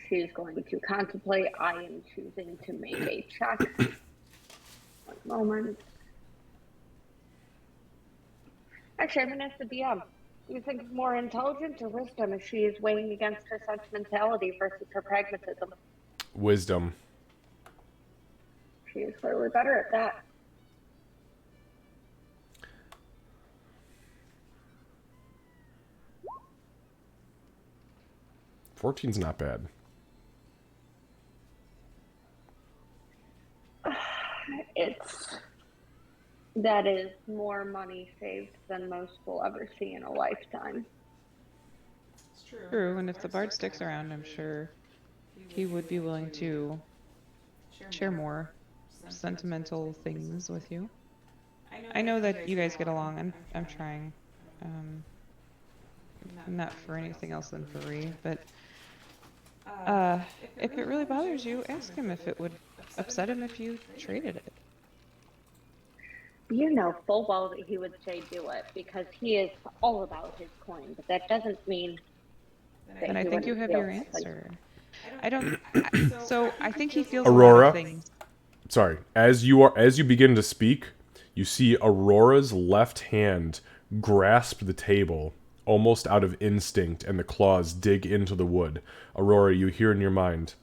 She's going to contemplate. I am choosing to make a check. 1 moment. Actually, I'm going to ask the DM. you think more intelligence or wisdom if she is weighing against her sentimentality versus her pragmatism?
Wisdom.
She is clearly better at that.
$14's not bad.
That is more money saved than most will ever see in a lifetime.
It's true, and if the bard sticks around, I'm sure he would be willing to share more sentimental things with you. I know that you guys get along. I'm trying. Not for anything else than for Ree, but if it really bothers you, ask him if it would upset him if you traded it.
You know full well that he would say do it because he is all about his coin, but that doesn't mean that
And I
he
think you
wouldn't
have
feel
your
like-
answer. I don't. So I think he feels
Aurora?
a lot of things.
Sorry. As you begin to speak, you see Aurora's left hand grasp the table, almost out of instinct, and the claws dig into the wood. Aurora, you hear in your mind.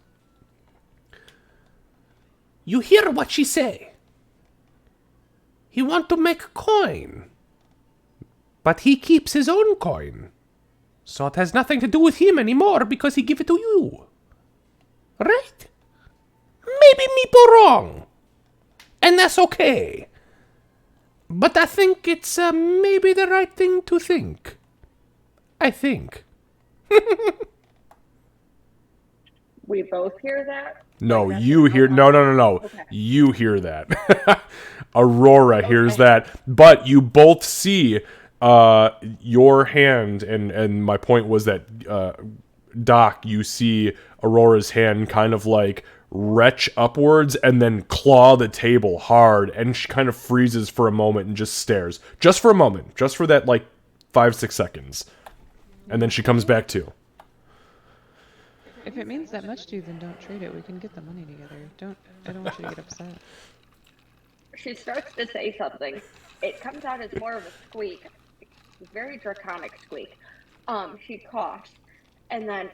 You hear what she say? He want to make coin. But he keeps his own coin. So it has nothing to do with him anymore because he give it to you. Right? Maybe me go wrong. And that's okay. But I think it's maybe the right thing to think. I think.
We both hear that?
No,
Like, that's
you
an
hear...
outlaw?
No.
Okay.
You hear that. Aurora hears
Okay.
that. But you both see your hand, and my point was that, Doc, you see Aurora's hand kind of like retch upwards and then claw the table hard, and she kind of freezes for a moment and just stares. Just for a moment. Just for that, like, 5-6 seconds. And then she comes back to.
If it means that much to you, then don't trade it. We can get the money together. I don't want you to get upset.
She starts to say something. It comes out as more of a squeak. A very draconic squeak. She coughs. And then,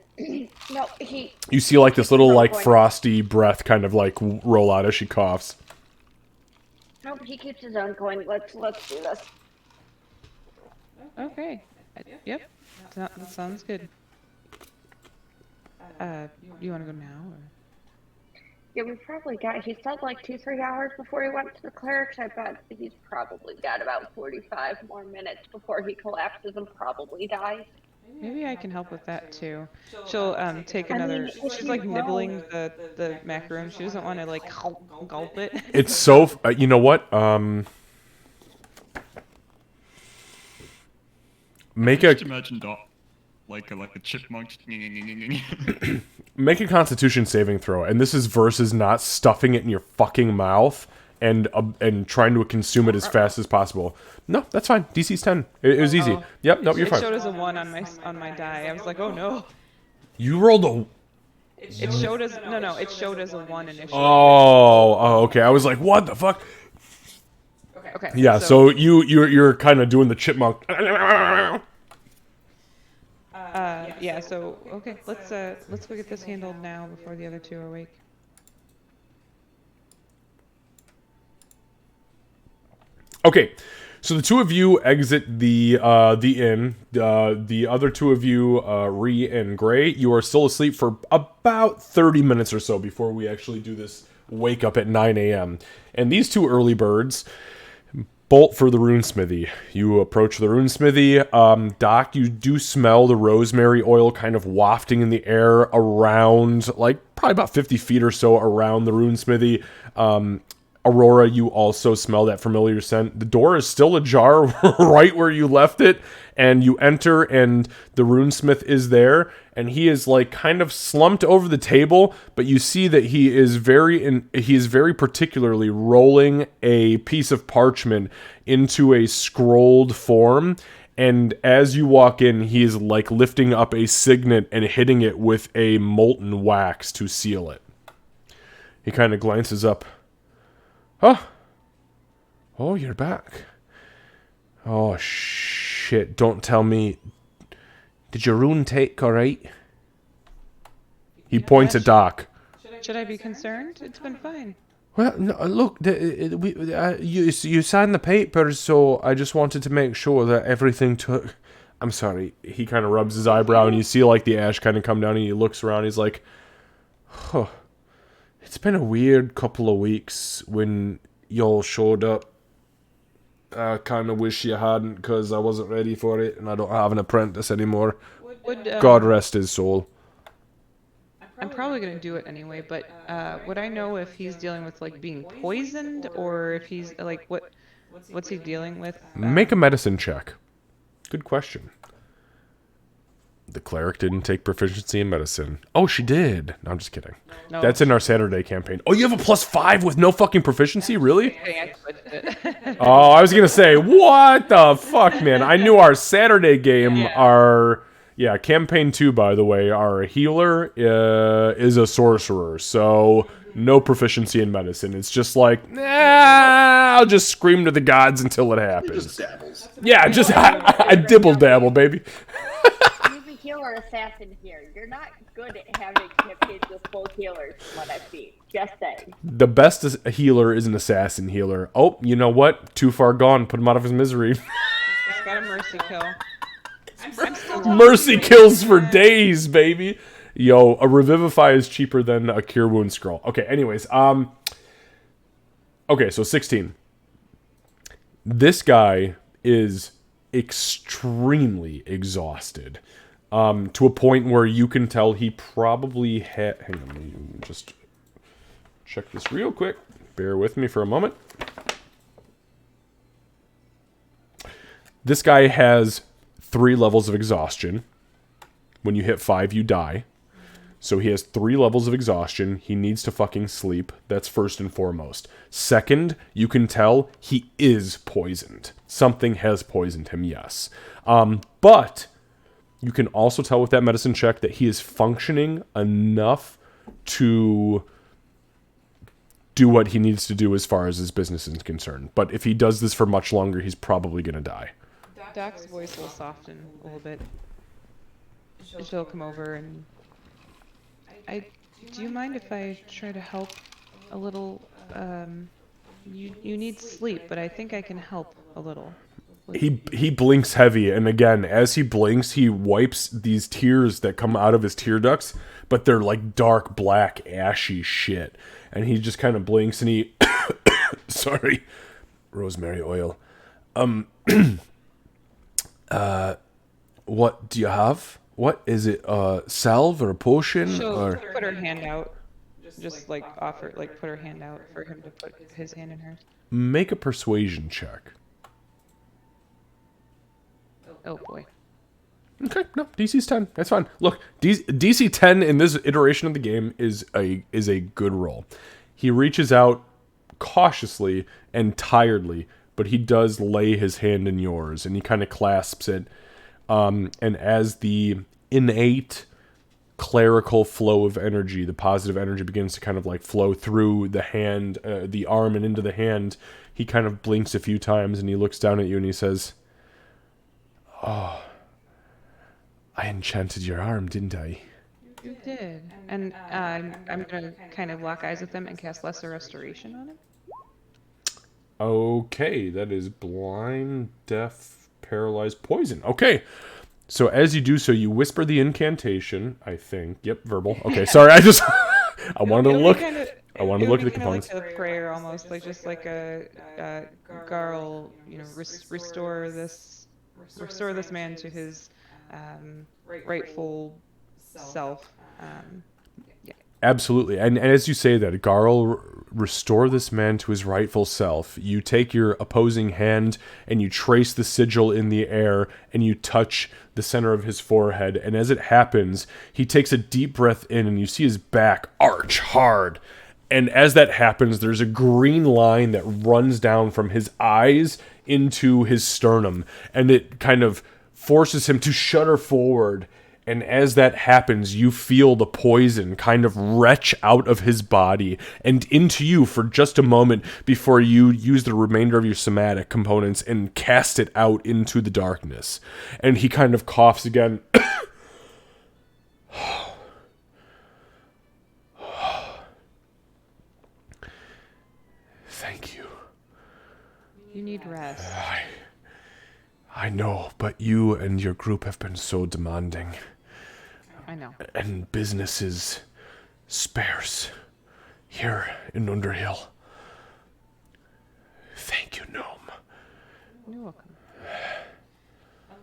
no, he...
You see, like, this little,
keeps
like,
going.
frosty breath kind of, like, roll out as she coughs.
No, he keeps his own going. Let's do this.
Okay. Yep. That sounds good. You want to go now? Or?
Yeah, we probably got... He said like 2-3 hours before he went to the clerics. I bet he's probably got about 45 more minutes before he collapses and probably dies.
Maybe I can help with that too. She'll take
I mean,
another.
if
She's
you
like
know-
nibbling the macaroon. She doesn't want to like gulp it.
It's so... you know what? Make a...
Just imagine like a chipmunk.
Make a Constitution saving throw, and this is versus not stuffing it in your fucking mouth and trying to consume it as fast as possible. No, that's fine. DC's 10. It was easy. Yep, no, you're
It
fine.
showed as a 1 on my die. I was like, oh no.
You rolled a...
It showed as no. It showed as a 1 initially.
Oh, okay. I was like, what the fuck?
Okay.
Yeah, so you're kind of doing the chipmunk.
Yeah. So okay, let's go get this handled now before the other two are awake.
Okay, so the two of you exit the inn. The other two of you, Ree and Gray, you are still asleep for about 30 minutes or so before we actually do this wake up at 9 a.m. And these two early birds bolt for the runesmithy. You approach the runesmithy. Doc, you do smell the rosemary oil kind of wafting in the air around, like, probably about 50 feet or so around the runesmithy. Aurora, you also smell that familiar scent. The door is still ajar right where you left it, and you enter, and the runesmith is there, and he is like kind of slumped over the table, but you see that he is very particularly rolling a piece of parchment into a scrolled form. And as you walk in, he is like lifting up a signet and hitting it with a molten wax to seal it. He kind of glances up. Oh, you're back. Oh, shit. shit, don't tell me. Did your rune take alright? He points at Doc.
Should I be concerned? It's been fine.
Well, no, look, you signed the papers, so I just wanted to make sure that everything took... I'm sorry. He kind of rubs his eyebrow, and you see, like, the ash kind of come down, and he looks around, he's like, huh. It's been a weird couple of weeks when y'all showed up. I kind of wish you hadn't, because I wasn't ready for it, and I don't have an apprentice anymore. God rest his soul.
I'm probably going to do it anyway, but would I know if he's dealing with, like, being poisoned, or if he's, like, what's he dealing with?
Make a medicine check. Good question. The cleric didn't take proficiency in medicine. Oh, she did. No, I'm just kidding.
No.
That's in our Saturday campaign. Oh, you have a +5 with no fucking proficiency? Really? Oh, I was going to say, what the fuck, man? I knew our Saturday game, Yeah, campaign 2, by the way, our healer is a sorcerer, so no proficiency in medicine. It's just like, I'll just scream to the gods until it happens.
Just dabbles.
Yeah, just I dibble dabble, baby.
He's a healer assassin here. You're not good at having campaigns with full healers, from what I see. Just saying.
The best healer is an assassin healer. Oh, you know what? Too far gone. Put him out of his misery.
He's got a mercy kill.
Mercy kills for days, baby. Yo, a revivify is cheaper than a cure wound scroll. Okay, anyways, okay, so 16. This guy is extremely exhausted. To a point where you can tell he probably had... Hang on, let me just check this real quick. Bear with me for a moment. This guy has 3 levels of exhaustion. When you hit 5, you die. So he has 3 levels of exhaustion. He needs to fucking sleep. That's first and foremost. Second, you can tell he is poisoned. Something has poisoned him, yes. But you can also tell with that medicine check that he is functioning enough to do what he needs to do as far as his business is concerned. But if he does this for much longer, he's probably going to die.
Doc's voice will soften a little bit. She'll come over and... do you mind if I try to help a little? You need sleep, but I think I can help a little.
He blinks heavy, and again, as he blinks, he wipes these tears that come out of his tear ducts, but they're like dark, black, ashy shit. And he just kind of blinks, and he... Sorry. Rosemary oil. What do you have? What is it? Salve or a potion?
She'll put her hand out. Just like offer, like put her hand out for him to put his hand in hers.
Make a persuasion check.
Oh boy.
Okay, no, DC's 10. That's fine. Look, DC 10 in this iteration of the game is a good roll. He reaches out cautiously and tiredly, but he does lay his hand in yours, and he kind of clasps it. And as the innate clerical flow of energy, the positive energy begins to kind of like flow through the hand, the arm and into the hand, he kind of blinks a few times and he looks down at you and he says, "Oh, I enchanted your arm, didn't I?"
You did. And I'm going to kind of lock eyes with him and cast Lesser Restoration on him.
Okay, that is blind, deaf, paralyzed, poison. Okay. So as you do so, you whisper the incantation, I think. Yep, verbal. Okay, sorry, I just... I wanted to look... I wanted to look at the components.
Like a prayer almost, like just like a Garl, you know, restore this man to his rightful self. Yeah.
Absolutely. And as you say that, Garl, restore this man to his rightful self. You take your opposing hand and you trace the sigil in the air and you touch the center of his forehead. And as it happens, he takes a deep breath in and you see his back arch hard. And as that happens, there's a green line that runs down from his eyes into his sternum. And it kind of forces him to shudder forward. And as that happens, you feel the poison kind of retch out of his body and into you for just a moment before you use the remainder of your somatic components and cast it out into the darkness. And he kind of coughs again. Thank you.
You need rest.
I know, but you and your group have been so demanding.
I know.
And business is sparse here in Underhill. Thank you, Gnome.
You're welcome.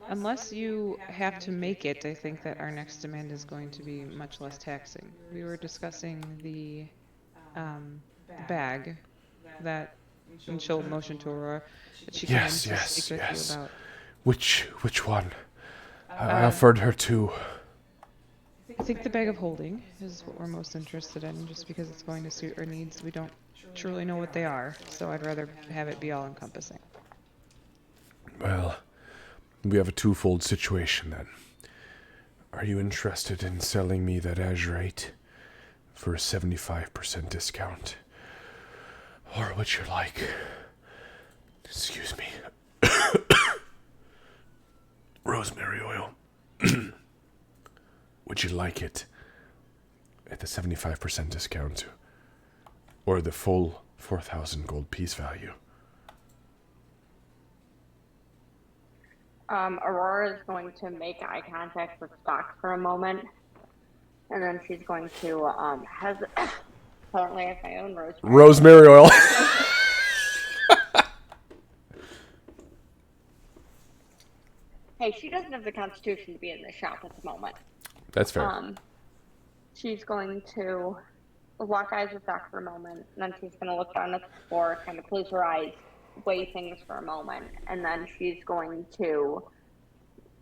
Unless you have to make it, I think that our next demand is going to be much less taxing. We were discussing the bag that, and she'll motion to Aurora, that she came in to speak with you about.
Which one? I offered her two.
I think the bag of holding is what we're most interested in, just because it's going to suit our needs. We don't truly know what they are, so I'd rather have it be all-encompassing.
Well, we have a twofold situation then. Are you interested in selling me that azurite for a 75% discount? Or would you like... Excuse me. Rosemary oil. Would you like it at the 75% discount? Or the full 4,000 gold piece value?
Aurora is going to make eye contact with Spock for a moment, and then she's going to apparently I have my own
rosemary oil.
Hey, she doesn't have the constitution to be in the shop at the moment.
That's fair.
She's going to lock eyes with Doc for a moment, and then she's going to look down at the floor, kind of close her eyes, weigh things for a moment, and then she's going to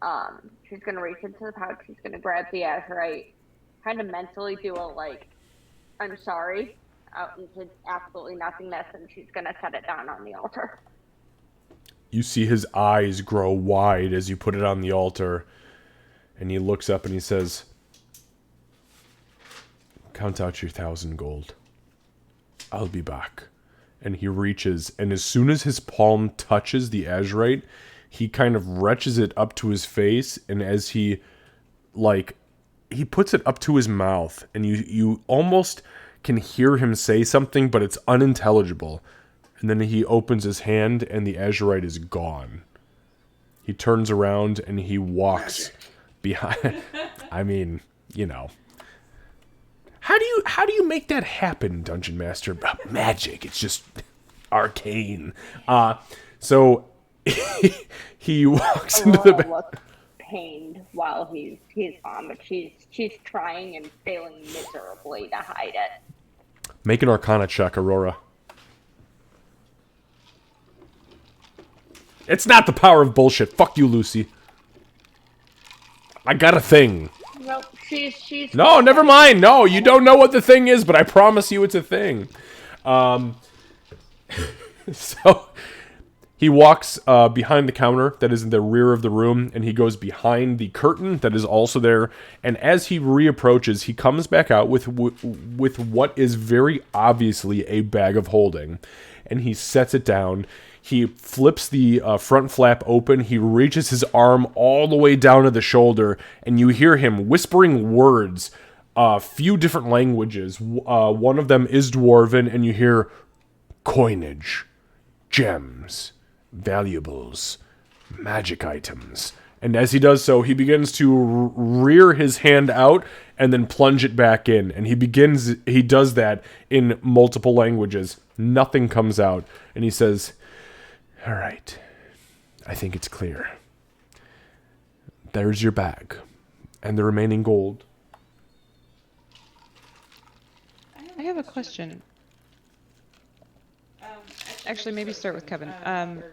reach into the pouch, she's going to grab the azurite, kind of mentally do a, like, I'm sorry, out into absolutely nothingness, and she's going to set it down on the altar.
You see his eyes grow wide as you put it on the altar, and he looks up and he says, count out your 1,000 gold. I'll be back. And he reaches, and as soon as his palm touches the azurite, he kind of retches it up to his face, and as he puts it up to his mouth, and you almost can hear him say something, but it's unintelligible. And then he opens his hand, and the azurite is gone. He turns around, and he walks behind. I mean, you know. How do you make that happen, Dungeon Master? Magic. It's just arcane. So he walks into the back.
Looks pained while he's on, but she's trying and failing miserably to hide it.
Make an Arcana check, Aurora. It's not the power of bullshit. Fuck you, Lucy. I got a thing.
Nope, she's...
No, never mind. No, you don't know what the thing is, but I promise you it's a thing. So he walks behind the counter that is in the rear of the room, and he goes behind the curtain that is also there. And as he reapproaches, he comes back out with what is very obviously a bag of holding, and he sets it down. He flips the front flap open. He reaches his arm all the way down to the shoulder, and you hear him whispering words, a few different languages. One of them is Dwarven, and you hear coinage, gems, valuables, magic items. And as he does so, he begins to rear his hand out and then plunge it back in. And he does that in multiple languages. Nothing comes out. And he says, all right, I think it's clear. There's your bag and the remaining gold.
I have a question. Actually, maybe start with Kevin.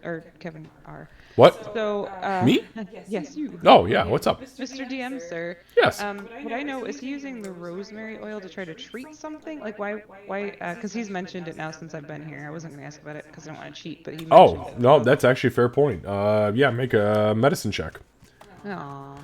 Or Kevin R.
What?
So,
Me?
Yes, you.
Oh, yeah, what's up?
Mr. DM, sir.
Yes.
What I know is he using the rosemary oil to try to treat something? Like, why, because he's mentioned it now since I've been here. I wasn't going to ask about it because I don't want to cheat, but he mentioned
Oh,
it.
no, that's actually a fair point. Yeah, make a medicine check.
Aww.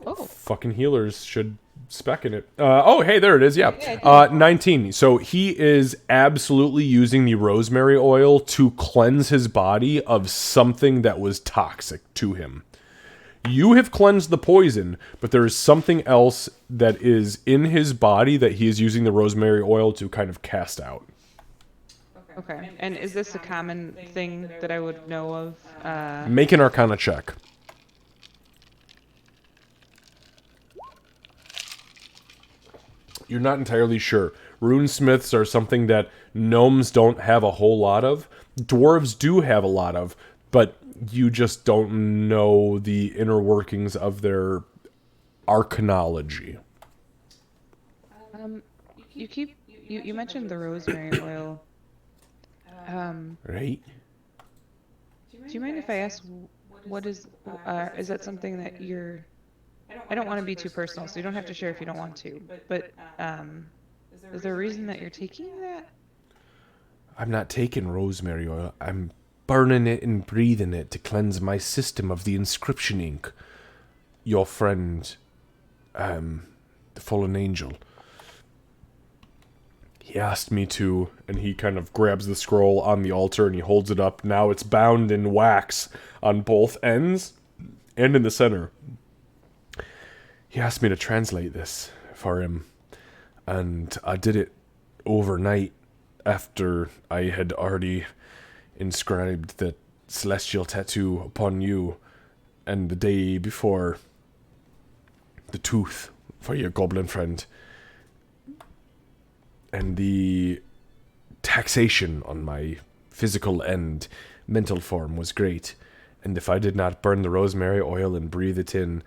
Oh.
Fucking healers should spec in it. Oh, hey, there it is. Yeah. 19. So he is absolutely using the rosemary oil to cleanse his body of something that was toxic to him. You have cleansed the poison, but there is something else that is in his body that he is using the rosemary oil to kind of cast out.
Okay. And is this a common thing that I would know of?
Make an Arcana check. You're not entirely sure. Runesmiths are something that gnomes don't have a whole lot of. Dwarves do have a lot of, but you just don't know the inner workings of their arcanology.
You mentioned the rosemary oil.
Right?
Do you mind if I ask what is that something that you're... I don't want to be too personal, so you don't have to share if you don't want to. But is there a reason that you're taking that?
I'm not taking rosemary oil. I'm burning it and breathing it to cleanse my system of the inscription ink. Your friend, the fallen angel, he asked me to, and he kind of grabs the scroll on the altar and he holds it up. Now it's bound in wax on both ends and in the center. He asked me to translate this for him, and I did it overnight after I had already inscribed the celestial tattoo upon you, and the day before the tooth for your goblin friend. And the taxation on my physical and mental form was great, and if I did not burn the rosemary oil and breathe it in,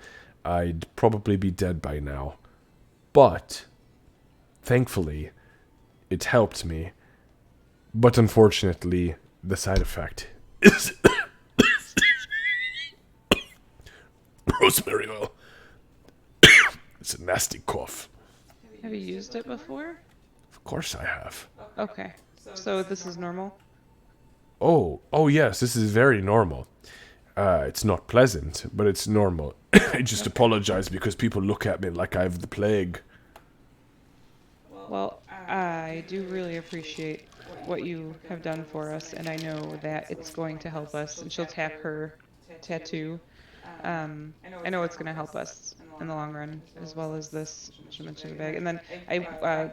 I'd probably be dead by now. But, thankfully, it helped me. But unfortunately, the side effect is rosemary oil. It's a nasty cough.
Have you used it before?
Of course I have.
Okay. So this is normal?
Oh yes, this is very normal. It's not pleasant, but it's normal. I just apologize because people look at me like I have the plague.
Well, I do really appreciate what you have done for us, and I know that it's going to help us. And she'll tap her tattoo. I know it's going to help us in the long run, as well as this. She mentioned the bag, and then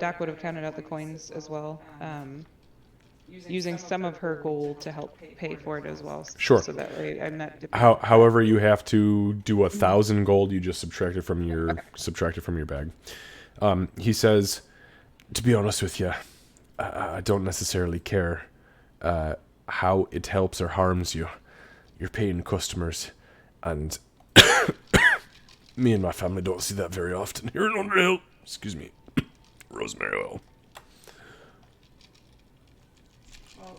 Doc would have counted out the coins as well, using some of her gold to help pay for it as well.
Sure.
So that way I'm not.
However, you have to do 1,000 gold. You just subtract it from your bag. He says, to be honest with you, I don't necessarily care how it helps or harms you. You're paying customers, and me and my family don't see that very often here in Underhill. Excuse me. Rosemary oil.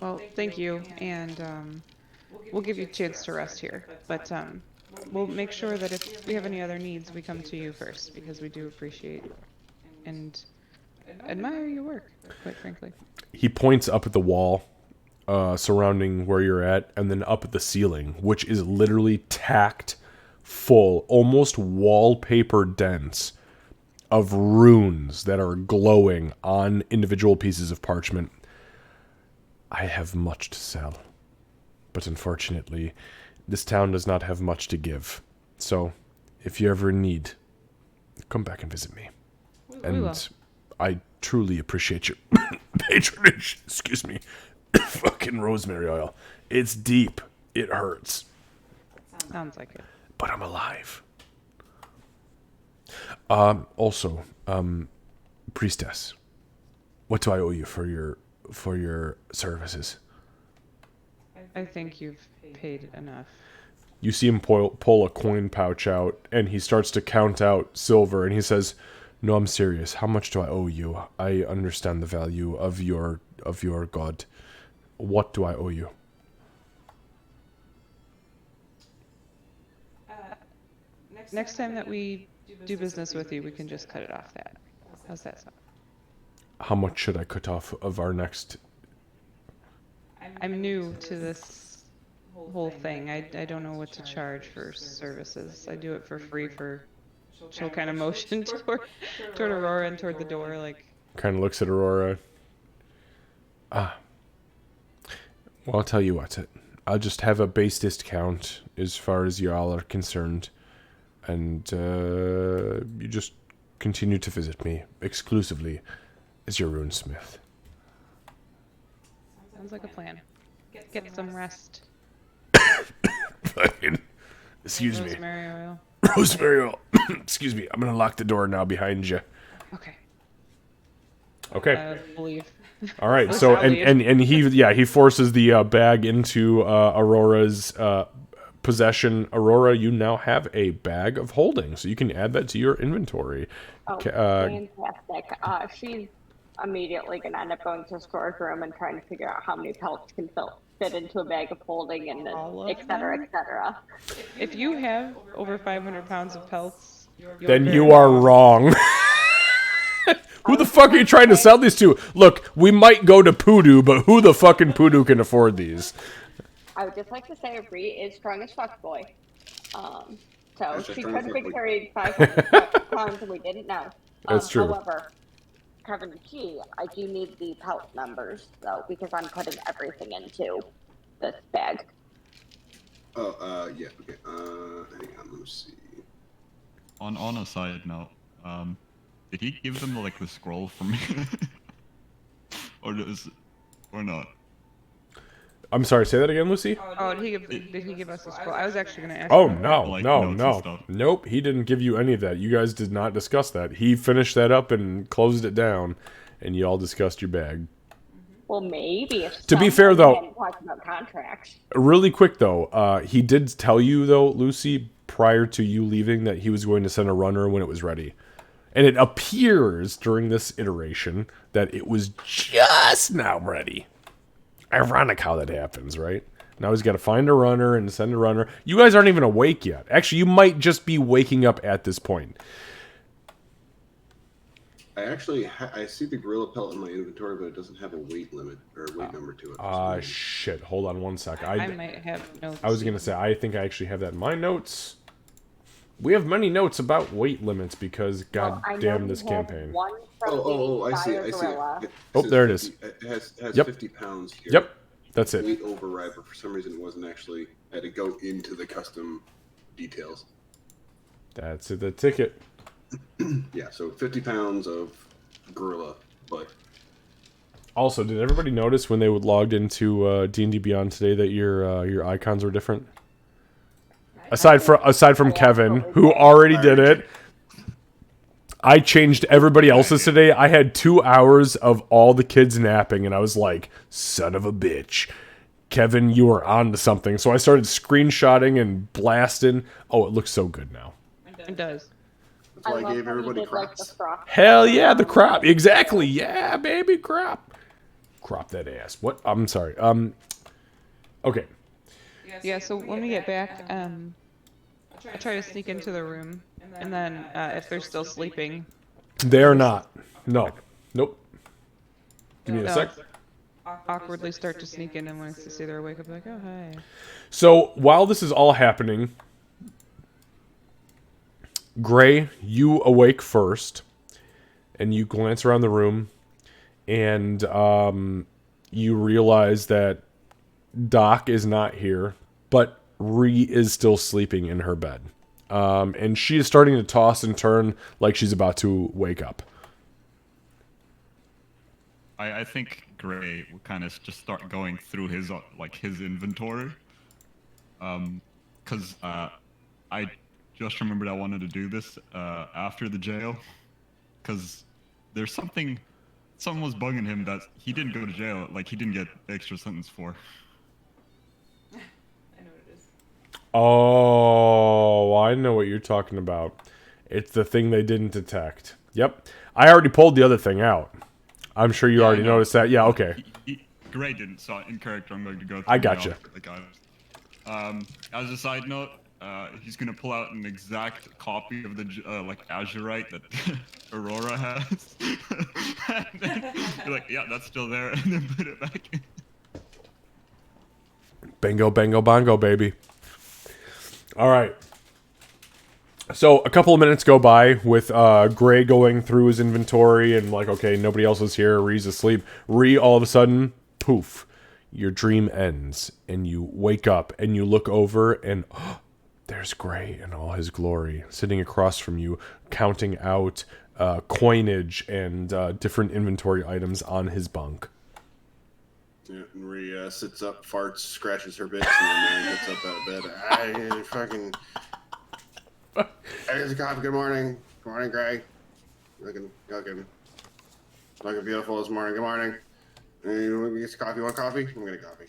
Well, thank you, and we'll give you a chance to rest here. But we'll make sure that if we have any other needs, we come to you first, because we do appreciate and admire your work, quite frankly.
He points up at the wall surrounding where you're at, and then up at the ceiling, which is literally tacked full, almost wallpaper dense, of runes that are glowing on individual pieces of parchment. I have much to sell, but unfortunately, this town does not have much to give. So, if you ever need, come back and visit me. And I truly appreciate your patronage. Excuse me. Fucking rosemary oil. It's deep. It hurts.
Sounds like it.
But I'm alive. Also, priestess, what do I owe you for your services?
I think you've paid enough.
You see him pull a coin pouch out, and he starts to count out silver, and he says, "No, I'm serious. How much do I owe you? I understand the value of your god. What do I owe you?"
Next time that we do business with you, we can just cut it off that. How's that sound?
How much should I cut off of our next...
I'm new to this whole thing. I don't know what to charge for services. I do it for free for she'll kind of motion toward Aurora and toward the door, like.
Kind of looks at Aurora. Well, I'll tell you what. I'll just have a base discount as far as y'all are concerned. And you just continue to visit me exclusively as your runesmith.
Sounds like a plan. Get some rest.
Fucking. Excuse me.
Rosemary oil.
Rosemary oil. Excuse me. I'm going to lock the door now behind you.
Okay.
Okay.
Leave.
All right. So and he forces the bag into Aurora's possession. Aurora, you now have a bag of holding, so you can add that to your inventory.
Oh, fantastic. She's immediately going to end up going to a storage room and trying to figure out how many pelts can fit into a bag of holding, and then et cetera, et cetera.
If you have over 500 pounds of pelts,
then you are wrong. Who the fuck are you trying to sell these to? Look, we might go to Poodoo, but who the fucking Poodoo can afford these?
I would just like to say Bree is strong as fuck, boy. So she could have been carrying 500 pounds and we didn't know.
That's true.
However, Kevin G, I do need the pelt numbers, though, because I'm putting everything into this bag.
Oh, yeah, okay. Hang on, let me see.
On a side note, did he give them like the scroll from me, or not?
I'm sorry. Say that again, Lucy.
Oh, did he give us a scroll? I was actually going to ask.
Oh
him.
no. Nope. He didn't give you any of that. You guys did not discuss that. He finished that up and closed it down, and you all discussed your bag.
Well, maybe.
To be fair, though,
talking about contracts.
Really quick though, he did tell you though, Lucy, prior to you leaving, that he was going to send a runner when it was ready. And it appears during this iteration that it was just now ready. Ironic how that happens, right? Now he's got to find a runner and send a runner. You guys aren't even awake yet. Actually, you might just be waking up at this point.
I actually I see the gorilla pelt in my inventory, but it doesn't have a weight limit or weight number to it.
Shit. Hold on one sec.
I might have notes.
I was going to say, I think I actually have that in my notes. We have many notes about weight limits because, goddamn, this campaign.
I see it.
There it is.
It has
Yep.
50 pounds here.
Yep, that's it.
Weight override, but for some reason it wasn't actually, I had to go into the custom details.
That's it, the ticket.
Yeah, so 50 pounds of gorilla, but...
Also, did everybody notice when they logged into D&D Beyond today that your icons were different? Aside from Kevin, who already did it, I changed everybody else's today. I had 2 hours of all the kids napping, and I was like, son of a bitch. Kevin, you are on to something. So I started screenshotting and blasting. Oh, it looks so good now.
It does.
That's why I gave everybody crops.
Hell yeah, the crop. Exactly. Yeah, baby, crop. Crop that ass. What? I'm sorry. Okay.
Yeah, so when we get back, I'll try to sneak into the room, and then if they're still sleeping...
They're not. No. Nope. Give me a
No.
sec.
Awkwardly start to sneak in, and when I see they're awake, I'll be like, oh, hi.
So, while this is all happening, Gray, you awake first, and you glance around the room, and you realize that Doc is not here, but Ree is still sleeping in her bed. And she is starting to toss and turn like she's about to wake up.
I think Gray will kind of just start going through his inventory. Because I just remembered I wanted to do this after the jail. Because there's something was bugging him that he didn't go to jail, like he didn't get extra sentence for.
Oh, I know what you're talking about. It's the thing they didn't detect. Yep. I already pulled the other thing out. I'm sure you already noticed that. Yeah, okay.
Gray didn't, so in character I'm going to go through
I gotcha.
As a side note, he's going to pull out an exact copy of the azurite that Aurora has. And then be like, yeah, that's still there, and then put it back in.
Bingo, bango, bongo, baby. All right. So a couple of minutes go by with Gray going through his inventory and like, okay, nobody else is here. Ree's asleep. Ree, all of a sudden, poof, your dream ends and you wake up and you look over and there's Gray in all his glory sitting across from you, counting out coinage and different inventory items on his bunk.
Yeah, and Rhea sits up, farts, scratches her bits, and then gets up out of bed. I fucking. Hey, coffee. Good morning. Good morning, Gray. Looking beautiful this morning. Good morning. You want to get some coffee? Want coffee? I'm gonna get coffee.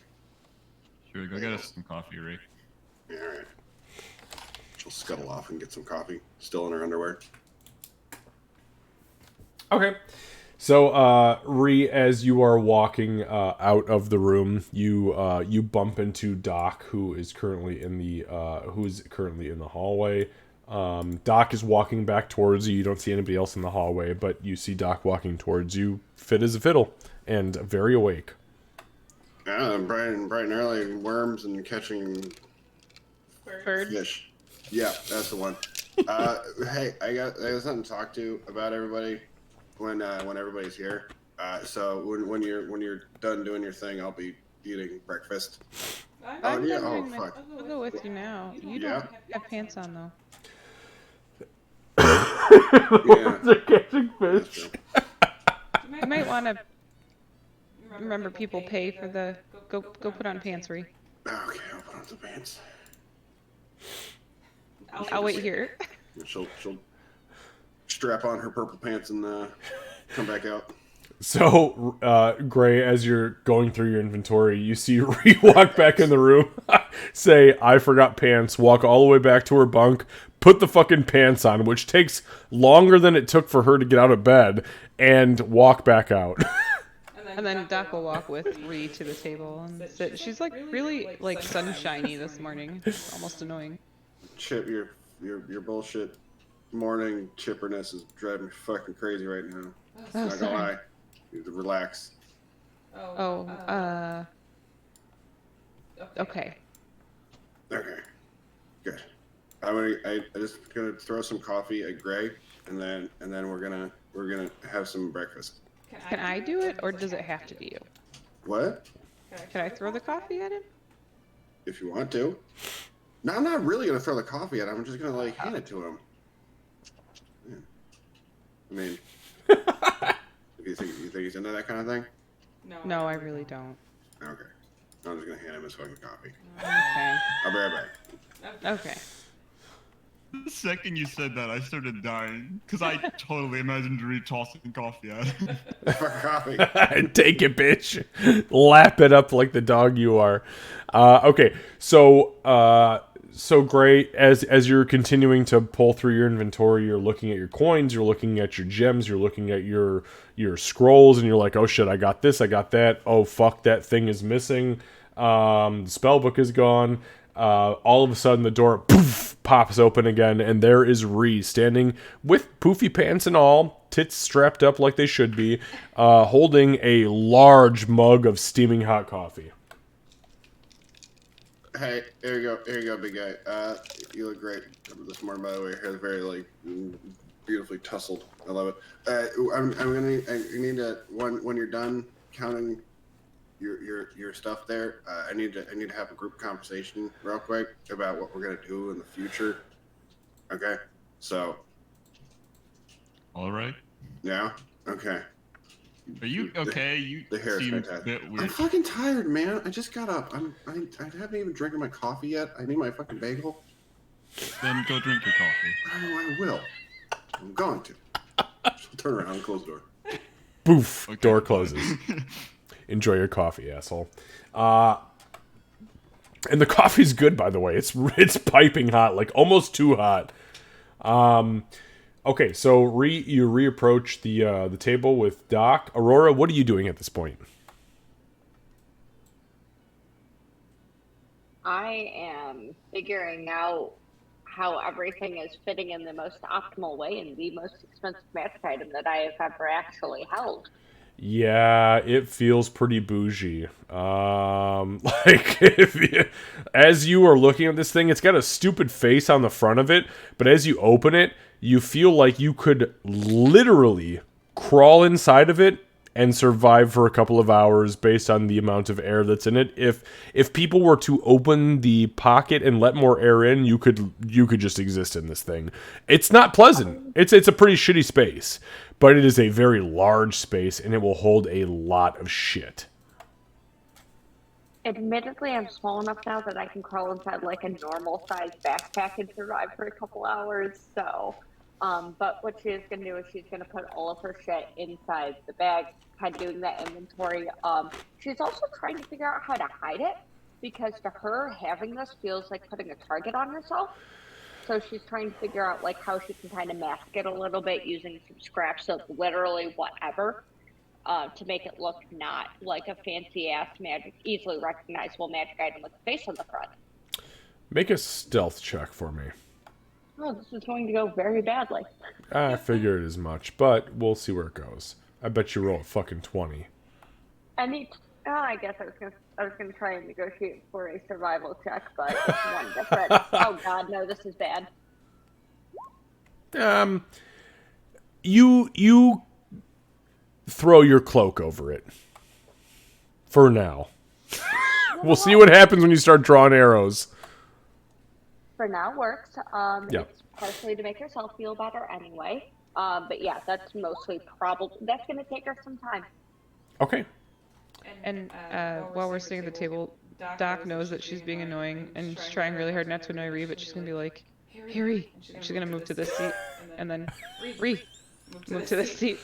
Sure, go get us some coffee, Ray.
Yeah, all right. She'll scuttle off and get some coffee, still in her underwear.
Okay. So, Ree, as you are walking out of the room, you bump into Doc, who is currently in the hallway. Doc is walking back towards you. You don't see anybody else in the hallway, but you see Doc walking towards you, fit as a fiddle, and very awake.
Yeah, bright and early, worms and catching
Birds.
fish. Yeah, that's the one. Hey, I got something to talk to about everybody when everybody's here. So when you're done doing your thing, I'll be eating breakfast.
I'm
yeah.
done
Oh
doing my-
fuck.
I'll go with you now. You
Yeah.
don't have pants on though.
Yeah.
They're catching
That's
fish.
true.
You might want to remember people pay for the go put on pants, Ree.
Okay, I'll put on some pants.
I'll wait here.
She'll strap on her purple pants and come back out.
So, Gray, as you're going through your inventory, you see Ree walk back in the room, say, I forgot pants, walk all the way back to her bunk, put the fucking pants on, which takes longer than it took for her to get out of bed, and walk back out.
And then Doc will walk with Ree to the table and sit. She's like really like sunshiny this morning. It's almost annoying.
Chip, your bullshit morning chipperness is driving me fucking crazy right now.
Oh,
Not gonna lie. You need to relax.
Oh, okay.
Okay, good. I just gonna throw some coffee at Gray, and then we're gonna have some breakfast.
Can I do it, or does it have to be you?
What?
Can I throw the coffee at him?
If you want to. No, I'm not really gonna throw the coffee at him. I'm just gonna like hand it to him. Yeah. I mean, you think he's into that kind of thing?
No, I really don't.
Okay. I'm just gonna hand him his fucking coffee.
Okay.
I'll be right back.
Okay.
The second you said that, I started dying because I totally imagined Ree tossing coffee at him.
For coffee.
Take it, bitch. Lap it up like the dog you are. Okay, so Gray, as you're continuing to pull through your inventory, you're looking at your coins, you're looking at your gems, you're looking at your scrolls, and you're like, oh shit, I got this, I got that. Oh fuck, that thing is missing. The spell book is gone. All of a sudden, the door poof pops open again, and there is Ree standing with poofy pants and all, tits strapped up like they should be, holding a large mug of steaming hot coffee.
Hey, here you go, big guy. You look great this morning, by the way. Your hair's very like beautifully tousled. I love it. I need to when you're done counting your stuff there. I need to have a group conversation real quick about what we're gonna do in the future. Okay, so.
All right.
Yeah. Okay.
Are you okay? You
The hair is
seem a
fantastic.
bit
I'm
weird.
fucking tired, man. I just got up. I haven't even drinking my coffee yet. I need my fucking bagel.
Then go drink your coffee.
I will. I'm going to. She'll turn around and close the door.
Boof.
Okay.
Door closes. Enjoy your coffee, asshole. And the coffee's good, by the way. It's piping hot, like almost too hot. Okay, so you reapproach the table with Doc. Aurora, what are you doing at this point?
I am figuring out how everything is fitting in the most optimal way and the most expensive magic item that I have ever actually held.
Yeah, it feels pretty bougie. Like, as you are looking at this thing, it's got a stupid face on the front of it, but as you open it, you feel like you could literally crawl inside of it and survive for a couple of hours based on the amount of air that's in it. If people were to open the pocket and let more air in, you could just exist in this thing. It's not pleasant. It's a pretty shitty space, but it is a very large space and it will hold a lot of shit.
Admittedly, I'm small enough now that I can crawl inside like a normal sized backpack and survive for a couple hours. So, but what she is going to do is she's going to put all of her shit inside the bag, kind of doing that inventory. She's also trying to figure out how to hide it because to her, having this feels like putting a target on herself. So she's trying to figure out like how she can kind of mask it a little bit using some scraps of literally whatever. To make it look not like a fancy-ass magic, easily recognizable magic item with a face on the front.
Make a stealth check for me.
Oh, this is going to go very badly.
I figured as much, but we'll see where it goes. I bet you roll a fucking 20.
I guess I was gonna try and negotiate for a survival check, but it's one different. Oh god, no, this is bad.
You throw your cloak over it. For now. We'll see what happens when you start drawing arrows.
For now, works.
Yep.
It's partially to make yourself feel better anyway. But yeah, that's mostly probably that's gonna take her some time.
Okay.
And while we're sitting at the table, Doc knows that she's being annoying, and she's trying really hard not to annoy Ree, but she's gonna be like, Harry, and she's gonna move to this seat, and then Ree, move to this seat.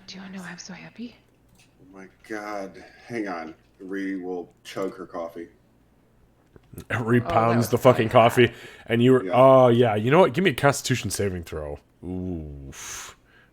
Do you want to know why I'm so happy?
Oh my god. Hang on. Ree will chug her coffee.
Ree pounds the fucking coffee, and yeah, you know what? Give me a Constitution saving throw. Ooh.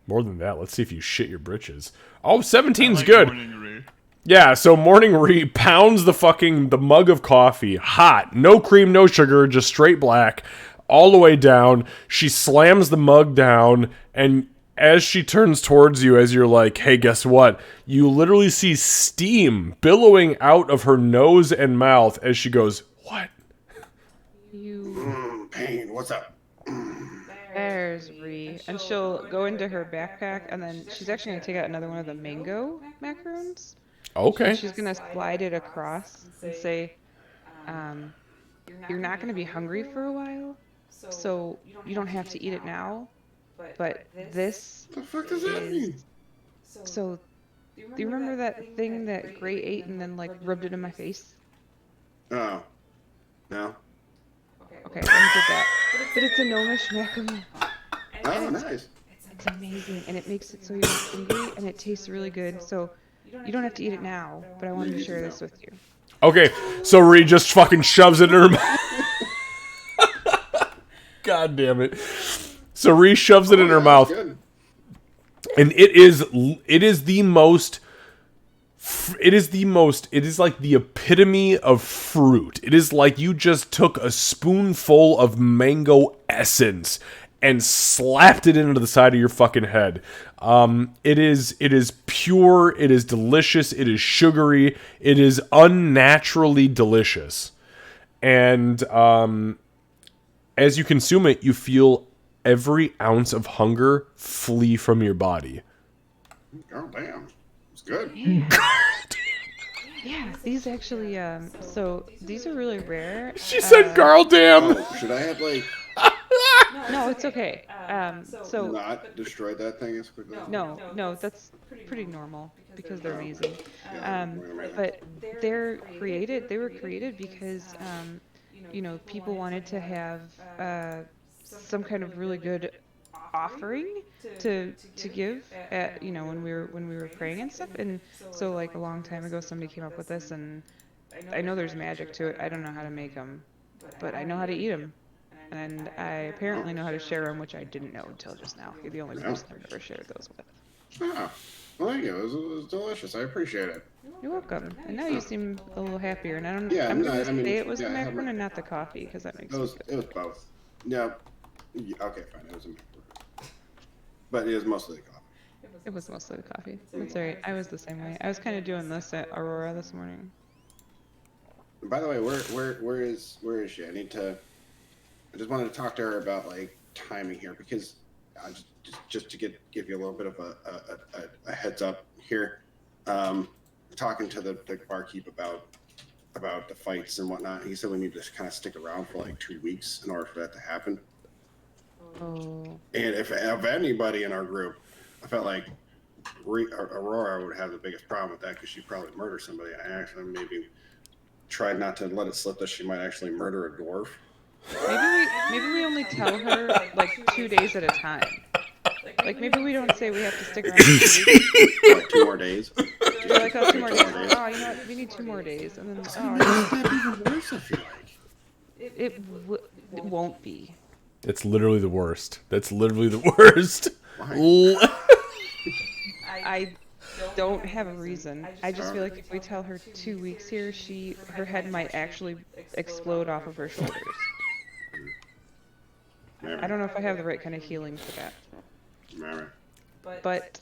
More than that, let's see if you shit your britches. Oh, 17's good.
Morning, Ray.
Yeah, so Morning Ree pounds the mug of coffee, hot, no cream, no sugar, just straight black, all the way down. She slams the mug down, and as she turns towards you, as you're like, hey, guess what? You literally see steam billowing out of her nose and mouth as she goes, what?
Pain, what's up?
There's Ree. And she'll go into her backpack, and then she's actually going to take out another one of the mango macaroons.
Okay.
And she's going to slide it across and say, you're not going to be hungry for a while, so you don't have to eat it now, but this
What the fuck does that mean?
So, do you remember that thing that Gray ate and then, like, rubbed it in my face?
Oh. No?
Okay, let me get that. But it's a gnomish macaroon.
Oh, nice.
It's amazing, and it makes it so you're not hungry, and it tastes really good. So you don't have to eat it now, but I wanted to share this with you.
Okay, so Ree just fucking shoves it in her mouth. God damn it. So Ree shoves it in her mouth.
Good.
And it is the most, it is like the epitome of fruit. It is like you just took a spoonful of mango essence and slapped it into the side of your fucking head. It is pure, it is delicious, it is sugary, it is unnaturally delicious. And as you consume it, you feel every ounce of hunger flee from your body.
Oh, damn. It's good.
Yeah, these actually, so these are really rare.
She said, "Girl, damn."
Oh, should I have, like,
No, it's okay. So
not destroyed that thing as quickly?
no, that's pretty normal because they're amazing. But they were created because, people wanted to have some kind of really good offering to give at, when we were praying and stuff. And so, like, a long time ago, somebody came up with this, and I know there's magic to it. I don't know how to make them, but I know how to eat them. And I apparently know how to share them, which I didn't know until just now. You're the only person I've ever shared those with.
Oh, well, thank you. It was delicious. I appreciate it.
You're welcome. And now you seem a little happier. And I'm
Yeah,
going
no,
to
I mean,
say it was
yeah,
the
I have
macaron
my-
and not the coffee, because that makes sense.
It was both. Yeah. Okay, fine. It was a macaron. But it was mostly the coffee.
It was mostly the coffee. That's alright. I was the same way. I was kind of doing this at Aurora this morning.
By the way, where is she? I just wanted to talk to her about like timing here because just to give you a little bit of a heads up here. Talking to the barkeep about the fights and whatnot. He said we need to kind of stick around for like 2 weeks in order for that to happen.
Oh.
And if anybody in our group, I felt like Aurora would have the biggest problem with that because she'd probably murder somebody. I actually maybe tried not to let it slip that she might actually murder a dwarf.
Maybe we only tell her like 2 days at a time. Like maybe we don't say we have to stick around for 2 weeks.
Like 2 more days.
We're like, oh, 2 more days. Oh, you know what? We need 2 more days, and then
That'd be even worse. I feel like
it won't be.
It's literally the worst. That's literally the worst.
I don't have a reason. I just feel like if we tell her 2 weeks here, her head might actually explode off of her shoulders. I don't know if I have the right kind of healing for that.
Remember.
But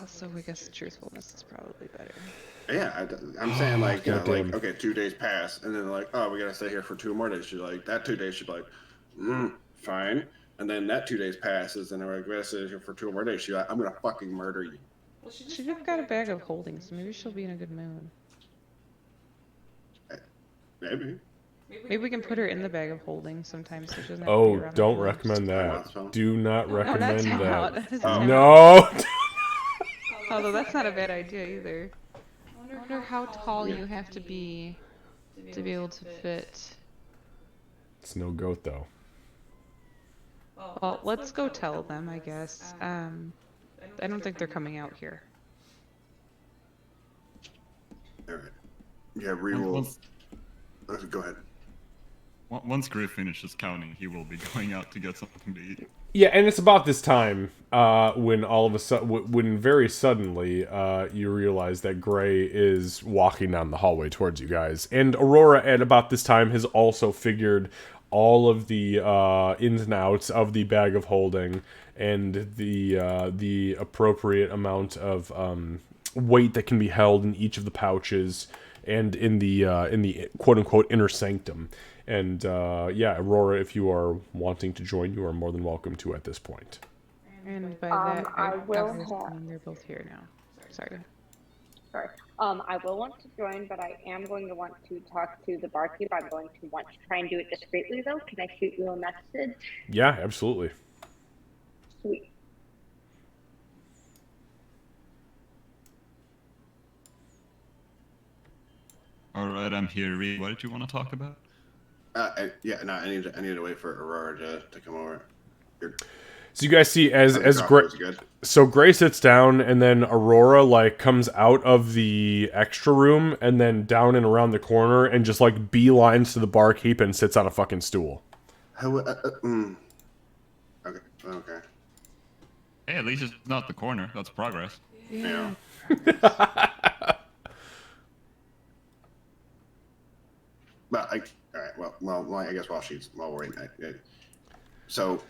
also, I guess truthfulness is probably better.
Yeah, I'm saying like, you know,
Goddamn.
like, okay, 2 days pass, and then like, oh, we gotta stay here for 2 more days. She's like, that 2 days, she'd be like, fine. And then that 2 days passes, and we're like, we gotta stay here for 2 more days. She's like, I'm gonna fucking murder you.
She just got a bag of holding, so maybe she'll be in a good mood.
Maybe.
Maybe we can put her in the bag of holding sometimes so she doesn't have to be
Oh,
around
don't
the house.
recommend that. Do not recommend
time out.
that.
That is time
No.
Although that's not a bad idea either. I wonder how tall you have to be able to fit.
It's no goat though.
Well, let's go tell them, I guess. I don't think they're coming out here.
All right. Yeah, we will. Go ahead.
Once Gray finishes counting, he will be going out to get something to eat.
Yeah, and it's about this time when all of a sudden, when very suddenly, you realize that Gray is walking down the hallway towards you guys, and Aurora at about this time has also figured all of the ins and outs of the bag of holding and the appropriate amount of weight that can be held in each of the pouches and in the quote unquote inner sanctum. And yeah, Aurora, if you are wanting to join, you are more than welcome to at this point.
And by that,
I will
assume they're both here now. Sorry.
Sorry. I will want to join, but I am going to want to talk to the barkeep. I'm going to want to try and do it discreetly, though. Can I shoot you a message?
Yeah, absolutely.
Sweet.
All right, I'm here. Reed, what did you want to talk about?
Yeah, no, I need to wait for Aurora to come over.
So you guys see as Gray, so Gray sits down, and then Aurora like comes out of the extra room, and then down and around the corner, and just like beelines to the barkeep and sits on a fucking stool.
Okay.
Hey, at least it's not the corner. That's progress.
Yeah. But all right. Well, I guess while we're waiting, so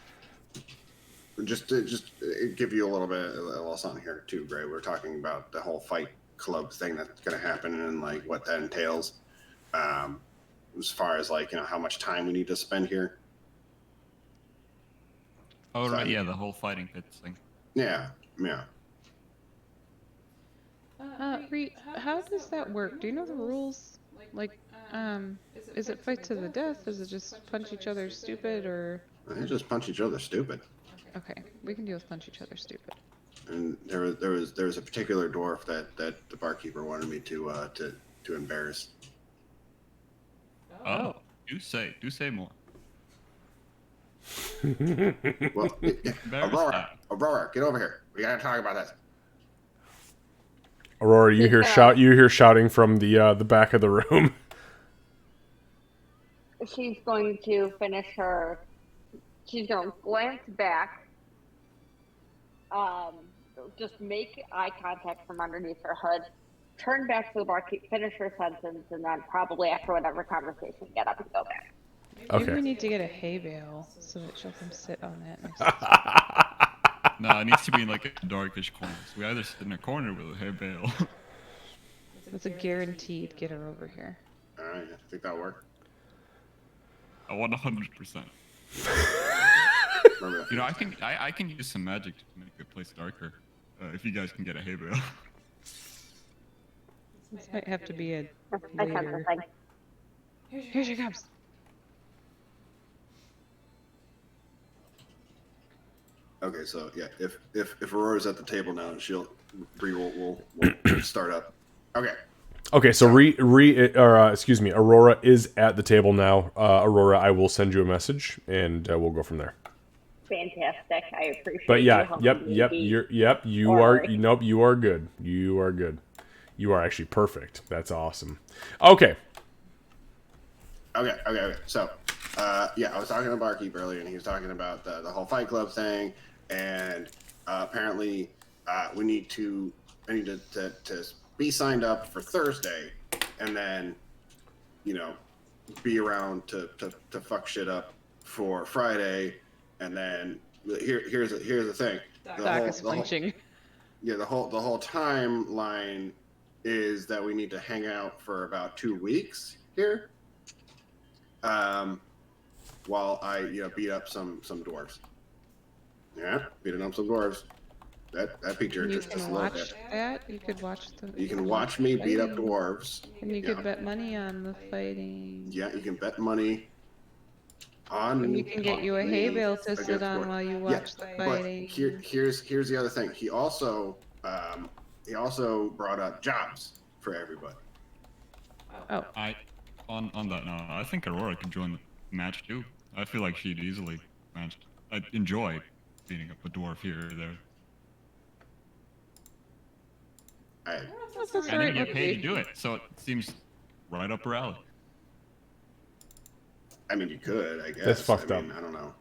just to give you a little something here too, Gray. We're talking about the whole fight club thing that's going to happen and like what that entails, as far as like how much time we need to spend here.
Oh right, yeah, the whole fighting pits thing.
Yeah.
Reed, how does that work? Do you know the rules? Like, is it fight to the death? Is it just punch each other stupid, or?
They just punch each other stupid.
Okay, we can deal with punch each other stupid.
And there was a particular dwarf that the barkeeper wanted me to embarrass.
Oh, do say more.
Well, Aurora, get over here. We gotta talk about this.
Aurora, you hear shouting from the back of the room.
She's going to finish her. She's going to glance back. Just make eye contact from underneath her hood. Turn back to the barkeep, finish her sentence, and then probably after whatever conversation, get up and go back.
Maybe we need to get a hay bale so that she'll come sit on that next to
No, it needs to be in like a darkish corner. So we either sit in a corner with a hay bale.
That's a guaranteed get her over here.
All right, I think that'll work.
100%.
Remember that.
You know, I can use some magic to make the place darker. If you guys can get a hay bale.
This might have to be a
I can't
later.
think.
Here she comes.
Okay, so yeah, if Aurora's at the table now, Bree will start up. Okay.
Okay, so excuse me, Aurora is at the table now. Aurora, I will send you a message, and we'll go from there.
Fantastic. I appreciate
But yeah,
you helping me beat
you
Or-
are good. You are good. You are actually perfect. That's awesome. Okay.
Okay. So, yeah, I was talking to Barkeep earlier, and he was talking about the whole Fight Club thing, and apparently, I need to be signed up for Thursday, and then, be around to fuck shit up for Friday, and then here's the thing.
Doc is flinching.
The whole timeline is that we need to hang out for about 2 weeks here. While I beat up some dwarves. Yeah, beating up some dwarves. That piqued your
You
interest just
can
a little
watch
bit.
that. You could watch the.
You can watch me beat up
fighting.
dwarves.
And you could bet money on the fighting.
Yeah, you can bet money on.
And we can get you a hay bale to sit
against
on
dwarves.
while you
Yeah,
watch the
but
fighting.
here's the other thing. He also brought up jobs for everybody.
Oh,
On that note, I think Aurora could join the match too. I feel like she'd easily match. I'd enjoy beating up a dwarf here or there.
that's the
And
right
you get paid to
motivation.
do it, so it seems right up her alley.
I mean, you could, I guess.
That's fucked
I mean,
up.
I don't know.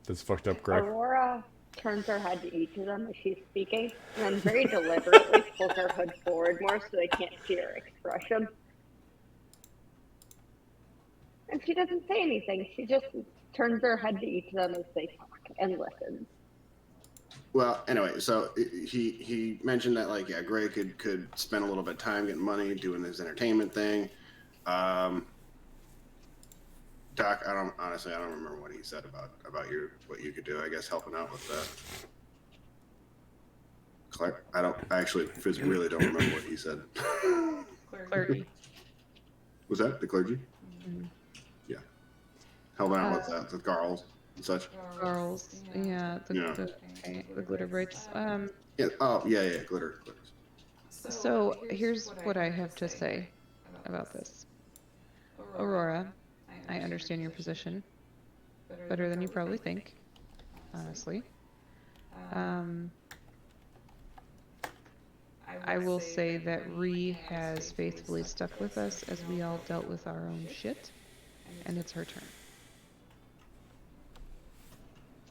That's fucked up, Greg.
Aurora turns her head to each of them as she's speaking, and then very deliberately pulls her hood forward more so they can't see her expression. And she doesn't say anything. She just turns her head to each of them as they talk and listens.
Well, anyway, so he mentioned that Gray could spend a little bit of time getting money doing his entertainment thing. Doc, I don't remember what he said about what you could do. I guess helping out with that. Clark, I actually really don't remember what he said.
Clergy.
Was that the clergy?
Mhm.
Yeah, helping out with that, with girls and such.
Girls. Yeah. The glitter braids.
Yeah. Oh, yeah. Glitters.
So here's what I have to say about this. Aurora, I understand your position better than you probably think, honestly. I will say that Ree has faithfully stuck with us as we all dealt with our own shit, and it's her turn.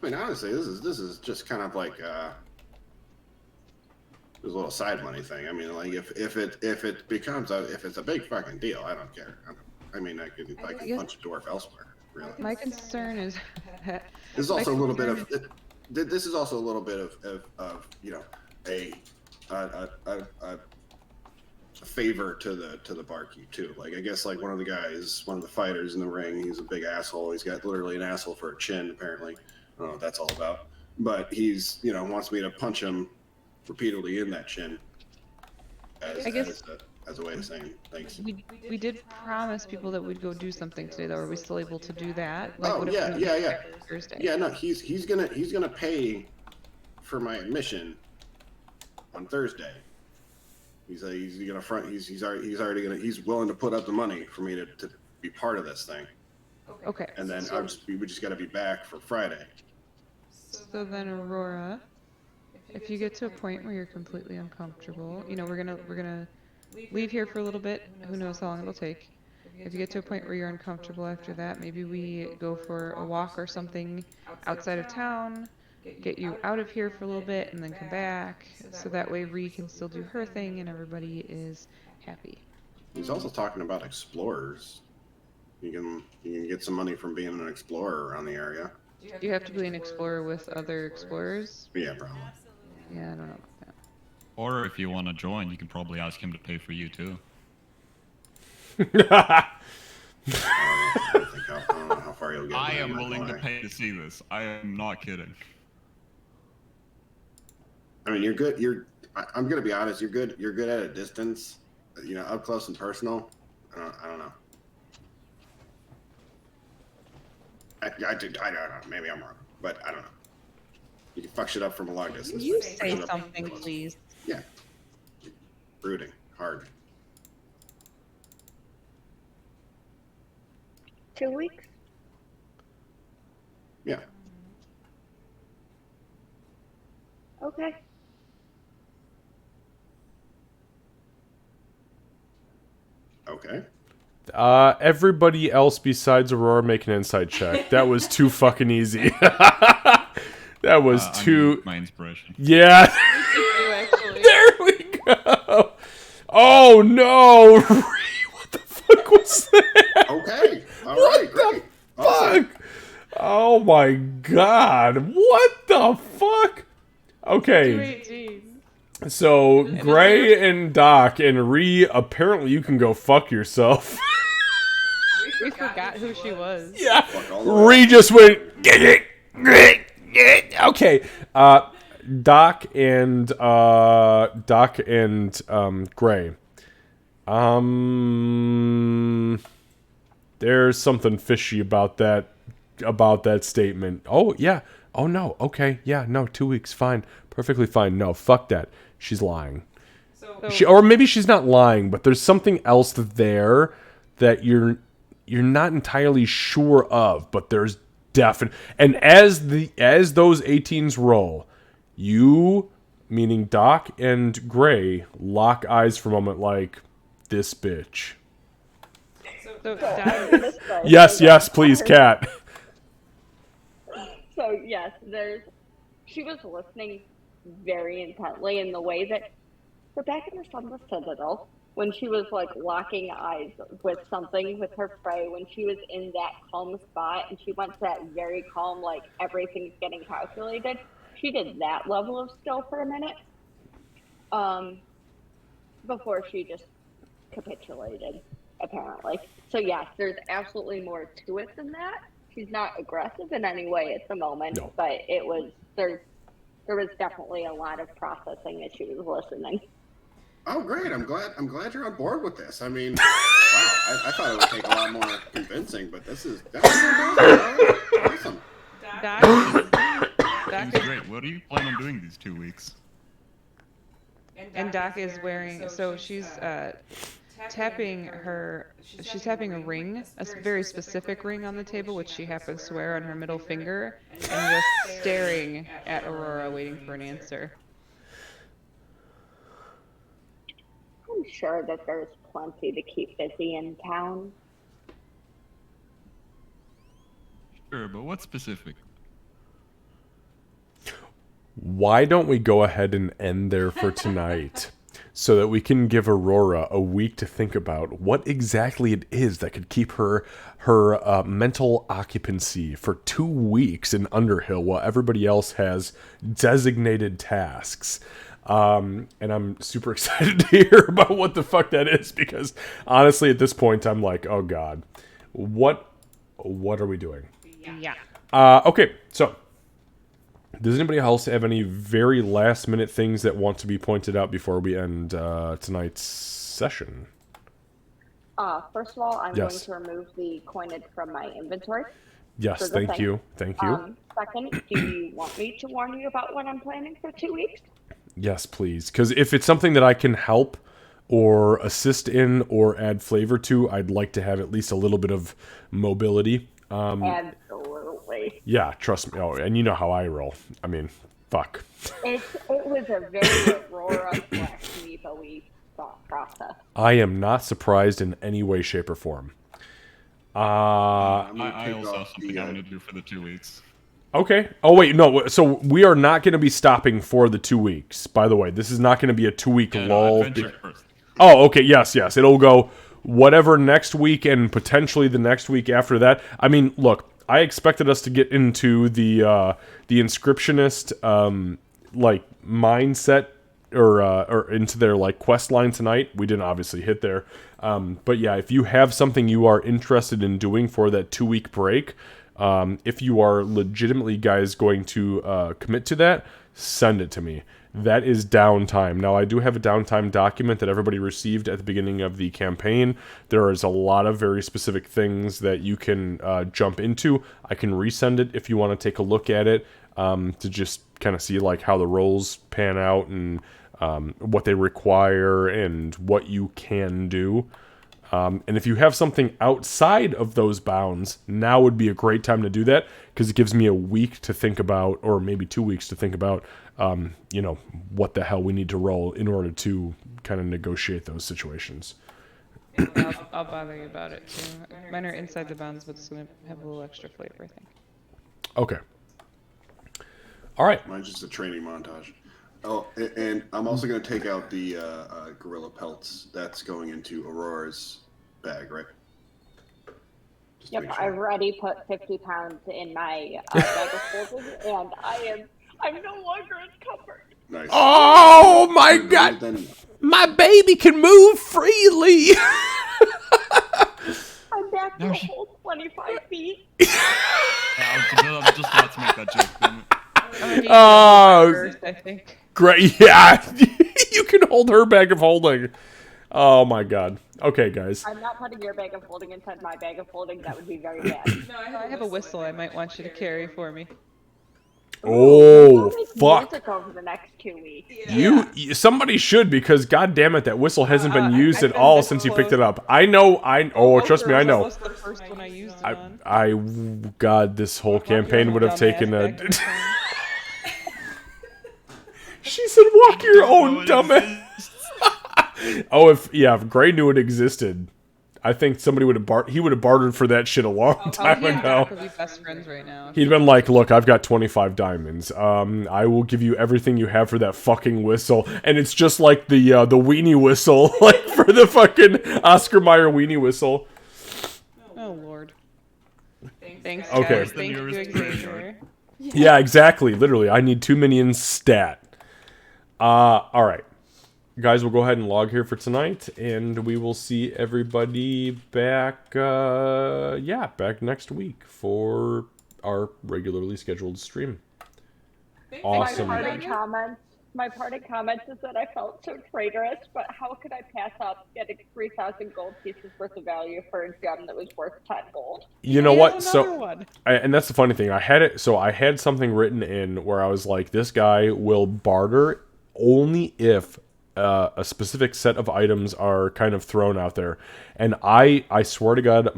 I mean, honestly, this is just kind of like there's a little side money thing. I mean, like if it becomes if it's a big fucking deal, I don't care. I mean, I could punch a dwarf elsewhere. Really.
My concern is that
This is also a little bit of this is also a little bit of a favor to the barkeep too. Like I guess like one of the fighters in the ring, he's a big asshole. He's got literally an asshole for a chin apparently. I don't know what that's all about. But he's wants me to punch him repeatedly in that chin as a way of saying thanks.
we did promise people that we'd go do something today, though. Are we still able to do that?
Oh,
what if
yeah,
we don't
yeah.
get back Thursday?
Yeah, no, he's gonna pay for my admission on Thursday. He's gonna front. He's willing to put up the money for me to be part of this thing.
Okay.
And then we just got to be back for Friday.
So then, Aurora, if you get to a point where you're completely uncomfortable, we're gonna leave here for a little bit. Who knows how long it'll take. If you get to a point where you're uncomfortable after that, maybe we go for a walk or something outside of town, get you out of here for a little bit, and then come back. So that way Ree can still do her thing and everybody is happy.
He's also talking about explorers. You can get some money from being an explorer around the area.
Do you have to be an explorer with other explorers?
Yeah, probably.
Yeah, I don't know about that.
Or if you want to join, you can probably ask him to pay for you too.
I don't know how far you'll get.
I
with that,
am
I'm not
willing
gonna
to
lie.
pay to see this. I am not kidding.
I mean, you're good. I'm gonna be honest. You're good. You're good at a distance. You know, up close and personal. I don't know. I don't know. Maybe I'm wrong, but I don't know. You can fuck shit up from a long distance.
You
Fuck
say
shit up
something,
close.
please.
Yeah. Brooding hard.
2 weeks?
Yeah.
Okay.
Okay.
Everybody else besides Aurora make an insight check. That was too fucking easy. That was
I
too...
need my inspiration.
Yeah.
You actually.
There we go. Oh, no. What the fuck was that?
Okay. All right. Great. Awesome.
Fuck. Oh, my God. What the fuck? Okay.
218.
So, Gray and Doc and Ree, apparently you can go fuck yourself.
We forgot who she was.
Yeah.
Fuck all the way.
Ree just went, get it. Okay. Doc and Gray. There's something fishy about that statement. Oh, yeah. Oh, no. Okay. Yeah, no, 2 weeks. Fine. Perfectly fine. No, fuck that. She's lying. Or maybe she's not lying, but there's something else there that you're not entirely sure of, but there's definite. And as those 18s roll, you, meaning Doc and Gray, lock eyes for a moment like, this bitch.
So,
This way.
Yes, please, Kat.
So yes, she was listening very intently in the way that Rebecca was on the Citadel when she was like locking eyes with something with her prey, when she was in that calm spot and she went to that very calm, like everything's getting calculated. She did that level of skill for a minute. Before she just capitulated, apparently. So yes, there's absolutely more to it than that. She's not aggressive in any way at the moment,
No.
but there was definitely a lot of processing as she was listening.
Oh, great! I'm glad you're on board with this. I mean, wow! I thought it would take a lot more convincing, but this is awesome.
Doc
Seems great. What are you planning on doing these 2 weeks?
and Doc is wearing. So she's tapping a ring, a very specific ring on the table, which she happens to wear on her middle finger, and just staring at Aurora, waiting for an answer.
I'm sure that there's plenty to keep busy in town.
Sure, but what specific?
Why don't we go ahead and end there for tonight so that we can give Aurora a week to think about what exactly it is that could keep her mental occupancy for 2 weeks in Underhill while everybody else has designated tasks. And I'm super excited to hear about what the fuck that is, because honestly at this point I'm like, oh god, what are we doing?
Yeah.
Okay, so does anybody else have any very last minute things that want to be pointed out before we end tonight's session?
First of all, I'm
Yes.
going to remove the coinage from my inventory.
Yes,
For the
thank
thing.
you.
Second, do you want me to warn you about what I'm planning for 2 weeks?
Yes, please. Because if it's something that I can help or assist in or add flavor to, I'd like to have at least a little bit of mobility.
Absolutely.
Yeah, trust me. Oh, and you know how I roll. I mean, fuck.
It was a very Aurora/Meepo-y thought process.
I am not surprised in any way, shape, or form.
I'm gonna
I
take
also have
off
something
the,
I'm going to do for the 2 weeks.
Okay. Oh, wait, no. So we are not going to be stopping for the 2 weeks. By the way, this is not going to be a 2-week
Yeah,
lull.
no, adventure first.
Oh, okay. Yes. It'll go whatever next week and potentially the next week after that. I mean, look, I expected us to get into the inscriptionist like mindset or into their like quest line tonight. We didn't obviously hit there, but yeah, if you have something you are interested in doing for that 2-week break, if you are legitimately guys going to commit to that, send it to me. That is downtime. Now, I do have a downtime document that everybody received at the beginning of the campaign. There is a lot of very specific things that you can jump into. I can resend it if you want to take a look at it to just kind of see like how the roles pan out and what they require and what you can do. And if you have something outside of those bounds, now would be a great time to do that because it gives me a week to think about, or maybe 2 weeks to think about, you know, what the hell we need to roll in order to kind of negotiate those situations.
I'll bother you about it too. Mine are inside the bounds, but it's gonna have a little extra flavor, I think.
Okay. All right.
Mine's just a training montage. Oh, and I'm also going to take out the gorilla pelts. That's going into Aurora's bag, right? Just to
Yep,
make sure.
I've already put 50 pounds in my bag of holding, and I'm no longer encumbered.
Nice.
Oh my god!
Then
My baby can move freely!
I'm back to
No,
a
she-
whole 25 feet.
Yeah, I was just about to make that joke. Damn it.
I'm gonna need
Oh,
first, I think.
great. Yeah, you can hold her bag of holding. Oh my god. Okay, guys.
I'm not putting your bag of holding inside my bag of holding. That would be very bad.
No, I have a whistle I might want you to carry for me.
Oh,
I'll make
fuck.
music over the next 2 weeks.
Somebody should, because god damn it, that whistle hasn't been used
I've
at
been
all
this
since you picked
close.
it up. Oh, trust me, I know.
That was the first one I used it on.
God, this whole campaign would have taken a...
Dumbass back in time.
She said, walk your own
Don't know it
dumbass.
exists.
Oh, if Gray knew it existed, I think somebody would have he would have bartered for that shit a long time
He and
ago.
Doc would be best friends right now.
He'd been like, look, I've got 25 diamonds. I will give you everything you have for that fucking whistle. And it's just like the weenie whistle, like for the fucking Oscar Mayer weenie whistle.
Oh lord. Thanks,
Okay.
guys. Thank you, Xavier.
Yeah, exactly. Literally, I need 2 minions stat. All right. Guys, we'll go ahead and log here for tonight, and we will see everybody back, back next week for our regularly scheduled stream. Awesome.
My parting comments is that I felt so traitorous, but how could I pass up getting 3,000 gold pieces worth of value for a gem that was worth 10 gold?
You know
Here's
what?
another
So,
one.
and that's the funny thing. I had something written in where I was like, this guy will barter only if a specific set of items are kind of thrown out there. And I swear to God,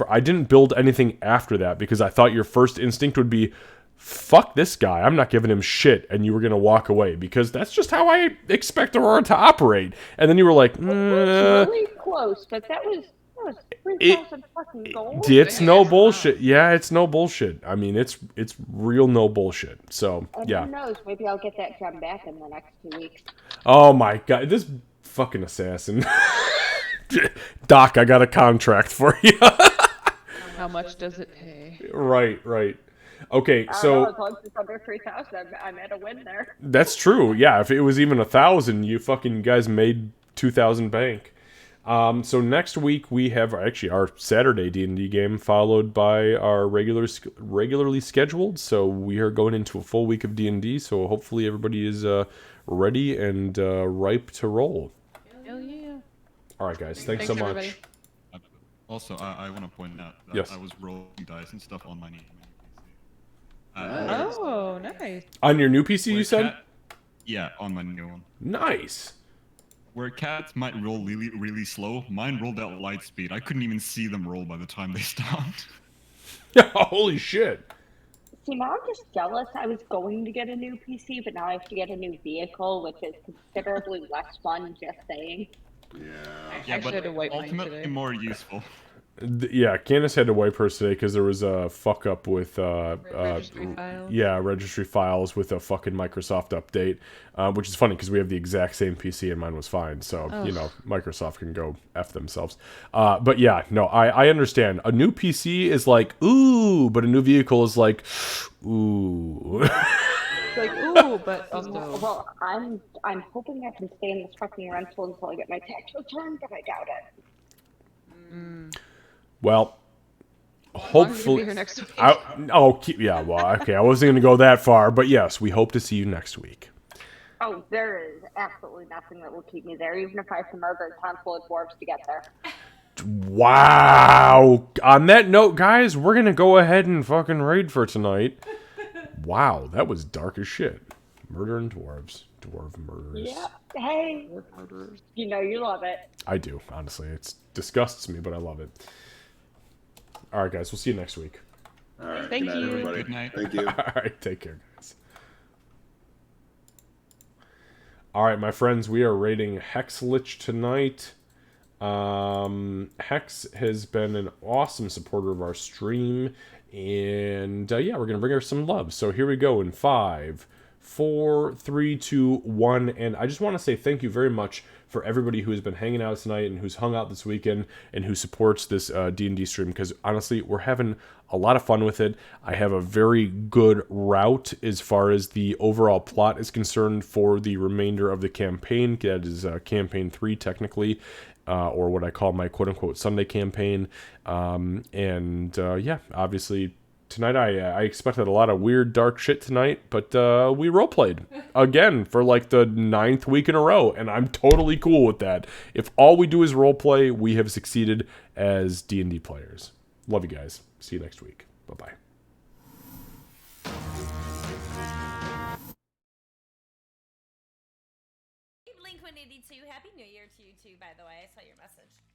I didn't build anything after that because I thought your first instinct would be, fuck this guy, I'm not giving him shit, and you were going to walk away because that's just how I expect Aurora to operate. And then you were like,
It was really close, but that was 3,000 fucking gold.
it's no bullshit. Yeah, it's no bullshit. I mean, it's real no bullshit. So,
And
yeah.
who knows, maybe I'll get that gem back in the next 2 weeks.
Oh my god, this fucking assassin. Doc, I got a contract for you.
How much does it pay?
Right. Okay,
I don't know,
so
as long as it's under 3,000, I'm at a win there.
that's true. Yeah, if it was even 1,000, you fucking guys made 2,000 bank. So next week we have actually our Saturday D&D game followed by our regularly scheduled. So we are going into a full week of D&D. So hopefully everybody is ready and ripe to roll.
Hell yeah.
All right, guys. Thanks so much.
Everybody.
Also, I want to point out that
Yes.
I was rolling dice and stuff on my new PC.
Oh, nice.
On your new PC, you
where
said?
Yeah, on my new one.
Nice.
Where cats might roll really, really slow, mine rolled at light speed. I couldn't even see them roll by the time they stopped.
Holy shit.
See, now I'm just jealous. I was going to get a new PC, but now I have to get a new vehicle, which is considerably less fun, just saying.
Yeah.
Yeah,
actually
but
had to wipe mine
ultimately
today.
more useful.
Yeah, Candace had to wipe hers today because there was a fuck up with
Registry files.
yeah, registry files with a fucking Microsoft update, which is funny because we have the exact same PC and mine was fine. So you know, Microsoft can go f themselves. But yeah, no, I understand. A new PC is like ooh, but a new vehicle is like ooh.
Like, ooh, but also.
Well, I'm hoping I can stay in this fucking rental until I get my tax return, but I doubt it.
Well,
As long as you can
hopefully.
be here next week.
Yeah, well, okay, I wasn't gonna go that far, but yes, we hope to see you next week.
Oh, there is absolutely nothing that will keep me there, even if I have to murder a ton full of dwarves to get there.
Wow. On that note, guys, we're gonna go ahead and fucking raid for tonight. Wow, that was dark as shit. Murdering dwarves. Dwarf murderers.
Yeah. Hey. You know you love it.
I do, honestly. It disgusts me, but I love it. Alright, guys, we'll see you next week.
All right.
Thank
Good night,
you.
everybody.
Good night.
Thank you.
Alright, take care, guys. Alright, my friends, we are raiding Hexlich tonight. Hex has been an awesome supporter of our stream, and yeah, we're gonna bring her some love. So here we go in 5, 4, 3, 2, 1, and I just want to say thank you very much for everybody who has been hanging out tonight and who's hung out this weekend and who supports this D&D stream, because honestly, we're having a lot of fun with it. I have a very good route as far as the overall plot is concerned for the remainder of the campaign. That is campaign 3 technically, or what I call my quote-unquote Sunday campaign. Yeah, obviously tonight I expected a lot of weird dark shit tonight, but we roleplayed again for like the 9th week in a row, and I'm totally cool with that. If all we do is roleplay, we have succeeded as D&D players. Love you guys. See you next week. Bye-bye.
Blink 182, Happy New Year to you too, by the way. I saw your message.